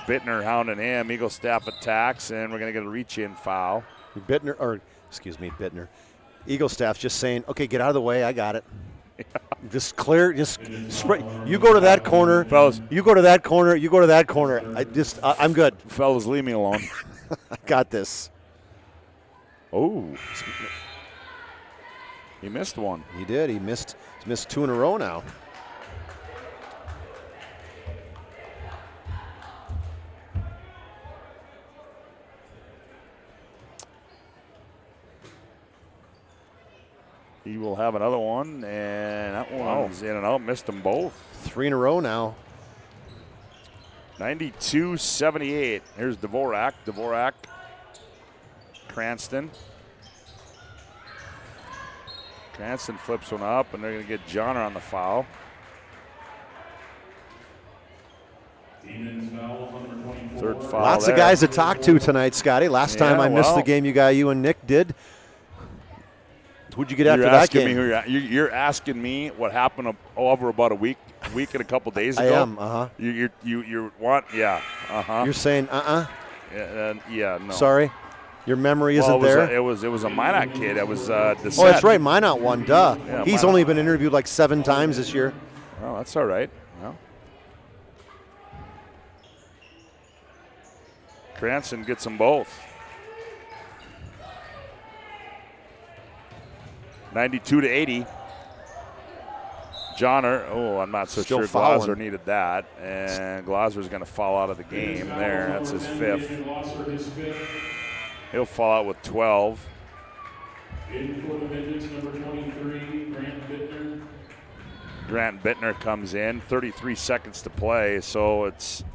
Bittner hounding him. Eagle staff attacks, and we're going to get a reach-in foul. Bittner. Eagle staff's just saying, okay, get out of the way. I got it. Just clear, just spray. You go to that corner, fellas. You go to that corner. You go to that corner. I'm good. Fellas, leave me alone. I got this. Oh, he missed one. He did. He's missed 2 in a row now. He will have another one, and that one's in and out. Missed them both. 3 in a row now. 92-78. Here's Dvorak. Dvorak. Cranston. Cranston flips one up, and they're going to get Johnner on the foul. Third foul Lots there. of guys to talk to tonight, Scotty. Last time I missed the game, you and Nick did. Who'd you get after that game? You're asking me what happened over about a week and a couple days ago. I am. You want? Yeah. You're saying Yeah. No. Sorry, your memory isn't there. It was a Minot kid. It was. Oh, that's right. Minot won. Duh. Yeah, He's Minot. only been interviewed like 7 times this year. Oh, that's all right. Well, Cranston gets them both. 92-80. Johnner, I'm not so Still sure fouling. Glosser needed that. And Glosser's going to fall out of the game there. That's his 5th. He'll fall out with 12. In for the Midgets, number 23, Grant Bittner. Grant Bittner comes in, 33 seconds to play, so it's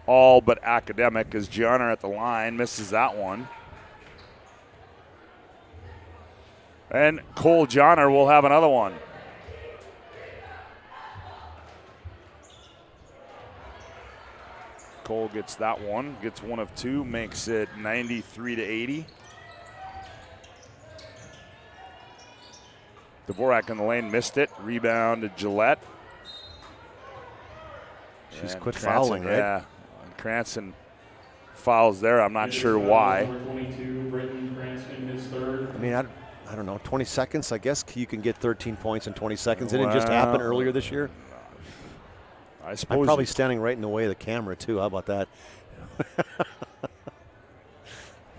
all but academic as Johnner at the line misses that one. And Cole Johnner will have another one. Cole gets that one, gets one of 2, makes it 93-80. Dvorak in the lane missed it. Rebound to Gillette. She's And quit Cranston, fouling, right? Yeah. And Cranston fouls there. I'm not sure why. Number 22, Brenton Cranston, his 3rd. I mean, I don't know, 20 seconds. I guess you can get 13 points in 20 seconds. It didn't just happen earlier this year. I suppose I'm probably standing right in the way of the camera, too. How about that?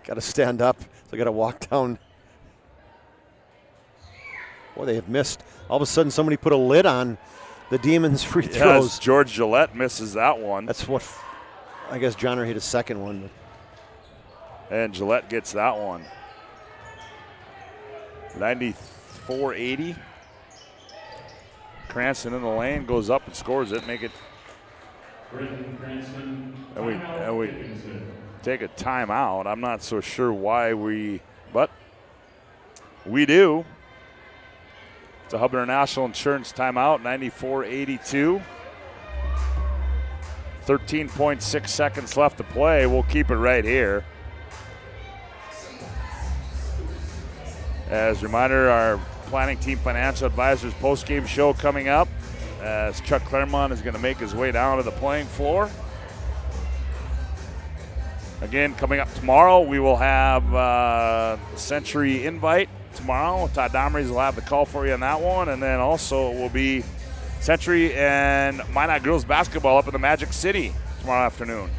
Got to stand up. So I got to walk down. Boy, they have missed. All of a sudden, somebody put a lid on the Demons' free throws. Yes, George Gillette misses that one. That's what, I guess Johnner hit a second one. And Gillette gets that one. 94-80. Cranston in the lane, goes up and scores it, make it. Brenton Cranston, And we Dickinson. take a timeout. I'm not so sure why but we do. It's a Hub International Insurance timeout, 94-82. 13.6 seconds left to play. We'll keep it right here. As a reminder, our Planning Team Financial Advisors post-game show coming up as Chuck Claremont is going to make his way down to the playing floor. Again, coming up tomorrow, we will have Century Invite tomorrow. Todd Domrys will have the call for you on that one. And then also it will be Century and Minot Girls Basketball up in the Magic City tomorrow afternoon.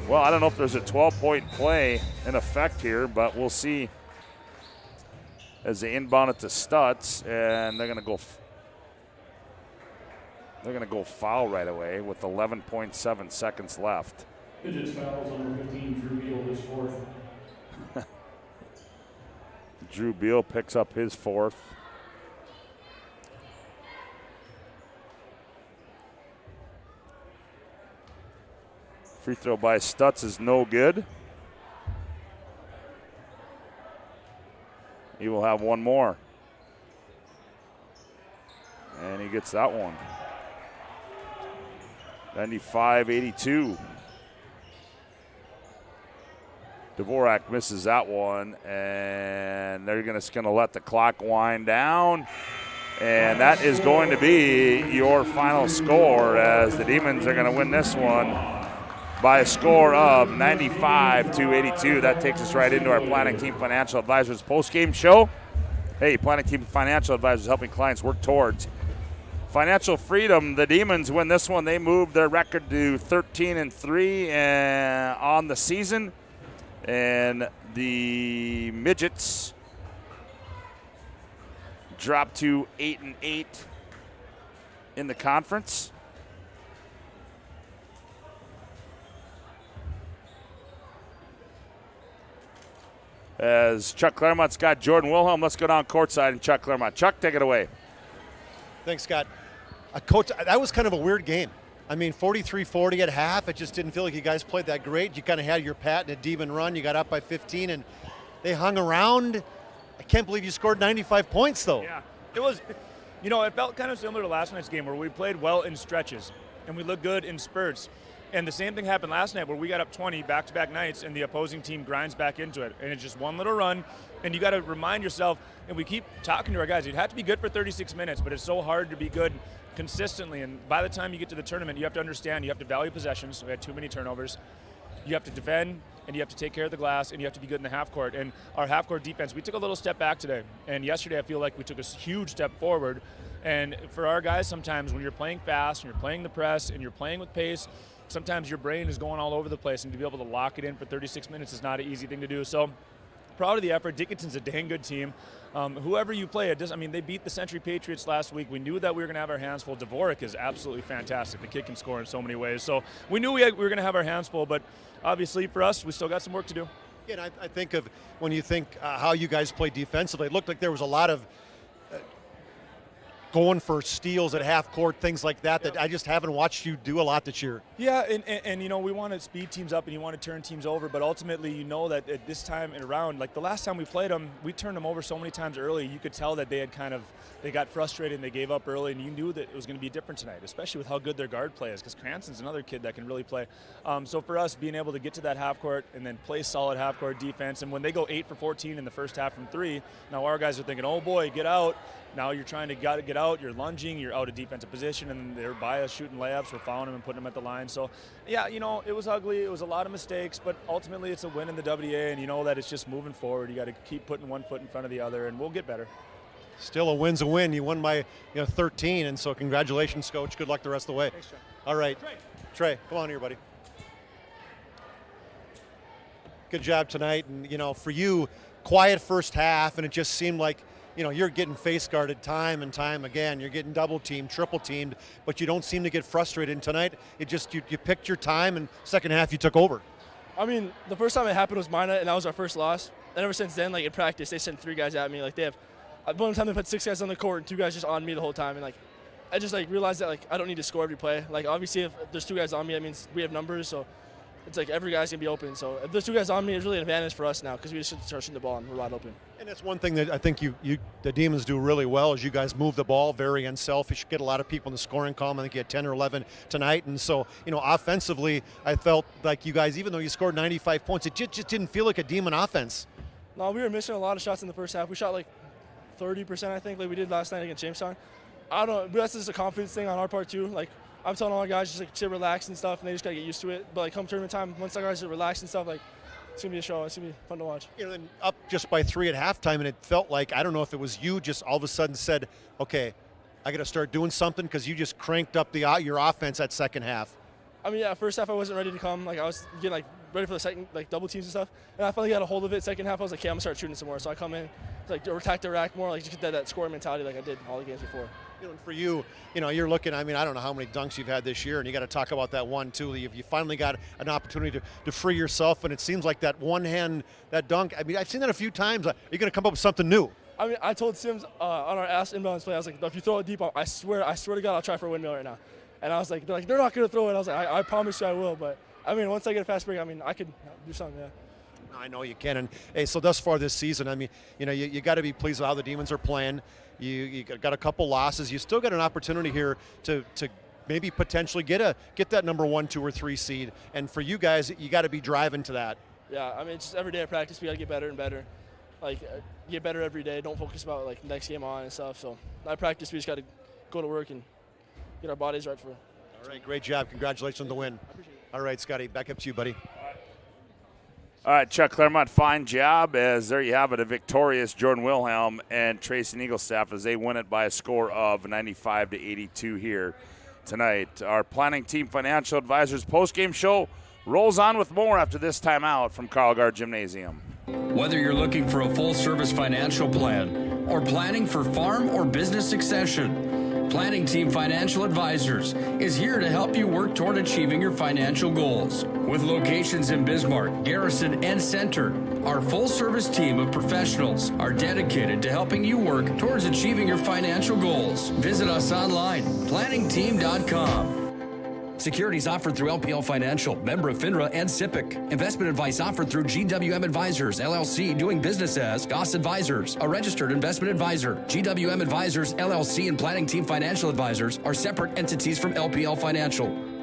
Well, I don't know if there's a 12-point play in effect here, but we'll see as they inbound it to Stutz, and they're going to go foul right away with 11.7 seconds left. Midgets fouls number 15, Drew Beal, his 4th. Drew Beal picks up his 4th. Free throw by Stutz is no good. He will have one more. And he gets that one. 95-82. Dvorak misses that one, and they're just going to let the clock wind down. And that is going to be your final score as the Demons are going to win this one by a score of 95-82. That takes us right into our Planning Team Financial Advisors post-game show. Hey, Planning Team Financial Advisors helping clients work towards financial freedom. The Demons win this one. They move their record to 13-3 on the season. And the Midgets drop to 8-8 in the conference. As Chuck Claremont's got Jordan Wilhelm, let's go down courtside and Chuck Claremont. Chuck, take it away. Thanks, Scott. Coach, that was kind of a weird game. I mean, 43-40 at half. It just didn't feel like you guys played that great. You kind of had your pat and a demon run. You got up by 15, and they hung around. I can't believe you scored 95 points, though. Yeah, it was, it felt kind of similar to last night's game where we played well in stretches, and we looked good in spurts. And the same thing happened last night where we got up 20 back-to-back nights, and the opposing team grinds back into it. And it's just one little run, and you got to remind yourself, and we keep talking to our guys, you'd have to be good for 36 minutes, but it's so hard to be good consistently. And by the time you get to the tournament, you have to understand you have to value possessions. We had too many turnovers. You have to defend, and you have to take care of the glass, and you have to be good in the half court. And our half court defense, we took a little step back today. And yesterday I feel like we took a huge step forward. And for our guys, sometimes when you're playing fast, and you're playing the press, and you're playing with pace, sometimes your brain is going all over the place, and to be able to lock it in for 36 minutes is not an easy thing to do. So proud of the effort. Dickinson's a dang good team. Whoever you play, they beat the Century Patriots last week. We knew that we were going to have our hands full. Dvorak is absolutely fantastic. The kid can score in so many ways. So we knew we were going to have our hands full, but obviously for us, we still got some work to do. Yeah, and I think of when you think how you guys played defensively, it looked like there was a lot of going for steals at half court, things like that I just haven't watched you do a lot this year. Yeah, and we want to speed teams up and you want to turn teams over, but ultimately that at this time around, like the last time we played them, we turned them over so many times early. You could tell that they got frustrated and they gave up early, and you knew that it was going to be different tonight, especially with how good their guard play is, because Cranston's another kid that can really play. So for us, being able to get to that half court and then play solid half court defense, and when they go 8 for 14 in the first half from 3, now our guys are thinking, oh boy, get out. Now you're trying to get out, you're lunging, you're out of defensive position, and they're by us shooting layups, we're fouling them and putting them at the line. So, yeah, it was ugly, it was a lot of mistakes, but ultimately it's a win in the WDA, and you know that it's just moving forward. You got to keep putting one foot in front of the other, and we'll get better. Still, a win's a win. You won by 13, and so congratulations, Coach. Good luck the rest of the way. Thanks, Trey. All right. Trey, come on here, buddy. Good job tonight, and, for you, quiet first half, and it just seemed like you're getting face guarded time and time again. You're getting double teamed, triple teamed, but you don't seem to get frustrated. And tonight, it just you picked your time, and second half you took over. I mean, the first time it happened was Minot, and that was our first loss. And ever since then, in practice, they sent 3 guys at me. One time they put 6 guys on the court and 2 guys just on me the whole time. And I just realized that I don't need to score every play. Obviously, if there's 2 guys on me, that means we have numbers. So it's every guy's gonna be open. So if there's 2 guys on me, it's really an advantage for us now because we just start shooting the ball and we're wide open. And that's one thing that I think the Demons do really well is you guys move the ball very unselfish, get a lot of people in the scoring column. I think you had 10 or 11 tonight. And so, offensively, I felt like you guys, even though you scored 95 points, it just didn't feel like a Demon offense. No, we were missing a lot of shots in the first half. We shot 30%, I think, like we did last night against Jamestown. I don't know, but that's just a confidence thing on our part too. I'm telling all our guys just to relax and stuff, and they just gotta get used to it. But come tournament time, once our guys are relaxed and stuff, it's gonna be a show. It's gonna be fun to watch. And up just by 3 at halftime, and it felt like, I don't know if it was you just all of a sudden said, okay, I gotta start doing something, because you just cranked up your offense that second half. I mean, yeah, first half I wasn't ready to come. I was getting ready for the second, double teams and stuff. And I finally got a hold of it. Second half I was okay, I'm gonna start shooting some more. So I come in, attack the rack more, just get that scoring mentality like I did all the games before. And for you, you're looking, I don't know how many dunks you've had this year, and you got to talk about that one too. You finally got an opportunity to free yourself, and it seems like that one hand, that dunk, I've seen that a few times. Are you going to come up with something new? I told Sims on our inbounds play, I was like, if you throw it deep, I swear to God, I'll try for a windmill right now. And I was like, they're not going to throw it. I was like, I promise you I will. But, once I get a fast break, I could do something, yeah. I know you can. And, hey, so thus far this season, you got to be pleased with how the Demons are playing. You got a couple losses. You still got an opportunity here to maybe potentially get that number 1, 2, or 3 seed. And for you guys, you got to be driving to that. Yeah, just every day of practice, we got to get better and better. Get better every day. Don't focus about next game on and stuff. So I practice. We just got to go to work and get our bodies right for it. All right, great job. Congratulations on the win. All right, Scotty, back up to you, buddy. All right, Chuck Claremont, fine job. As there you have it, a victorious Jordan Wilhelm and Tracy Eaglestaff as they win it by a score of 95-82 here tonight. Our planning team financial advisors post-game show rolls on with more after this timeout from Carl Gard Gymnasium. Whether you're looking for a full-service financial plan or planning for farm or business succession, Planning Team Financial Advisors is here to help you work toward achieving your financial goals. With locations in Bismarck, Garrison, and Center, our full-service team of professionals are dedicated to helping you work towards achieving your financial goals. Visit us online, planningteam.com. Securities offered through LPL Financial, member of FINRA and SIPC. Investment advice offered through GWM Advisors, LLC, doing business as Goss Advisors, a registered investment advisor. GWM Advisors, LLC, and Planning Team Financial Advisors are separate entities from LPL Financial.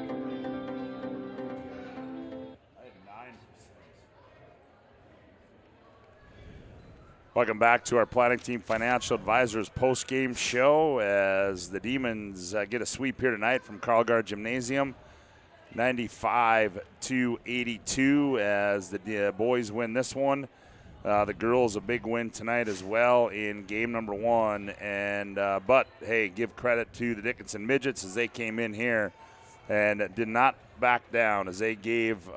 Welcome back to our Planning Team Financial Advisors post-game show as the Demons get a sweep here tonight from Carl Gard Gymnasium, 95-82 as the boys win this one. The girls a big win tonight as well in game number 1. But, hey, give credit to the Dickinson Midgets as they came in here and did not back down as they gave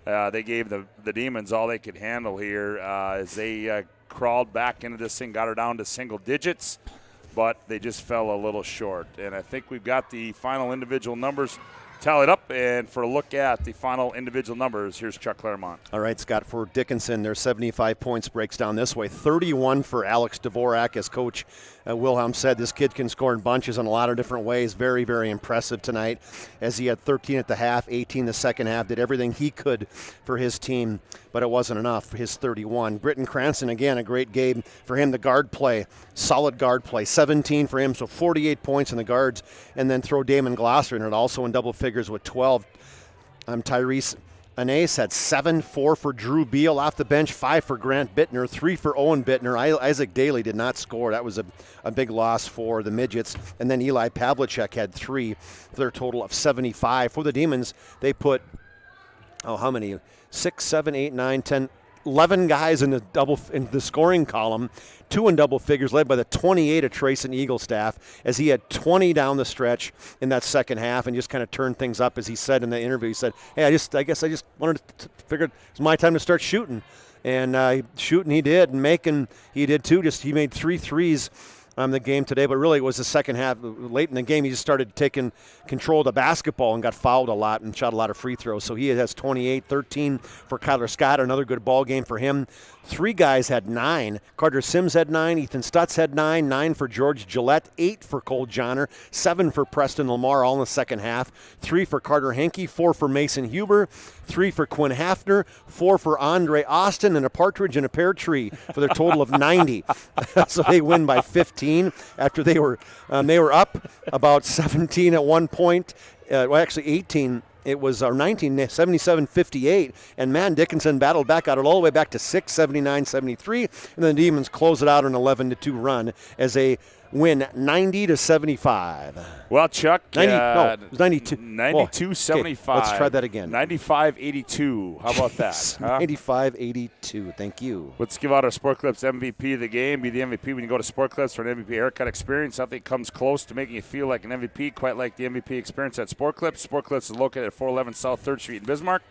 the Demons all they could handle here as they crawled back into this thing, got her down to single digits, but they just fell a little short. And I think we've got the final individual numbers tallied up. And for a look at the final individual numbers, here's Chuck Claremont. All right, Scott, for Dickinson, their 75 points breaks down this way. 31 for Alex Dvorak. As Coach Wilhelm said, this kid can score in bunches in a lot of different ways. Very, very impressive tonight as he had 13 at the half, 18 the second half, did everything he could for his team, but it wasn't enough for his 31. Britton Cranston, again, a great game for him. The guard play, solid guard play, 17 for him, so 48 points in the guards. And then throw Damon Glosser in it, also in double figures with 12. Tyrese Anais had 7, 4 for Drew Beal off the bench, 5 for Grant Bittner, 3 for Owen Bittner. Isaac Daly did not score. That was a big loss for the Midgets. And then Eli Pavlicek had 3 for their total of 75. For the Demons, they put, how many? 6, 7, 8, 9, 10, 11 guys in the scoring column, 2 in double figures, led by the 28 of Trayson Eaglestaff, as he had 20 down the stretch in that second half and just kind of turned things up. As he said in the interview, he said, hey, I guess I just wanted to figure it's my time to start shooting. And shooting he did, and making he did too. He made 3 threes the game today, but really it was the second half. Late in the game, he just started taking control of the basketball and got fouled a lot and shot a lot of free throws. So he has 28, 13 for Kyler Scott, another good ball game for him. 3 guys had 9. Carter Sims had 9. Ethan Stutz had 9. 9 for George Gillette. 8 for Cole Johnner. 7 for Preston Lamar, all in the second half. 3 for Carter Henke. 4 for Mason Huber. 3 for Quinn Hafner. 4 for Andre Austin, and a partridge in a pear tree for their total of 90. So they win by 15 after they were up about 17 at one point. Well, actually 18. It was 19, 77-58, and man, Dickinson battled back, got it all the way back to 6, 79-73, and then the Demons close it out an 11-2 run as they win 90-75. Well, Chuck, it was 92. 92-75. Okay, let's try that again. 95-82. How about that? 95-82. Thank you. Let's give out our Sport Clips MVP of the game. Be the MVP when you go to Sport Clips for an MVP haircut experience. Nothing comes close to making you feel like an MVP, quite like the MVP experience at Sport Clips. Sport Clips is located at 411 South 3rd Street in Bismarck.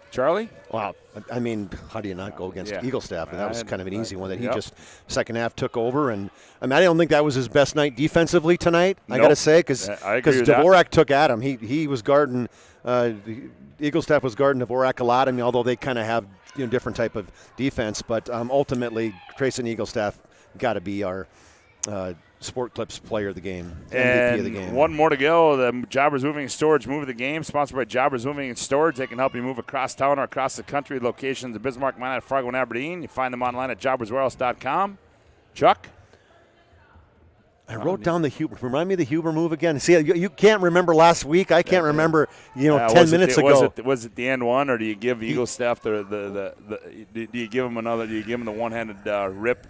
Charlie? Wow. I mean, how do you not go against Eaglestaff? And that was kind of an easy one that he just second half took over. And I mean, I don't think that was his best night defensively tonight, I got to say, because Dvorak took at him. He was guarding, Eaglestaff was guarding Dvorak a lot. I mean, although they kind of have different type of defense. But ultimately, Trayson Eaglestaff got to be our Sport Clips player of the game, MVP of the game. One more to go. The Jobbers Moving and Storage move of the game, sponsored by Jobbers Moving and Storage. They can help you move across town or across the country. Locations in Bismarck, Minot, Fargo, and Aberdeen. You find them online at jobberswarehouse.com. Chuck? I wrote down the Huber. Remind me of the Huber move again. See, you can't remember last week. I can't remember. 10 minutes ago. Was it the end one, or do you give Eaglestaff do you give him another? Do you give him the one-handed rip?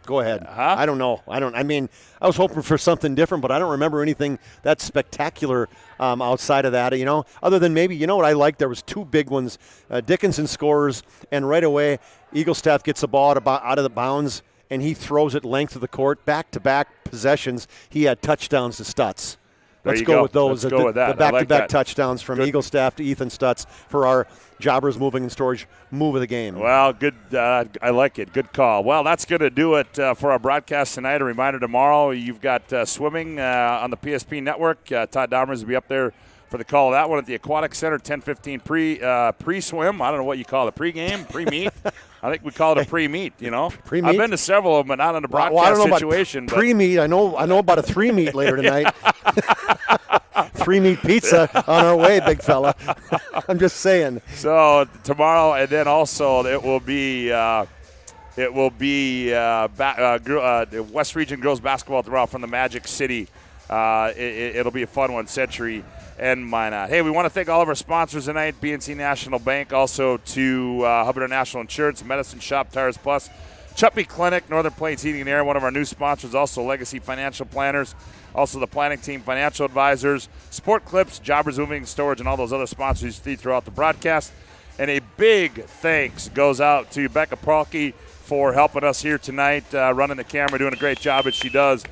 Go ahead. I don't know. I mean, I was hoping for something different, but I don't remember anything that spectacular outside of that. Other than maybe, what I liked, there was 2 big ones. Dickinson scores, and right away, Eaglestaff gets the ball out of the bounds, and he throws it length of the court. Back-to-back possessions, he had touchdowns to Stutz. Let's go with those. Let's go with that. The back-to-back touchdowns from Eaglestaff to Ethan Stutz for our Jobbers Moving and Storage move of the game. Well, good. I like it. Good call. Well, that's going to do it for our broadcast tonight. A reminder tomorrow, you've got swimming on the PSP network. Todd Dahmers will be up there for the call of that one at the Aquatic Center, 10:15 pre-swim. I don't know what you call it, pre-game, pre-meet. I think we call it a pre-meet, Pre-meet? I've been to several of them, but not in a broadcast situation. Pre-meet. I know about a 3-meet later tonight. 3-meat pizza on our way, big fella. I'm just saying. So tomorrow, and then also it will be West Region Girls Basketball tomorrow from the Magic City. It'll be a fun one, Century and Minot. Hey, we want to thank all of our sponsors tonight, BNC National Bank, also to Hubbard International Insurance, Medicine Shop, Tires Plus, Chuppy Clinic, Northern Plains Heating and Air, one of our new sponsors, also Legacy Financial Planners, also the Planning Team Financial Advisors, Sport Clips, Jobbers Moving and Storage, and all those other sponsors you see throughout the broadcast. And a big thanks goes out to Becca Pralke for helping us here tonight, running the camera, doing a great job as she does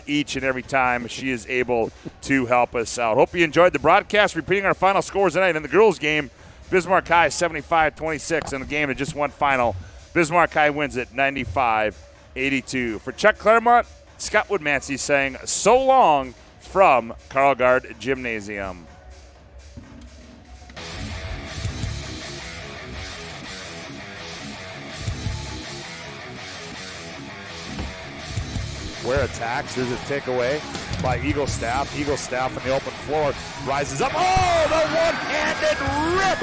each and every time she is able to help us out. Hope you enjoyed the broadcast. Repeating our final scores tonight in the girls' game, Bismarck High 75-26 in the game that just went final. Bismarck High wins it 95-82. For Chuck Claremont, Scott Woodmansey saying so long from Carl Gard Gymnasium. Ware attacks. There's a takeaway by Eagle Staff. Eagle Staff on the open floor rises up. Oh, the one-handed rip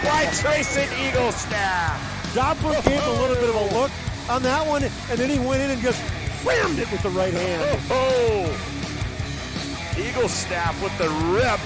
by Trayson Eagle Staff. Jopper gave a little bit of a look on that one, and then he went in and just whammed it with the right hand. Oh, Eagle Staff with the rip